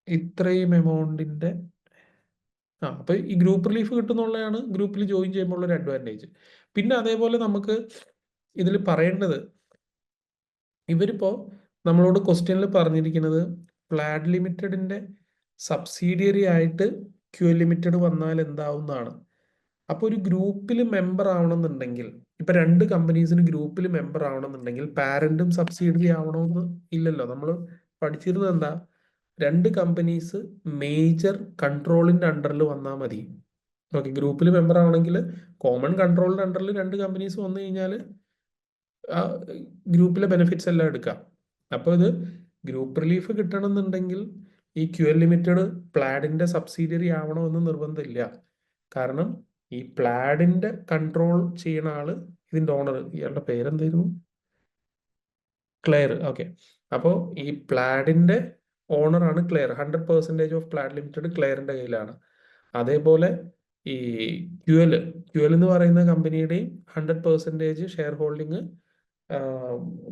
ഇത്രയും എമൗണ്ടിൻ്റെ അപ്പോൾ ഈ ഗ്രൂപ്പ് റിലീഫ് കിട്ടുന്നുള്ളതാണ് ഗ്രൂപ്പിൽ ജോയിൻ ചെയ്യുമ്പോൾ ഒരു അഡ്വാൻറ്റേജ്. പിന്നെ അതേപോലെ നമുക്ക് ഇതിൽ പറയേണ്ടത്, ഇവരിപ്പോൾ നമ്മളോട് ക്വസ്റ്റ്യനിൽ പറഞ്ഞിരിക്കുന്നത് പ്ലാഡ് ലിമിറ്റഡിൻ്റെ സബ്സിഡിയറി ആയിട്ട് QL ലിമിറ്റഡ് വന്നാൽ എന്താവുന്നതാണ്. അപ്പോൾ ഒരു ഗ്രൂപ്പിൽ മെമ്പർ ആവണമെന്നുണ്ടെങ്കിൽ, ഇപ്പം 2 കമ്പനീസിന് ഗ്രൂപ്പിൽ മെമ്പർ ആവണമെന്നുണ്ടെങ്കിൽ പാരന്റും സബ്സിഡിയറി ആവണമെന്ന് ഇല്ലല്ലോ. നമ്മൾ പഠിച്ചിരുന്നത് എന്താ, 2 കമ്പനീസ് മേജർ കൺട്രോളിൻ്റെ അണ്ടറിൽ വന്നാൽ മതി. ഓക്കെ, ഗ്രൂപ്പിൽ മെമ്പർ ആവണമെങ്കിൽ കോമൺ കൺട്രോളിൻ്റെ അണ്ടറിൽ 2 കമ്പനീസ് വന്നു കഴിഞ്ഞാൽ ഗ്രൂപ്പിലെ ബെനിഫിറ്റ്സ് എല്ലാം എടുക്കാം. അപ്പോൾ ഇത് ഗ്രൂപ്പ് റിലീഫ് കിട്ടണമെന്നുണ്ടെങ്കിൽ ഈ QL ലിമിറ്റഡ് പ്ലാഡിൻ്റെ സബ്സിഡിയറി ആവണമെന്ന് നിർബന്ധമില്ല. കാരണം ഈ പ്ലാഡിൻ്റെ കൺട്രോൾ ചെയ്യുന്ന ആള് ഇതിൻ്റെ ഓണർ, ഇയാളുടെ പേരെന്തായിരുന്നു, ക്ലെയർ. ഓക്കെ, അപ്പോൾ ഈ പ്ലാഡിൻ്റെ ഓണറാണ് ക്ലെയർ. 100% ഓഫ് പ്ലാഡ് ലിമിറ്റഡ് ക്ലെയറിൻ്റെ കയ്യിലാണ്. അതേപോലെ ഈ QL എന്ന് പറയുന്ന കമ്പനിയുടെയും 100% ഷെയർ ഹോൾഡിങ്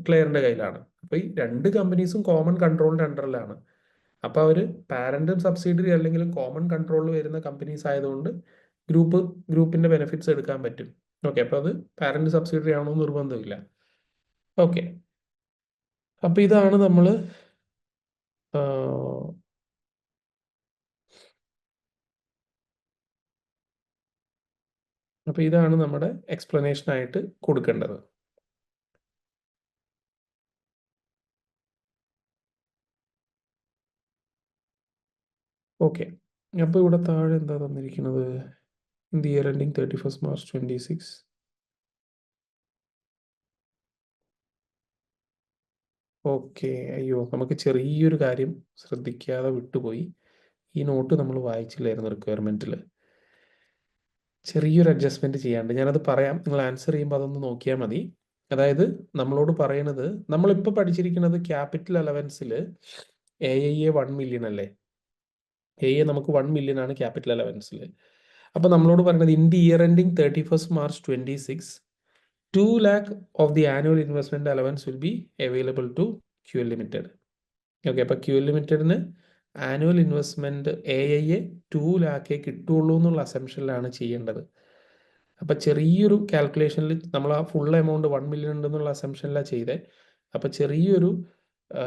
ക്ലെയറിൻ്റെ കയ്യിലാണ്. അപ്പോൾ ഈ 2 കമ്പനീസും കോമൺ കൺട്രോളിൻ്റെ അണ്ടറിലാണ്. അപ്പോൾ അവർ പാരന്റും സബ്സിഡിയറി അല്ലെങ്കിലും കോമൺ കൺട്രോളിൽ വരുന്ന കമ്പനീസ് ആയതുകൊണ്ട് ഗ്രൂപ്പിൻ്റെ ബെനിഫിറ്റ്സ് എടുക്കാൻ പറ്റും. ഓക്കെ, അപ്പോൾ അത് പാരന്റ് സബ്സിഡിയറി ആവണമെന്ന് നിർബന്ധമില്ല. ഓക്കെ, അപ്പോൾ ഇതാണ് നമ്മൾ നമ്മുടെ എക്സ്പ്ലനേഷൻ ആയിട്ട് കൊടുക്കേണ്ടത്. ഓക്കെ, അപ്പോൾ ഇവിടെ താഴെ എന്താ തന്നിരിക്കുന്നത്, in the year ending 31st March 2026 . . 26 . Okay. അയ്യോ, നമുക്ക് ചെറിയൊരു കാര്യം ശ്രദ്ധിക്കാതെ വിട്ടുപോയി. ഈ നോട്ട് നമ്മൾ വായിച്ചില്ലായിരുന്നു റിക്വയർമെൻറ്റിൽ. ചെറിയൊരു അഡ്ജസ്റ്റ്മെൻറ്റ് ചെയ്യാണ്ട് ഞാനത് പറയാം, നിങ്ങൾ ആൻസർ ചെയ്യുമ്പോൾ അതൊന്ന് നോക്കിയാൽ മതി. അതായത് നമ്മളോട് പറയണത്, നമ്മളിപ്പോൾ പഠിച്ചിരിക്കുന്നത് ക്യാപിറ്റൽ അലവൻസിൽ AIA 1 മില്യൺ അല്ലേ. AIA നമുക്ക് 1 മില്യൺ ആണ് ക്യാപിറ്റൽ അലവൻസിൽ. അപ്പോൾ നമ്മളോട് പറയുന്നത് in the year ending 31st March 26, 2 lakh of the annual investment allowance will be available to QL Limited. Okay, അപ്പോൾ QL ലിമിറ്റഡിന് ആനുവൽ ഇൻവെസ്റ്റ്മെൻറ്റ് AIA 2 lakh കിട്ടുള്ളൂ എന്നുള്ള അസംഷനിലാണ് ചെയ്യേണ്ടത്. അപ്പോൾ ചെറിയൊരു കാൽക്കുലേഷനിൽ നമ്മൾ ആ ഫുൾ എമൗണ്ട് 1 മില്യൺ ഉണ്ടെന്നുള്ള അസംഷനിലാണ് ചെയ്തത്. അപ്പോൾ ചെറിയൊരു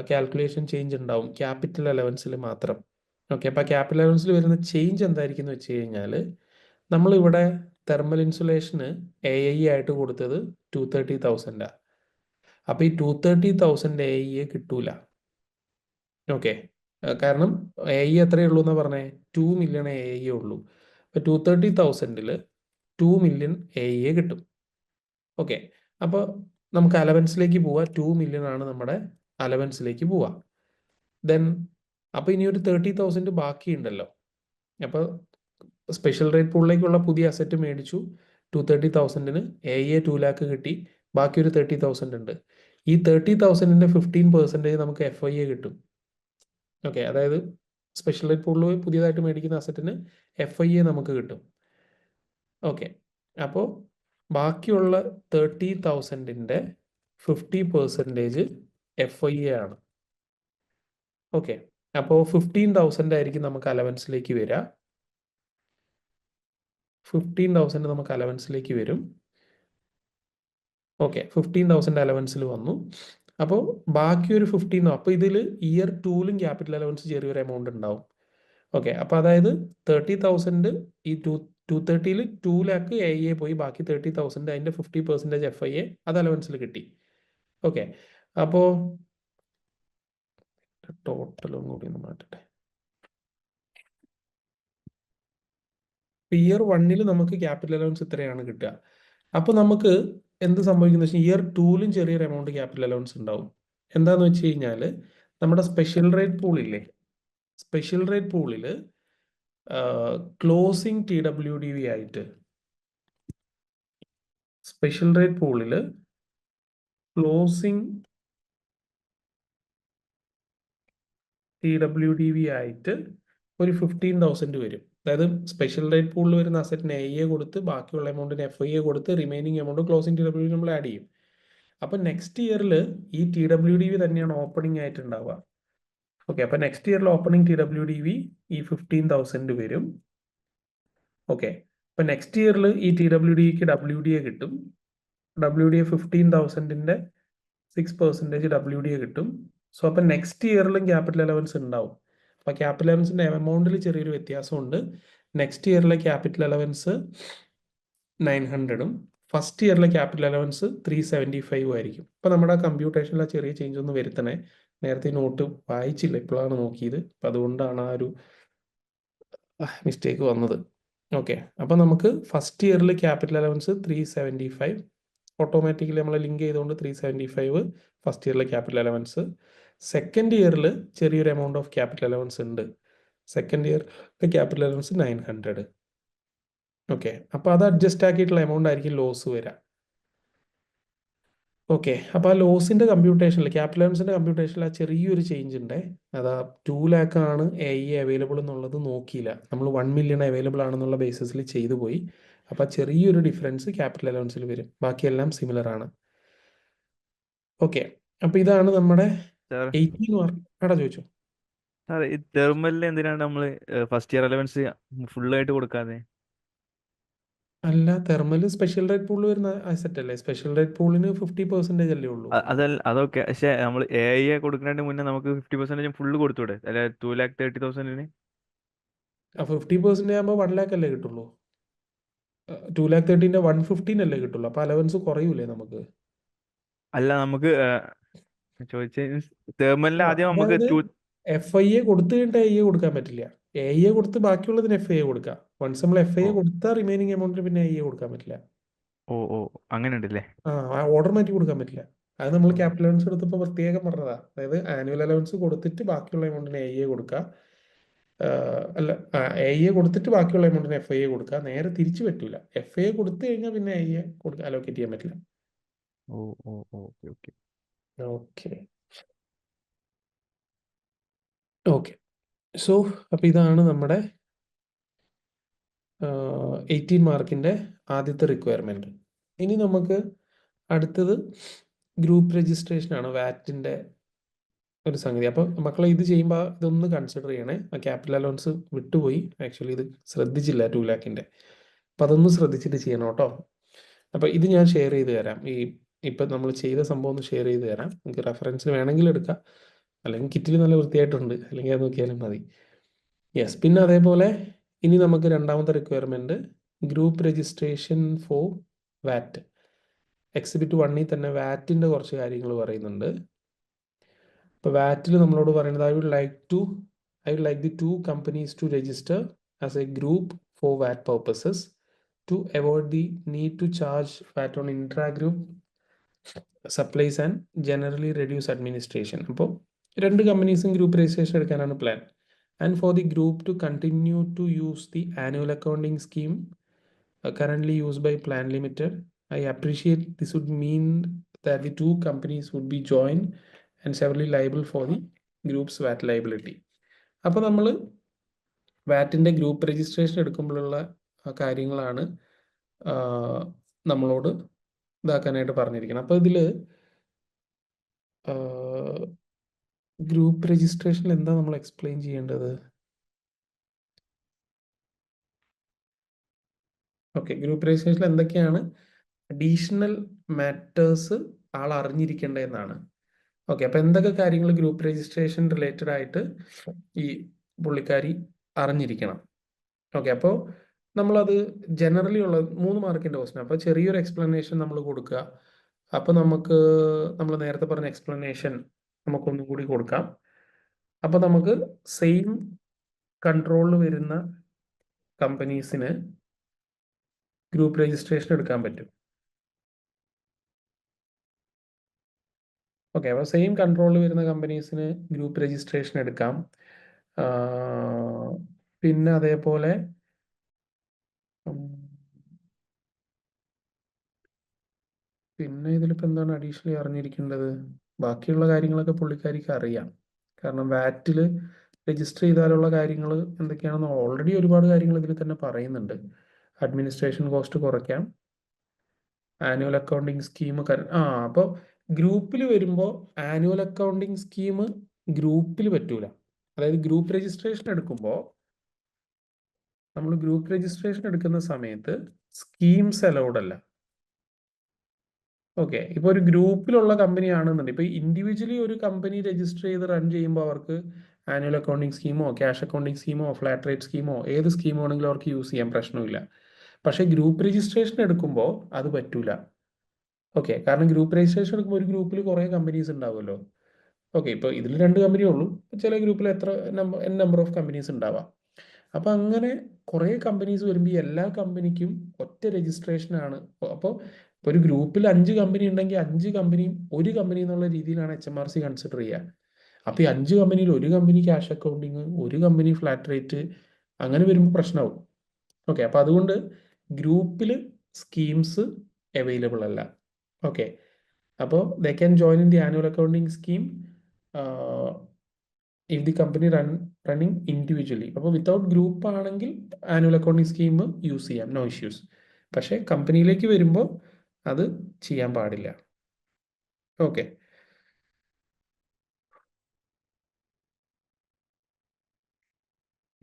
കാൽക്കുലേഷൻ ചേഞ്ച് ഉണ്ടാവും ക്യാപിറ്റൽ അലവൻസിൽ മാത്രം. ഓക്കെ, അപ്പോൾ ക്യാപിറ്റൽ അലവൻസിൽ വരുന്ന ചേഞ്ച് എന്തായിരിക്കും എന്ന് വെച്ച് കഴിഞ്ഞാൽ, നമ്മളിവിടെ തെർമൽ ഇൻസുലേഷന് AIA ആയിട്ട് കൊടുത്തത് 230,000. അപ്പോൾ ഈ 230,000 AIA കിട്ടൂല. ഓക്കെ, കാരണം AIA എത്രയേ ഉള്ളൂ എന്നാണ് പറഞ്ഞത്, 2 മില്യൺ AIA ഉള്ളൂ. അപ്പോൾ 230,000-ൽ 2 മില്യൺ AIA കിട്ടും. ഓക്കെ, അപ്പോൾ നമുക്ക് അലവൻസിലേക്ക് പോവാം. 2 മില്യൺ ആണ് നമ്മുടെ അലവൻസിലേക്ക് പോവാം. ദെൻ അപ്പോൾ ഇനി ഒരു 30,000 ബാക്കിയുണ്ടല്ലോ. അപ്പോൾ സ്പെഷ്യൽ റേറ്റ് പൂളിലേക്കുള്ള പുതിയ അസറ്റ് മേടിച്ചു. 230,000-ന് AIA 2 lakh കിട്ടി. ബാക്കി ഒരു 30,000 ഉണ്ട്. ഈ 30,000-ൻ്റെ 15% നമുക്ക് FIA കിട്ടും. ഓക്കെ, അതായത് സ്പെഷ്യൽ റേറ്റ് പൂളിൽ പുതിയതായിട്ട് മേടിക്കുന്ന അസറ്റിന് FIA നമുക്ക് കിട്ടും. ഓക്കെ, അപ്പോൾ ബാക്കിയുള്ള 30,000-ൻ്റെ 50% FIA ആണ്. ഓക്കെ, അപ്പോൾ 15,000 ആയിരിക്കും നമുക്ക് അലവൻസിലേക്ക് വരിക. 15,000 നമുക്ക് അലവൻസിലേക്ക് വരും. ഓക്കെ, 15,000 അലവൻസിൽ വന്നു. അപ്പോൾ ബാക്കി ഒരു 15, അപ്പോൾ ഇതിൽ ഇയർ 2-ലും ക്യാപിറ്റൽ അലവൻസ് ചെറിയൊരു എമൗണ്ട് ഉണ്ടാവും. ഓക്കെ, അപ്പോൾ അതായത് 30,000 ഈ 230-ൽ 2 lakh AIA പോയി, ബാക്കി 30,000 അതിൻ്റെ 50% FIA അത് അലവൻസിൽ കിട്ടി. ഓക്കെ, അപ്പോൾ ടോട്ടലും കൂടി ഒന്ന് മാറ്റട്ടെ. ഇയർ 1-ൽ നമുക്ക് ക്യാപിറ്റൽ അലവൻസ് ഇത്രയാണ് കിട്ടുക. അപ്പോൾ നമുക്ക് എന്ത് സംഭവിക്കുന്നത് വെച്ചാൽ ഇയർ 2-ലും ചെറിയൊരു എമൗണ്ട് ക്യാപിറ്റൽ അലവൻസ് ഉണ്ടാവും. എന്താന്ന് വെച്ച് കഴിഞ്ഞാൽ നമ്മുടെ സ്പെഷ്യൽ റേറ്റ് പൂളില്ലേ, സ്പെഷ്യൽ റേറ്റ് പൂളിൽ ക്ലോസിംഗ് TWDV ആയിട്ട്, സ്പെഷ്യൽ റേറ്റ് പൂളിൽ ക്ലോസിംഗ് TWDV ആയിട്ട് ഒരു 15,000 വരും. അതായത് സ്പെഷ്യൽ റേറ്റ് പൂളിൽ വരുന്ന അസറ്റിന് AIA കൊടുത്ത് ബാക്കിയുള്ള എമൗണ്ടിന് FIA കൊടുത്ത് റിമൈനിങ് എമൗണ്ട് ക്ലോസിംഗ് TWDV നമ്മൾ ആഡ് ചെയ്യും. അപ്പം നെക്സ്റ്റ് ഇയറിൽ ഈ TWDV തന്നെയാണ് ഓപ്പണിംഗ് ആയിട്ടുണ്ടാവുക. ഓക്കെ, അപ്പം നെക്സ്റ്റ് ഇയറിൽ ഓപ്പണിംഗ് TWDV ഈ 15,000 വരും. ഓക്കെ, അപ്പം നെക്സ്റ്റ് ഇയറിൽ ഈ TWDVക്ക് WDA കിട്ടും. WDA 15,000-ൻ്റെ 6% WDA കിട്ടും. സോ അപ്പം നെക്സ്റ്റ് ഇയറിലും ക്യാപിറ്റൽ അലവൻസ് ഉണ്ടാവും. അപ്പോൾ ക്യാപിറ്റൽ അലവൻസിൻ്റെ എമൗണ്ടിൽ ചെറിയൊരു വ്യത്യാസമുണ്ട്. നെക്സ്റ്റ് ഇയറിലെ ക്യാപിറ്റൽ അലവൻസ് 900-ഉം ഫസ്റ്റ് ഇയറിലെ ക്യാപിറ്റൽ അലവൻസ് 375 ആയിരിക്കും. അപ്പോൾ നമ്മുടെ കമ്പ്യൂട്ടേഷനിൽ ആ ചെറിയ ചേഞ്ച് ഒന്ന് വരുത്തണേ. നേരത്തെ നോട്ട് വായിച്ചില്ല, ഇപ്പോഴാണ് നോക്കിയത്. അപ്പം അതുകൊണ്ടാണ് ആ ഒരു മിസ്റ്റേക്ക് വന്നത്. ഓക്കെ, അപ്പോൾ നമുക്ക് ഫസ്റ്റ് ഇയറിൽ ക്യാപിറ്റൽ അലവൻസ് 375 ഓട്ടോമാറ്റിക്കലി നമ്മൾ ലിങ്ക് ചെയ്തുകൊണ്ട് 375 ഫസ്റ്റ് ഇയറിലെ ക്യാപിറ്റൽ അലവൻസ്. സെക്കൻഡ് ഇയറിൽ ചെറിയൊരു എമൗണ്ട് ഓഫ് ക്യാപിറ്റൽ അലവൻസ് ഉണ്ട്. സെക്കൻഡ് ഇയറിലെ ക്യാപിറ്റൽ അലവൻസ് 900. ഓക്കെ, അപ്പോൾ അത് അഡ്ജസ്റ്റ് ആക്കിയിട്ടുള്ള എമൗണ്ട് ആയിരിക്കും ലോസ് വരിക. ഓക്കെ, അപ്പോൾ ആ ലോസിൻ്റെ കമ്പ്യൂട്ടേഷനിൽ ക്യാപിറ്റൽ അലവൻസിൻ്റെ കമ്പ്യൂട്ടേഷനിൽ ആ ചെറിയൊരു ചേഞ്ച് ഉണ്ട്. അത് 2 lakh ആണ് AIA അവൈലബിൾ എന്നുള്ളത് നോക്കിയില്ല, നമ്മൾ 1 മില്യൺ അവൈലബിൾ ആണെന്നുള്ള ബേസിസിൽ ചെയ്തു പോയി. അപ്പോൾ ചെറിയൊരു ഡിഫറൻസ് ക്യാപിറ്റൽ അലവൻസിൽ വരും, ബാക്കിയെല്ലാം സിമിലർ ആണ്. ഓക്കെ, അപ്പോൾ ഇതാണ് നമ്മുടെ 18 മാർക്ക്. ചോദിച്ചോ. ഈ തെർമലിൽ എന്തിനാണ് നമ്മൾ ഫസ്റ്റ് ഇയർ അലവൻസ് ഫുള്ളായിട്ട് കൊടുക്കാതെ? അല്ല, തെർമൽ സ്പെഷ്യൽ റേറ്റ് പൂളിൽ വരുന്ന അസറ്റ് അല്ലേ. സ്പെഷ്യൽ റേറ്റ് പൂളിന് 50% അല്ലേ ഉള്ളൂ. അതല്ല, അതൊക്കെ പക്ഷെ നമ്മൾ AIA കൊടുക്കുന്നതിന് മുന്നേ നമുക്ക് 50% ഫുള്ള് കൊടുത്തൂടെ? അല്ലെ 230,000-ന്? 50% ആകുമ്പോൾ 1 lakh അല്ലേ കിട്ടുള്ളൂ. 230,000-ൻ്റെ 115 അല്ലേ കിട്ടുള്ളൂ. അപ്പോൾ അലവൻസ് കുറയൂലേ നമുക്ക്. അല്ല, നമുക്ക് ചോദിച്ച തെർമലിൽ ആദ്യം നമുക്ക് FIA കൊടുത്തു കഴിഞ്ഞിട്ട് AIA കൊടുക്കാൻ പറ്റില്ല. AIA കൊടുത്ത് ബാക്കിയുള്ളതിന് FIA കൊടുക്കാം. വൺസ് നമ്മൾ FIA കൊടുത്താൽ റിമൈനിങ് എമൗണ്ടിന് പിന്നെ AIA കൊടുക്കാൻ പറ്റില്ല. ഓ അങ്ങനെ ഉണ്ടല്ലേ. ഓർഡർ മാറ്റി കൊടുക്കാൻ പറ്റില്ല. അത് നമ്മൾ ക്യാപിറ്റൽ അലവൻസ് എടുത്തപ്പോൾ പ്രത്യേകം പറഞ്ഞതാ. അതായത് ആനുവൽ അലവൻസ് കൊടുത്തിട്ട് ബാക്കിയുള്ള എമൗണ്ടിന് എ കൊടുക്കുക, അല്ല എ കൊടുത്തിട്ട് ബാക്കിയുള്ള എമൗണ്ടിന് FIA കൊടുക്കുക. നേരെ തിരിച്ചു പറ്റൂല. FIA കൊടുത്തു കഴിഞ്ഞാൽ പിന്നെ എ അലോക്കേറ്റ് ചെയ്യാൻ പറ്റില്ല. ഓക്കെ. Okay okay. സോ അപ്പോൾ ഇതാണ് നമ്മുടെ 18 മാർക്കിൻ്റെ ആദ്യത്തെ റിക്വയർമെൻറ്റ്. ഇനി നമുക്ക് അടുത്തത് ഗ്രൂപ്പ് രജിസ്ട്രേഷനാണ്, വാറ്റിൻ്റെ ഒരു സംഗതി. അപ്പോൾ മക്കളെ ഇത് ചെയ്യുമ്പോൾ ഇതൊന്ന് കൺസിഡർ ചെയ്യണേ. ആ ക്യാപിറ്റൽ അലവൻസ് വിട്ടുപോയി, ആക്ച്വലി ഇത് ശ്രദ്ധിച്ചില്ല 2 ലാഖിൻ്റെ. അപ്പം അതൊന്ന് ശ്രദ്ധിച്ചിട്ട് ചെയ്യണം കേട്ടോ. അപ്പോൾ ഇത് ഞാൻ ഷെയർ ചെയ്ത് തരാം. ഇപ്പം നമ്മൾ ചെയ്ത സംഭവം ഒന്ന് ഷെയർ ചെയ്ത് തരാം. നിങ്ങൾക്ക് റെഫറൻസിന് വേണമെങ്കിൽ എടുക്കാം, അല്ലെങ്കിൽ കിറ്റിൽ നല്ല വൃത്തിയായിട്ടുണ്ട്, അല്ലെങ്കിൽ അത് നോക്കിയാലും മതി. യെസ്. പിന്നെ അതേപോലെ ഇനി നമുക്ക് രണ്ടാമത്തെ requirement group registration for VAT. Exhibit 1 തന്നെ വാറ്റിൻ്റെ കുറച്ച് കാര്യങ്ങൾ പറയുന്നുണ്ട്. ഇപ്പോൾ വാറ്റിൽ നമ്മളോട് പറയുന്നത് I would like the 2 companies to register as a group for VAT purposes to avoid the need to charge VAT on intra-group supplies and generally reduce administration. അപ്പോൾ 2 കമ്പനീസും group registration എടുക്കാനാണ് plan. And for the group to continue to use the annual accounting scheme currently used by Plan Limited, I appreciate this would mean that the 2 companies would be joined and severally liable for the group's VAT liability. അപ്പോൾ നമ്മൾ വാറ്റിൻ്റെ group registration എടുക്കുമ്പോഴുള്ള കാര്യങ്ങളാണ് നമ്മളോട് ഇതാക്കാനായിട്ട് പറഞ്ഞിരിക്കുന്നത്. അപ്പോൾ ഇതിൽ group രജിസ്ട്രേഷനിൽ എന്താ നമ്മൾ explain ചെയ്യേണ്ടത്? ഓക്കെ, ഗ്രൂപ്പ് രജിസ്ട്രേഷനിൽ എന്തൊക്കെയാണ് അഡീഷണൽ മാറ്റേഴ്സ് ആൾ അറിഞ്ഞിരിക്കേണ്ടതെന്നാണ്. ഓക്കെ, അപ്പോൾ എന്തൊക്കെ കാര്യങ്ങൾ ഗ്രൂപ്പ് രജിസ്ട്രേഷൻ റിലേറ്റഡ് ആയിട്ട് ഈ പുള്ളിക്കാരി അറിഞ്ഞിരിക്കണം. ഓക്കെ, അപ്പോൾ നമ്മളത് ജനറലി ഉള്ള 3 മാർക്കിൻ്റെ ക്വസ്റ്റൻ. അപ്പോൾ ചെറിയൊരു എക്സ്പ്ലനേഷൻ നമ്മൾ കൊടുക്കുക. അപ്പോൾ നമ്മൾ നേരത്തെ പറഞ്ഞ എക്സ്പ്ലനേഷൻ നമുക്കൊന്നും കൂടി കൊടുക്കാം. അപ്പോൾ നമുക്ക് സെയിം കൺട്രോളിൽ വരുന്ന കമ്പനീസിന് ഗ്രൂപ്പ് രജിസ്ട്രേഷൻ എടുക്കാൻ പറ്റും. ഓക്കെ, അപ്പോൾ സെയിം കൺട്രോളിൽ വരുന്ന കമ്പനീസിന് ഗ്രൂപ്പ് രജിസ്ട്രേഷൻ എടുക്കാം. പിന്നെ അതേപോലെ പിന്നെ ഇതിലിപ്പോൾ എന്താണ് അഡീഷണലി അറിഞ്ഞിരിക്കേണ്ടത്? ബാക്കിയുള്ള കാര്യങ്ങളൊക്കെ പുള്ളിക്കാരിക്ക് അറിയാം. കാരണം വാറ്റിൽ രജിസ്റ്റർ ചെയ്താലുള്ള കാര്യങ്ങൾ എന്തൊക്കെയാണെന്ന് ഓൾറെഡി ഒരുപാട് കാര്യങ്ങൾ ഇതിൽ തന്നെ പറയുന്നുണ്ട്. അഡ്മിനിസ്ട്രേഷൻ കോസ്റ്റ് കുറയ്ക്കാം, ആനുവൽ അക്കൗണ്ടിങ് സ്കീം അപ്പോൾ ഗ്രൂപ്പിൽ വരുമ്പോൾ ആനുവൽ അക്കൗണ്ടിങ് സ്കീം ഗ്രൂപ്പിൽ പറ്റൂല. അതായത് ഗ്രൂപ്പ് രജിസ്ട്രേഷൻ എടുക്കുമ്പോൾ നമ്മൾ ഗ്രൂപ്പ് രജിസ്ട്രേഷൻ എടുക്കുന്ന സമയത്ത് സ്കീംസ് അലൗഡ് അല്ല. ഓക്കെ, ഇപ്പോൾ ഒരു ഗ്രൂപ്പിലുള്ള കമ്പനി ആണെന്നുണ്ട്. ഇപ്പോൾ ഇൻഡിവിജ്വലി ഒരു കമ്പനി രജിസ്റ്റർ ചെയ്ത് റൺ ചെയ്യുമ്പോൾ അവർക്ക് ആനുവൽ അക്കൗണ്ടിങ് സ്കീമോ ക്യാഷ് അക്കൗണ്ടിങ് സ്കീമോ ഫ്ലാറ്റ് റേറ്റ് സ്കീമോ ഏത് സ്കീം ആണെങ്കിലും അവർക്ക് യൂസ് ചെയ്യാൻ പ്രശ്നമില്ല. പക്ഷേ ഗ്രൂപ്പ് രജിസ്ട്രേഷൻ എടുക്കുമ്പോൾ അത് പറ്റൂല. ഓക്കെ, കാരണം ഗ്രൂപ്പ് രജിസ്ട്രേഷൻ എടുക്കുമ്പോൾ ഒരു ഗ്രൂപ്പിൽ കുറേ കമ്പനീസ് ഉണ്ടാവുമല്ലോ. ഓക്കെ, ഇപ്പോൾ ഇതിൽ 2 കമ്പനിയേ ഉള്ളൂ, ചില ഗ്രൂപ്പിൽ എത്ര നമ്പർ ഓഫ് കമ്പനീസ് ഉണ്ടാവാം. അപ്പോൾ അങ്ങനെ കുറേ കമ്പനീസ് വരുമ്പോൾ എല്ലാ കമ്പനിക്കും ഒറ്റ രജിസ്ട്രേഷനാണ്. അപ്പോൾ ഒരു ഗ്രൂപ്പിൽ 5 കമ്പനി ഉണ്ടെങ്കിൽ 5 കമ്പനിയും ഒരു കമ്പനി എന്നുള്ള രീതിയിലാണ് HMRC കൺസിഡർ ചെയ്യുക. അപ്പോൾ ഈ 5 കമ്പനിയിൽ ഒരു കമ്പനി ക്യാഷ് അക്കൗണ്ടിങ്, ഒരു കമ്പനി ഫ്ലാറ്റ് റേറ്റ്, അങ്ങനെ വരുമ്പോൾ പ്രശ്നമാവും. ഓക്കെ, അപ്പോൾ അതുകൊണ്ട് ഗ്രൂപ്പിൽ സ്കീംസ് അവൈലബിൾ അല്ല. ഓക്കെ, അപ്പോൾ they can join in the annual accounting scheme if the company running individually. അപ്പോൾ വിത്തൗട്ട് ഗ്രൂപ്പ് ആണെങ്കിൽ ആനുവൽ അക്കൗണ്ടിങ് സ്കീം യൂസ് ചെയ്യാം, നോ ഇഷ്യൂസ്. പക്ഷേ കമ്പനിയിലേക്ക് വരുമ്പോൾ അത് ചെയ്യാൻ പാടില്ല. Okay,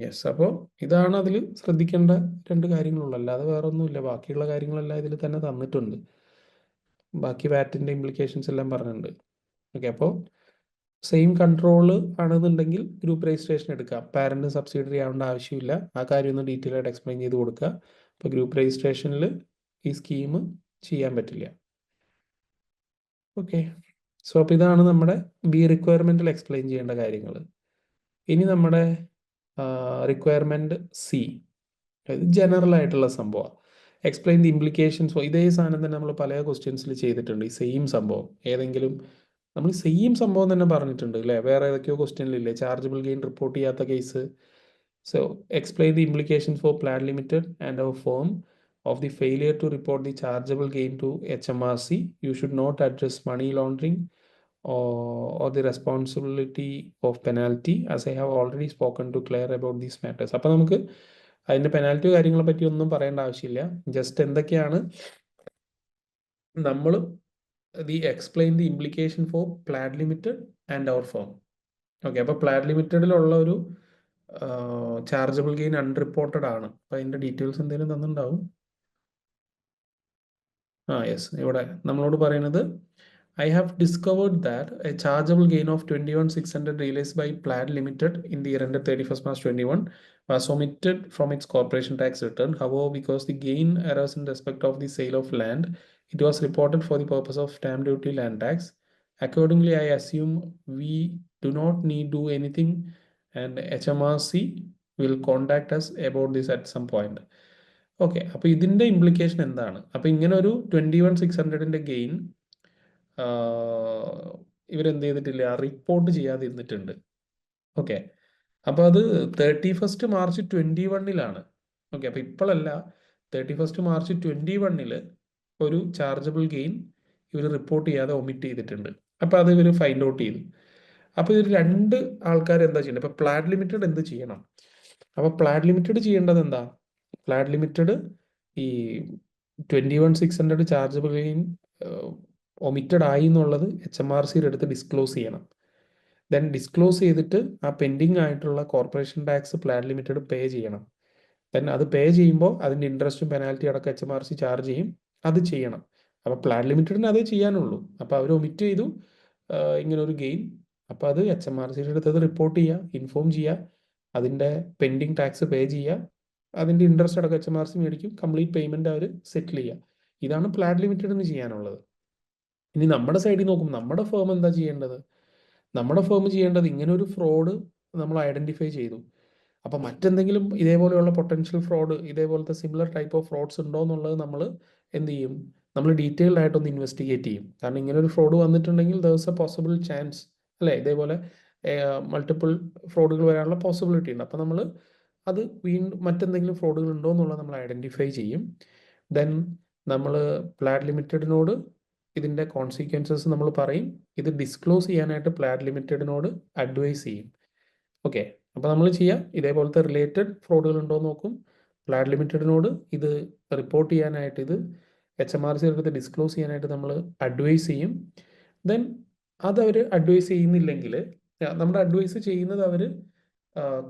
yes. അപ്പോൾ ഇതാണ് അതിൽ ശ്രദ്ധിക്കേണ്ട 2 കാര്യങ്ങളുള്ളൂ, അല്ലാതെ വേറെ ഒന്നുമില്ല. ബാക്കിയുള്ള കാര്യങ്ങളെല്ലാം ഇതിൽ തന്നെ തന്നിട്ടുണ്ട്. ബാക്കി വാറ്റിൻ്റെ ഇംപ്ലിക്കേഷൻസ് എല്ലാം പറഞ്ഞിട്ടുണ്ട്. ഓക്കെ, അപ്പോൾ സെയിം കൺട്രോൾ ആണെന്നുണ്ടെങ്കിൽ ഗ്രൂപ്പ് രജിസ്ട്രേഷൻ എടുക്കാം. പാരന്റ് സബ്സിഡറി ആവേണ്ട ആവശ്യമില്ല. ആ കാര്യം ഒന്ന് ഡീറ്റെയിൽ ആയിട്ട് എക്സ്പ്ലെയിൻ ചെയ്ത് കൊടുക്കുക. അപ്പോൾ ഗ്രൂപ്പ് രജിസ്ട്രേഷനിൽ ഈ സ്കീം ചെയ്യാൻ പറ്റില്ല. ഓക്കെ, സോ അപ്പോൾ ഇതാണ് നമ്മുടെ റിക്വയർമെൻറ്റിൽ എക്സ്പ്ലെയിൻ ചെയ്യേണ്ട കാര്യങ്ങൾ. ഇനി നമ്മുടെ റിക്വയർമെൻറ്റ് C, അതായത് ജനറൽ ആയിട്ടുള്ള സംഭവം. Explain the implications. ഇതേ സാധനം തന്നെ നമ്മൾ പല ക്വസ്റ്റ്യൻസിൽ ചെയ്തിട്ടുണ്ട്. ഈ സെയിം സംഭവം ഏതെങ്കിലും നമ്മൾ സെയിം സംഭവം തന്നെ പറഞ്ഞിട്ടുണ്ട് അല്ലേ? വേറെ ഏതൊക്കെയോ ക്വസ്റ്റ്യനിലില്ലേ ചാർജബിൾ ഗെയിൻ റിപ്പോർട്ട് ചെയ്യാത്ത കേസ്. So explain the implications for Plad limited and our firm of the failure to report the chargeable gain to HMRC. You should not address money laundering or the responsibility of penalty, as I have already spoken to Claire about these matters. അപ്പോൾ നമുക്ക് അതിൻ്റെ penalty കാര്യങ്ങളെ പറ്റി ഒന്നും പറയേണ്ട ആവശ്യമില്ല. Just എന്തൊക്കെയാണ് നമ്മൾ explain the implication for Plad limited and our firm. Okay, അപ്പോൾ പ്ലാഡ് ലിമിറ്റഡിലുള്ള ഒരു ചാർജബിൾ ഗെയിൻ അൺറിപ്പോർട്ടഡ് ആണ്. അപ്പോൾ അതിൻ്റെ ഡീറ്റെയിൽസ് എന്തെങ്കിലും തന്നിട്ടുണ്ടാവും. യെസ്, ഇവിടെ നമ്മളോട് പറയുന്നത് I have discovered that a chargeable gain of 21,600 realized by Plaid Limited in the year ended 31st March 21 was omitted from its corporation tax return. However, because the gain arose in respect of the sale of land, it was reported for the purpose of stamp duty land tax. Accordingly, I assume we do not need to do anything and HMRC will contact us about this at some point. Okay, അപ്പോൾ ഇതിൻ്റെ implication എന്താണ്? അപ്പോൾ ഇങ്ങനെ ഒരു 21,600 gain ഇവരെന്ത് ചെയ്തിട്ടില്ല, report ചെയ്യാതിരുന്നിട്ടുണ്ട്. Okay, അപ്പോൾ അത് 31st March 21 ഓക്കെ, അപ്പോൾ ഇപ്പോഴല്ല, 31st March 21 ഒരു ചാർജബിൾ ഗെയിൻ ഇവർ റിപ്പോർട്ട് ചെയ്യാതെ ഒമിറ്റ് ചെയ്തിട്ടുണ്ട്. അപ്പോൾ അത് ഇവർ ഫൈൻഡ് ഔട്ട് ചെയ്തു. അപ്പോൾ ഇതിൽ രണ്ട് ആൾക്കാർ എന്താ ചെയ്യേണ്ടത്? ഇപ്പോൾ പ്ലാഡ് ലിമിറ്റഡ് എന്ത് ചെയ്യണം? അപ്പോൾ പ്ലാഡ് ലിമിറ്റഡ് ചെയ്യേണ്ടത് എന്താ? പ്ലാഡ് ലിമിറ്റഡ് ഈ 21,600 ചാർജബിൾ ഗെയിൻ ഒമിറ്റഡ് ആയി എന്നുള്ളത് HMRCയുടെ അടുത്ത് ഡിസ്ക്ലോസ് ചെയ്യണം. ദെൻ ഡിസ്ക്ലോസ് ചെയ്തിട്ട് ആ പെൻഡിങ് ആയിട്ടുള്ള കോർപ്പറേഷൻ ടാക്സ് പ്ലാഡ് ലിമിറ്റഡ് പേ ചെയ്യണം. ദെൻ അത് പേ ചെയ്യുമ്പോൾ അതിൻ്റെ ഇൻട്രസ്റ്റും പെനാൽറ്റി അടക്കം HMRC ചാർജ് ചെയ്യും. അത് ചെയ്യണം. അപ്പോൾ പ്ലാഡ് ലിമിറ്റഡിന് അതേ ചെയ്യാനുള്ളൂ. അപ്പോൾ അവർ ഒമിറ്റ് ചെയ്തു ഇങ്ങനൊരു ഗെയിൻ. അപ്പോൾ അത് HMRCയുടെ അടുത്ത് അത് റിപ്പോർട്ട് ചെയ്യുക, ഇൻഫോം ചെയ്യുക, അതിൻ്റെ പെൻഡിങ് ടാക്സ് പേ ചെയ്യുക, അതിൻ്റെ ഇൻട്രസ്റ്റ് അടക്കം HMRC മേടിക്കും, കംപ്ലീറ്റ് പേയ്മെൻറ്റ് അവർ സെറ്റിൽ ചെയ്യുക. ഇതാണ് പ്ലാഡ് ലിമിറ്റഡിന് ചെയ്യാനുള്ളത്. ഇനി നമ്മുടെ സൈഡിൽ നോക്കും, നമ്മുടെ ഫേം എന്താ ചെയ്യേണ്ടത്? നമ്മുടെ ഫേം ചെയ്യേണ്ടത് ഇങ്ങനെ ഒരു ഫ്രോഡ് നമ്മൾ ഐഡൻറ്റിഫൈ ചെയ്തു. അപ്പോൾ മറ്റെന്തെങ്കിലും ഇതേപോലെയുള്ള പൊട്ടൻഷ്യൽ ഫ്രോഡ്, ഇതേപോലത്തെ സിമിലർ ടൈപ്പ് ഓഫ് ഫ്രോഡ്സ് ഉണ്ടോ എന്നുള്ളത് നമ്മൾ എന്ത് ചെയ്യും? നമ്മൾ ഡീറ്റെയിൽഡ് ആയിട്ടൊന്ന് ഇൻവെസ്റ്റിഗേറ്റ് ചെയ്യും. കാരണം ഇങ്ങനെ ഒരു ഫ്രോഡ് വന്നിട്ടുണ്ടെങ്കിൽ ദേഴ്സ് എ പോസിബിൾ ചാൻസ് അല്ലേ, ഇതേപോലെ മൾട്ടിപ്പിൾ ഫ്രോഡുകൾ വരാനുള്ള പോസിബിലിറ്റി ഉണ്ട്. അപ്പോൾ നമ്മൾ അത് വീണ്ടും മറ്റെന്തെങ്കിലും ഫ്രോഡുകൾ ഉണ്ടോ എന്നുള്ളത് നമ്മൾ ഐഡൻറ്റിഫൈ ചെയ്യും. ദെൻ നമ്മൾ പ്ലാഡ് ലിമിറ്റഡിനോട് ഇതിൻ്റെ കോൺസിക്വൻസസ് നമ്മൾ പറയും. ഇത് ഡിസ്ക്ലോസ് ചെയ്യാനായിട്ട് പ്ലാഡ് ലിമിറ്റഡിനോട് അഡ്വൈസ് ചെയ്യും. ഓക്കെ, അപ്പോൾ നമ്മൾ ചെയ്യാം ഇതേപോലത്തെ റിലേറ്റഡ് ഫ്രോഡുകൾ ഉണ്ടോ എന്ന് നോക്കും. പ്ലാഡ് ലിമിറ്റഡിനോട് ഇത് റിപ്പോർട്ട് ചെയ്യാനായിട്ട്, ഇത് HMRC എടുത്ത് ഡിസ്ക്ലോസ് ചെയ്യാനായിട്ട് നമ്മൾ അഡ്വൈസ് ചെയ്യും. ദെൻ അതവർ അഡ്വൈസ് ചെയ്യുന്നില്ലെങ്കിൽ, നമ്മുടെ അഡ്വൈസ് ചെയ്യുന്നത് അവർ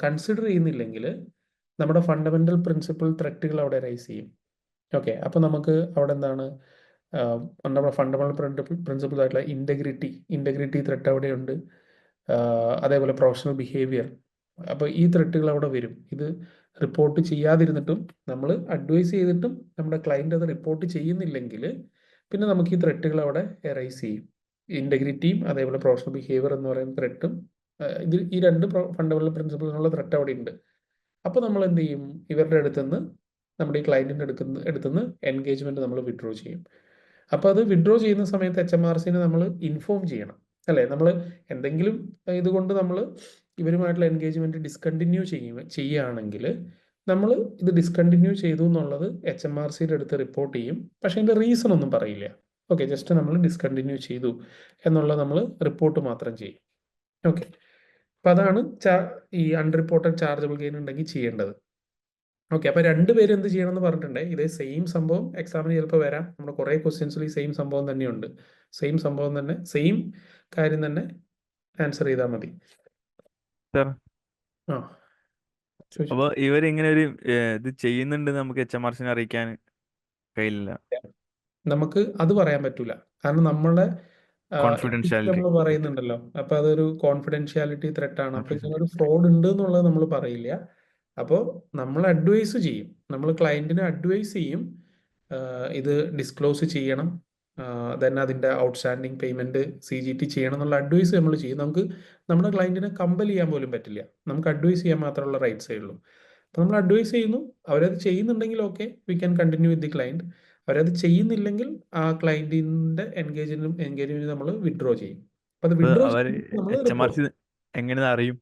കൺസിഡർ ചെയ്യുന്നില്ലെങ്കിൽ നമ്മുടെ ഫണ്ടമെൻ്റൽ പ്രിൻസിപ്പിൾ ത്രെറ്റുകൾ അവിടെ റൈസ് ചെയ്യും. ഓക്കെ, അപ്പോൾ നമുക്ക് അവിടെ എന്താണ് നമ്മുടെ ഫണ്ടമെൻ്റൽ പ്രിൻസിപ്പിൾ ആയിട്ടുള്ള ഇൻറ്റഗ്രിറ്റി ത്രെറ്റ് അവിടെയുണ്ട്. അതേപോലെ പ്രൊഫഷണൽ ബിഹേവിയർ. അപ്പോൾ ഈ ത്രെറ്റുകൾ അവിടെ വരും. ഇത് റിപ്പോർട്ട് ചെയ്യാതിരുന്നിട്ടും നമ്മൾ അഡ്വൈസ് ചെയ്തിട്ടും നമ്മുടെ ക്ലയൻറ്റ് അത് റിപ്പോർട്ട് ചെയ്യുന്നില്ലെങ്കിൽ പിന്നെ നമുക്ക് ഈ ത്രെറ്റുകൾ അവിടെ റൈസ് ചെയ്യും. ഇൻറ്റഗ്രിറ്റിയും അതേപോലെ പ്രൊഫഷണൽ ബിഹേവിയർ എന്ന് പറയുന്ന ത്രെട്ടും, ഇത് ഈ രണ്ട് ഫണ്ടമെൻ്റൽ പ്രിൻസിപ്പിളിനുള്ള ത്രെറ്റ് അവിടെ ഉണ്ട്. അപ്പോൾ നമ്മൾ എന്ത് ചെയ്യും? ഇവരുടെ അടുത്തുനിന്ന്, നമ്മുടെ ഈ ക്ലയൻറ്റിൻ്റെ അടുത്തുനിന്ന് എൻഗേജ്മെൻറ്റ് നമ്മൾ വിഡ്രോ ചെയ്യും. അപ്പോൾ അത് വിഡ്രോ ചെയ്യുന്ന സമയത്ത് HMRCനെ നമ്മൾ ഇൻഫോം ചെയ്യണം അല്ലേ? നമ്മൾ എന്തെങ്കിലും ഇതുകൊണ്ട് നമ്മൾ ഇവരുമായിട്ടുള്ള എൻഗേജ്മെൻറ്റ് ഡിസ്കണ്ടിന്യൂ ചെയ്യുകയാണെങ്കിൽ നമ്മൾ ഇത് ഡിസ്കണ്ടിന്യൂ ചെയ്തു എന്നുള്ളത് HMRCയുടെ അടുത്ത് റിപ്പോർട്ട് ചെയ്യും. പക്ഷേ അതിൻ്റെ റീസൺ ഒന്നും പറയില്ല. ഓക്കെ, ജസ്റ്റ് നമ്മൾ ഡിസ്കണ്ടിന്യൂ ചെയ്തു എന്നുള്ളത് നമ്മൾ റിപ്പോർട്ട് മാത്രം ചെയ്യും. ഓക്കെ, അപ്പം അതാണ് ഈ അൺറിപ്പോർട്ടഡ് ചാർജബിൾ ഗെയിൻ ഉണ്ടെങ്കിൽ ചെയ്യേണ്ടത്. ഓക്കെ, അപ്പോൾ രണ്ടുപേരും എന്ത് ചെയ്യണമെന്ന് പറഞ്ഞിട്ടുണ്ടേ. ഇതേ സെയിം സംഭവം എക്സാമിന് ചിലപ്പോൾ വരാം. നമ്മുടെ കുറേ ക്വസ്റ്റ്യൻസിൽ ഈ സെയിം സംഭവം തന്നെയുണ്ട്. സെയിം സംഭവം തന്നെ, സെയിം കാര്യം തന്നെ ആൻസർ ചെയ്താൽ മതി. അപ്പോൾ ഇവരിങ്ങനെ ഒരു ഇത് ചെയ്യുന്നുണ്ട് നമുക്ക് HMRCനെ അറിയിക്കാൻ കഴിയില്ല. നമുക്ക് അത് പറയാൻ പറ്റൂല. കാരണം നമ്മളെ കോൺഫിഡൻഷ്യാലിറ്റി നമ്മൾ പറയുന്നുണ്ടല്ലോ, അപ്പോൾ അതൊരു കോൺഫിഡൻഷ്യാലിറ്റി ത്രെട്ടാണ്. അപ്പോൾ ഇങ്ങനൊരു ഫ്രോഡ് ഉണ്ട് എന്നുള്ളത് നമ്മൾ പറയില്ല. അപ്പോൾ നമ്മൾ അഡ്വൈസ് ചെയ്യും, നമ്മൾ ക്ലയൻറ്റിനെ അഡ്വൈസ് ചെയ്യും ഇത് ഡിസ്ക്ലോസ് ചെയ്യണം, ദെൻ അതിൻ്റെ ഔട്ട്സ്റ്റാൻഡിങ് പേയ്മെൻറ്റ് CGT ചെയ്യണം എന്നുള്ള അഡ്വൈസ് നമ്മൾ ചെയ്യും. നമുക്ക് നമ്മുടെ ക്ലയൻറ്റിനെ കമ്പൽ ചെയ്യാൻ പോലും പറ്റില്ല. നമുക്ക് അഡ്വൈസ് ചെയ്യാൻ മാത്രമുള്ള റൈറ്റ്സേ ഉള്ളൂ. അപ്പോൾ നമ്മൾ അഡ്വൈസ് ചെയ്യുന്നു, അവരത് ചെയ്യുന്നുണ്ടെങ്കിൽ okay, we can continue with the client. അവരത് ചെയ്യുന്നില്ലെങ്കിൽ ആ ക്ലയൻറ്റിൻ്റെ എൻഗേജ്മെൻറ്റ് നമ്മൾ വിഡ്രോ ചെയ്യും. അപ്പോൾ അത് അപ്പൊ വിഡ്രോ അവർ ചെയ്യുമ്പോൾ നമ്മൾ HMRC റിപ്പോർട്ട് എങ്ങനെ അറിയും?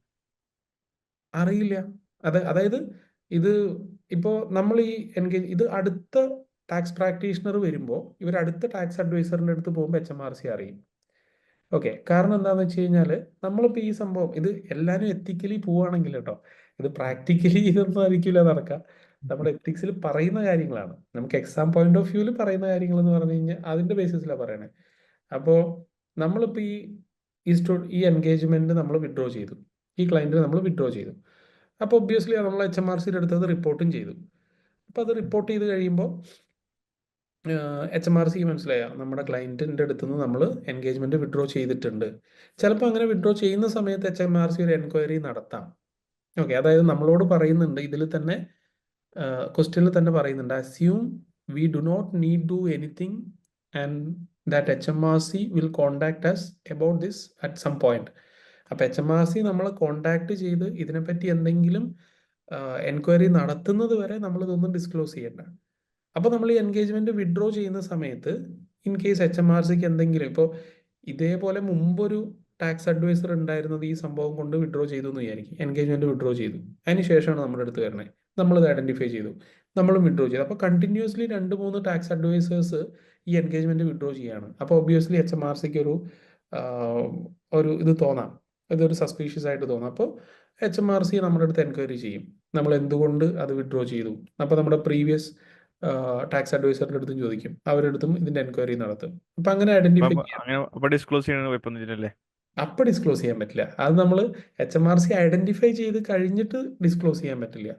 അറിയില്ല. അതായത് ഇത് ഇപ്പോൾ നമ്മൾ ഈ ഇത് അടുത്ത ടാക്സ് പ്രാക്ടീഷണർ വരുമ്പോൾ ഇവർ അടുത്ത ടാക്സ് അഡ്വൈസറിൻ്റെ അടുത്ത് പോകുമ്പോൾ HMRC അറിയും. ഓക്കെ, കാരണം എന്താണെന്ന് വെച്ച് കഴിഞ്ഞാൽ നമ്മളിപ്പോൾ ഈ സംഭവം ഇത് എല്ലാവരും എത്തിക്കലി പോവുകയാണെങ്കിൽ കേട്ടോ, ഇത് പ്രാക്ടിക്കലി ഇതൊന്നും ആയിരിക്കില്ല നടക്കുക. നമ്മുടെ എത്തിക്സിൽ പറയുന്ന കാര്യങ്ങളാണ്, നമുക്ക് എക്സാം പോയിന്റ് ഓഫ് വ്യൂവിൽ പറയുന്ന കാര്യങ്ങൾ എന്ന് പറഞ്ഞു കഴിഞ്ഞാൽ അതിൻ്റെ ബേസിസിലാണ് പറയണേ. അപ്പോൾ നമ്മളിപ്പോൾ ഈ എൻഗേജ്മെൻറ്റ് നമ്മൾ വിഡ്രോ ചെയ്തു, ഈ ക്ലയൻറ്റിന് നമ്മൾ വിഡ്രോ ചെയ്തു. അപ്പോൾ ഒബ്വിയസ്ലി നമ്മൾ HMRCയുടെ അടുത്തത് റിപ്പോർട്ടും ചെയ്തു. അപ്പോൾ അത് റിപ്പോർട്ട് ചെയ്ത് കഴിയുമ്പോൾ HMRC മനസ്സിലായ നമ്മുടെ ക്ലയൻറ്റിൻ്റെ അടുത്ത് നിന്ന് നമ്മൾ എൻഗേജ്മെൻറ്റ് വിഡ്രോ ചെയ്തിട്ടുണ്ട്. ചിലപ്പോൾ അങ്ങനെ വിഡ്രോ ചെയ്യുന്ന സമയത്ത് HMRC ഒരു എൻക്വയറി നടത്താം. ഓക്കെ, അതായത് നമ്മളോട് പറയുന്നുണ്ട് ഇതിൽ തന്നെ ക്വസ്റ്റ്യനിൽ തന്നെ പറയുന്നുണ്ട്, assume we do not need do anything and that HMRC will contact us about this at some point. അപ്പോൾ HMRC നമ്മളെ കോണ്ടാക്ട് ചെയ്ത് ഇതിനെപ്പറ്റി എന്തെങ്കിലും എൻക്വയറി നടത്തുന്നത് വരെ നമ്മളിതൊന്നും ഡിസ്ക്ലോസ് ചെയ്യേണ്ട. അപ്പോൾ നമ്മൾ ഈ എൻഗേജ്മെൻറ്റ് വിഡ്രോ ചെയ്യുന്ന സമയത്ത് ഇൻ കേസ് HMRCക്ക് എന്തെങ്കിലും, ഇപ്പോൾ ഇതേപോലെ മുമ്പൊരു ടാക്സ് അഡ്വൈസർ ഉണ്ടായിരുന്നത് ഈ സംഭവം കൊണ്ട് വിഡ്രോ ചെയ്തു എന്ന് വിചാരിക്കും, എൻഗേജ്മെൻറ്റ് വിഡ്രോ ചെയ്തു, അതിന് ശേഷമാണ് നമ്മുടെ അടുത്ത് വരണേ, നമ്മളിത് ഐഡൻറ്റിഫൈ ചെയ്തു, നമ്മളും വിഡ്രോ ചെയ്തു. അപ്പോൾ കണ്ടിന്യൂസ്ലി 2-3 ടാക്സ് അഡ്വൈസേഴ്സ് ഈ എൻഗേജ്മെൻറ്റ് വിഡ്രോ ചെയ്യുകയാണ്. അപ്പോൾ ഒബ്വിയസ്ലി HMRCക്ക് ഒരു ഇത് തോന്നാം, ഇതൊരു സസ്പീഷ്യസ് ആയിട്ട് തോന്നാം. അപ്പോൾ HMRC നമ്മുടെ അടുത്ത് എൻക്വയറി ചെയ്യും, നമ്മൾ എന്തുകൊണ്ട് അത് വിഡ്രോ ചെയ്തു. അപ്പോൾ നമ്മുടെ പ്രീവിയസ് ടാക്സ് അഡ്വൈസറിൻ്റെ അടുത്തും ചോദിക്കും, അവരുടെ അടുത്തും ഇതിൻ്റെ എൻക്വയറി നടത്തും. അപ്പം അങ്ങനെ ഐഡൻറ്റിഫൈ ചെയ്യാം. അപ്പൊ ഡിസ്ക്ലോസ് ചെയ്യണ കുഴപ്പമൊന്നുമില്ലല്ലേ? അപ്പം ഡിസ്ക്ലോസ് ചെയ്യാൻ പറ്റില്ല, അത് നമ്മൾ HMRC ഐഡൻറ്റിഫൈ ചെയ്ത് കഴിഞ്ഞിട്ട് ഡിസ്ക്ലോസ് ചെയ്യാൻ പറ്റില്ല.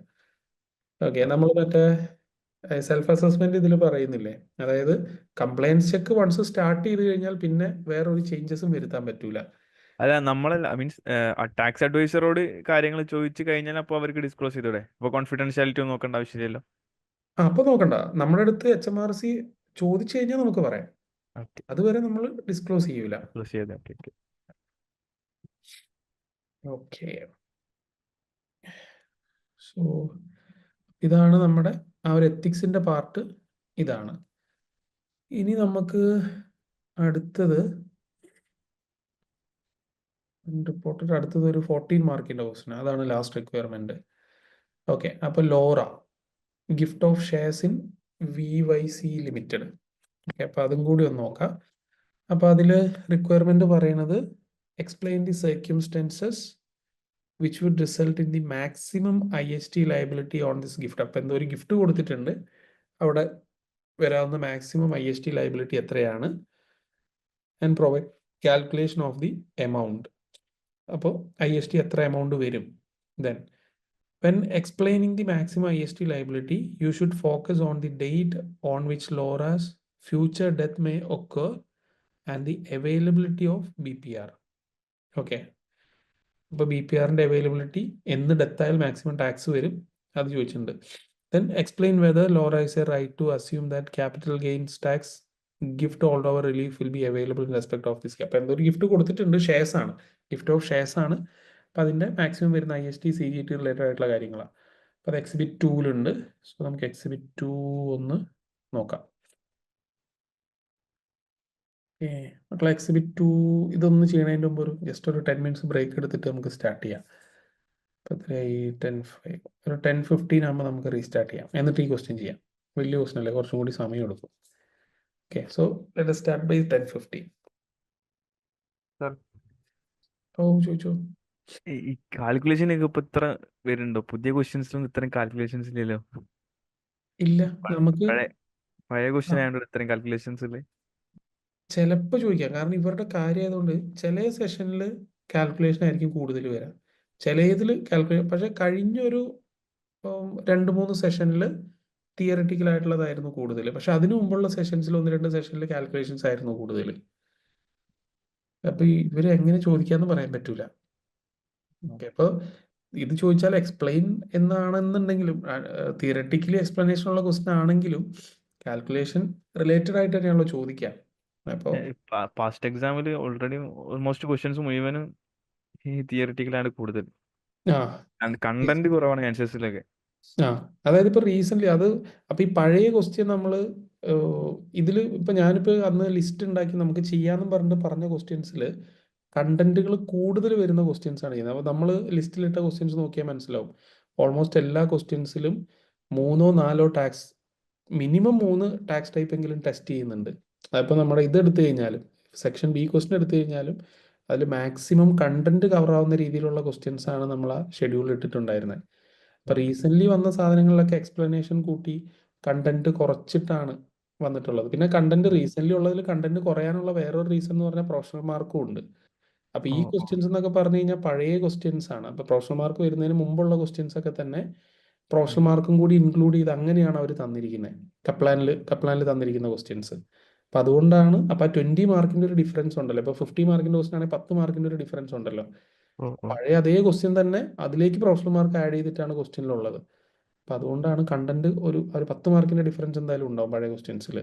ഓക്കെ, നമ്മൾ മറ്റേ സെൽഫ് അസസ്മെന്റ് ഇതിൽ പറയുന്നില്ലേ, അതായത് കംപ്ലയൻസ് ചെക്ക് വൺസ് സ്റ്റാർട്ട് ചെയ്ത് കഴിഞ്ഞാൽ പിന്നെ വേറൊരു ചേഞ്ചസും വരുത്താൻ പറ്റൂല. അല്ല, നമ്മളല്ല, മീൻസ് ടാക്സ് അഡ്വൈസറോട് കാര്യങ്ങൾ ചോദിച്ചു കഴിഞ്ഞാൽ അപ്പോൾ അവർക്ക് ഡിസ്ക്ലോസ് ചെയ്തൂടെ? അപ്പോൾ കോൺഫിഡൻഷ്യാലിറ്റി ഒന്നും നോക്കേണ്ട ആവശ്യമില്ലല്ലോ. അപ്പോൾ നോക്കണ്ട, നമ്മുടെ അടുത്ത് HMRC ചോദിച്ചു കഴിഞ്ഞാൽ നമുക്ക് പറയാം, അതുവരെ നമ്മൾ ഡിസ്ക്ലോസ് ചെയ്യൂല. ഓക്കെ, സോ ഇതാണ് നമ്മുടെ ആ ഒരു എത്തിക്സിന്റെ പാർട്ട് ഇതാണ്. ഇനി നമുക്ക് അടുത്തത് റിപ്പോർട്ടിന്റെ അടുത്തത് ഒരു 14 മാർക്കിന്റെ ക്വസ്റ്റ്യൻ, അതാണ് ലാസ്റ്റ് റിക്വയർമെന്റ്. ഓക്കെ, അപ്പോൾ Laura gift of shares in VYC limited. Okay, അപ്പോൾ അതും കൂടി ഒന്ന് നോക്കാം. അപ്പോൾ അതിൽ റിക്വയർമെന്റ് പറയുന്നത് explain the circumstances which would result in the maximum IST liability on this gift. അപ്പോൾ എന്തോ ഒരു ഗിഫ്റ്റ് കൊടുത്തിട്ടുണ്ട്, അവിടെ വരാവുന്ന മാക്സിമം IST ലയബിലിറ്റി എത്രയാണ്, and provide calculation of the amount. അപ്പോൾ IST എത്ര എമൗണ്ട് വരും. Then when explaining the maximum IST liability, you should focus on the date on which Laura's future death may occur and the availability of BPR. Okay, അപ്പോൾ BPRന്റെ availability എന്ന് death ആയാൽ maximum tax വരും അത് ചോദിച്ചിട്ടുണ്ട്. Then explain whether Laura is a right to assume that capital gains tax gift holdover relief will be available in respect of this. അപ്പോൾ എന്തൊരു gift കൊടുത്തിട്ടുണ്ട്, shares ആണ്, ഗിഫ്റ്റ് ഓഫ് ഷെയർസ് ആണ്. അപ്പോൾ അതിൻ്റെ മാക്സിമം വരുന്ന IST CGT റിലേറ്റഡ് ആയിട്ടുള്ള കാര്യങ്ങളാണ്. അപ്പോൾ അത് എക്സിബിറ്റ് 2-ലുണ്ട്. സോ നമുക്ക് എക്സിബിറ്റ് 2 ഒന്ന് നോക്കാം. മക്കളെ എക്സിബിറ്റ് 2 ഇതൊന്ന് ചെയ്യണതിൻ്റെ മുമ്പ് ജസ്റ്റ് ഒരു 10 മിനിറ്റ്സ് ബ്രേക്ക് എടുത്തിട്ട് നമുക്ക് സ്റ്റാർട്ട് ചെയ്യാം. അപ്പോൾ 10:05 ഒരു 10:15 ആകുമ്പോൾ നമുക്ക് റീസ്റ്റാർട്ട് ചെയ്യാം, എന്നിട്ട് ഈ ക്വസ്റ്റ്യൻ ചെയ്യാം. വലിയ ക്വസ്റ്റ്യൻ അല്ലേ, കുറച്ചും കൂടി സമയം എടുക്കും. Okay, so let us start by 10:15. ഓ ചോദിച്ചോ. ഈ കാൽക്കുലേഷൻ ഒക്കെ ഇപ്പൊ ഇത്ര വരുന്നുണ്ടോ? പുതിയ ക്വസ്റ്റ്യൻസിലൊന്നും ഇത്രയും കാൽക്കുലേഷൻസ് ഇല്ലല്ലോ. ഇല്ല, നമുക്ക് പഴയ ക്വസ്റ്റ്യൻ ആയതുകൊണ്ട് ഇത്രയും കാൽക്കുലേഷൻസ് ഇല്ലേ? ചിലപ്പോൾ ചോദിക്കാം, കാരണം ഇവരുടെ കാര്യം ആയതുകൊണ്ട് ചില സെഷനിൽ കാൽക്കുലേഷൻ ആയിരിക്കും കൂടുതൽ വരാം, ചിലതിൽ കാൽക്കുലേഷൻ. പക്ഷെ കഴിഞ്ഞൊരു 2-3 സെഷനിൽ തിയററ്റിക്കൽ ആയിട്ടുള്ളതായിരുന്നു കൂടുതൽ, പക്ഷെ അതിനു മുമ്പുള്ള സെഷൻസിൽ 1-2 സെഷനിൽ കാൽക്കുലേഷൻസ് ആയിരുന്നു കൂടുതൽ. അപ്പോൾ ഇവർ എങ്ങനെ ചോദിക്കാന്ന് പറയാൻ പറ്റൂല. ഓക്കെ, അപ്പോൾ ഇത് ചോദിച്ചാൽ എക്സ്പ്ലെയിൻ എന്നാണെന്നുണ്ടെങ്കിലും തിയററ്റിക്കലി എക്സ്പ്ലനേഷൻ ഉള്ള ക്വസ്റ്റ്യൻ ആണെങ്കിലും കാൽക്കുലേഷൻ റിലേറ്റഡ് ആയിട്ട് തന്നെയാണല്ലോ ചോദിക്കാം. അപ്പോൾ പാസ്റ്റ് എക്സാമിൽ ഓൾറെഡി ഓൾമോസ്റ്റ് ക്വസ്റ്റ്യൻസ് മുഴുവനും ഈ തിയററ്റിക്കലാണ് കൂടുതൽ, കണ്ടന്റ് കുറവാണ് ആൻസേഴ്സിലൊക്കെ. ആ അതായത് ഇപ്പൊ റീസെന്റ് അത് അപ്പൊ ഈ പഴയ ക്വസ്റ്റ്യൻ നമ്മൾ ഇതിൽ ഇപ്പൊ ഞാനിപ്പോ അന്ന് ലിസ്റ്റ് ഉണ്ടാക്കി നമുക്ക് ചെയ്യാന്നും പറഞ്ഞിട്ട് പറഞ്ഞ ക്വസ്റ്റ്യൻസിൽ കണ്ടന്റുകൾ കൂടുതൽ വരുന്ന ക്വസ്റ്റ്യൻസ് ആണ് ചെയ്യുന്നത്. അപ്പോൾ നമ്മൾ ലിസ്റ്റിലിട്ട ക്വസ്റ്റ്യൻസ് നോക്കിയാൽ മനസ്സിലാവും ഓൾമോസ്റ്റ് എല്ലാ ക്വസ്റ്റ്യൻസിലും 3-4 ടാക്സ് മിനിമം 3 ടാക്സ് ടൈപ്പ് എങ്കിലും ടെസ്റ്റ് ചെയ്യുന്നുണ്ട്. അതിപ്പോൾ നമ്മുടെ ഇത് എടുത്തു കഴിഞ്ഞാലും സെക്ഷൻ ബി ക്വസ്റ്റ്യൻ എടുത്തു കഴിഞ്ഞാലും അതിൽ മാക്സിമം കണ്ടന്റ് കവർ ആവുന്ന രീതിയിലുള്ള ക്വസ്റ്റ്യൻസ് ആണ് നമ്മൾ ആ ഷെഡ്യൂളിൽ ഇട്ടിട്ടുണ്ടായിരുന്നത്. ഇപ്പൊ റീസെന്റ് വന്ന സാധനങ്ങളിലൊക്കെ എക്സ്പ്ലനേഷൻ കൂട്ടി കണ്ടന്റ് കുറച്ചിട്ടാണ് വന്നിട്ടുള്ളത്. പിന്നെ കണ്ടന്റ് റീസെന്റ് ഉള്ളതിൽ കണ്ടന്റ് കുറയാനുള്ള വേറൊരു റീസൺ എന്ന് പറഞ്ഞാൽ പ്രൊഫഷണൽ മാർക്കും ഉണ്ട്. അപ്പൊ ഈ ക്വസ്റ്റ്യൻസ് എന്നൊക്കെ പറഞ്ഞു കഴിഞ്ഞാൽ പഴയ ക്വസ്റ്റ്യൻസ് ആണ്. അപ്പൊ പ്രൊഫഷണൽ മാർക്ക് വരുന്നതിന് മുമ്പുള്ള ക്വസ്റ്റ്യൻസ് ഒക്കെ തന്നെ പ്രൊഫഷണൽ മാർക്കും കൂടി ഇൻക്ലൂഡ് ചെയ്ത് അങ്ങനെയാണ് അവർ തന്നിരിക്കുന്നത്. കപ്ലാനിൽ തന്നിരിക്കുന്ന ക്വസ്റ്റ്യൻസ്. അപ്പൊ അതുകൊണ്ടാണ് അപ്പൊ 20 മാർക്കിന്റെ ഒരു ഡിഫറൻസ് ഉണ്ടല്ലോ. ഇപ്പൊ 50 മാർക്കിന്റെ ക്വസ്റ്റ്യൻ ആണെങ്കിൽ 10 മാർക്കിന്റെ ഒരു ഡിഫറൻസ് ഉണ്ടല്ലോ. പഴയ അതേ ക്വസ്റ്റ്യൻ തന്നെ അതിലേക്ക് പ്രൊഫഷണൽ മാർക്ക് ആഡ് ചെയ്തിട്ടാണ് ക്വസ്റ്റ്യനിലുള്ളത്. അപ്പൊ അതുകൊണ്ടാണ് കണ്ടന്റ് ഒരു 10 മാർക്കിന്റെ ഡിഫറൻസ് എന്തായാലും ഉണ്ടാവും പഴയ ക്വസ്റ്റ്യൻസിൽ.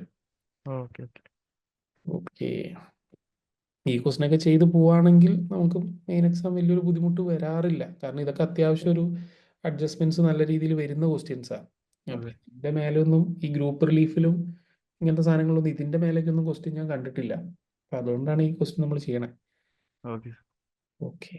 ഓക്കെ, ഈ ക്വസ്റ്റ്യൻ ഒക്കെ ചെയ്ത് പോവാണെങ്കിൽ നമുക്ക് മെയിൻ എക്സാം വലിയൊരു ബുദ്ധിമുട്ട് വരാറില്ല. കാരണം ഇതൊക്കെ അത്യാവശ്യം ഒരു അഡ്ജസ്റ്റ്മെന്റ്സ് നല്ല രീതിയിൽ വരുന്ന ക്വസ്റ്റ്യൻസാണ്. അപ്പൊ ഇതിന്റെ മേലൊന്നും ഈ ഗ്രൂപ്പ് റിലീഫിലും ഇങ്ങനത്തെ സാധനങ്ങളൊന്നും ഇതിന്റെ മേലേക്കൊന്നും ക്വസ്റ്റ്യൻ ഞാൻ കണ്ടിട്ടില്ല. അപ്പൊ അതുകൊണ്ടാണ് ഈ ക്വസ്റ്റ്യൻ നമ്മൾ ചെയ്യണേ. ഓക്കെ. ഓക്കെ.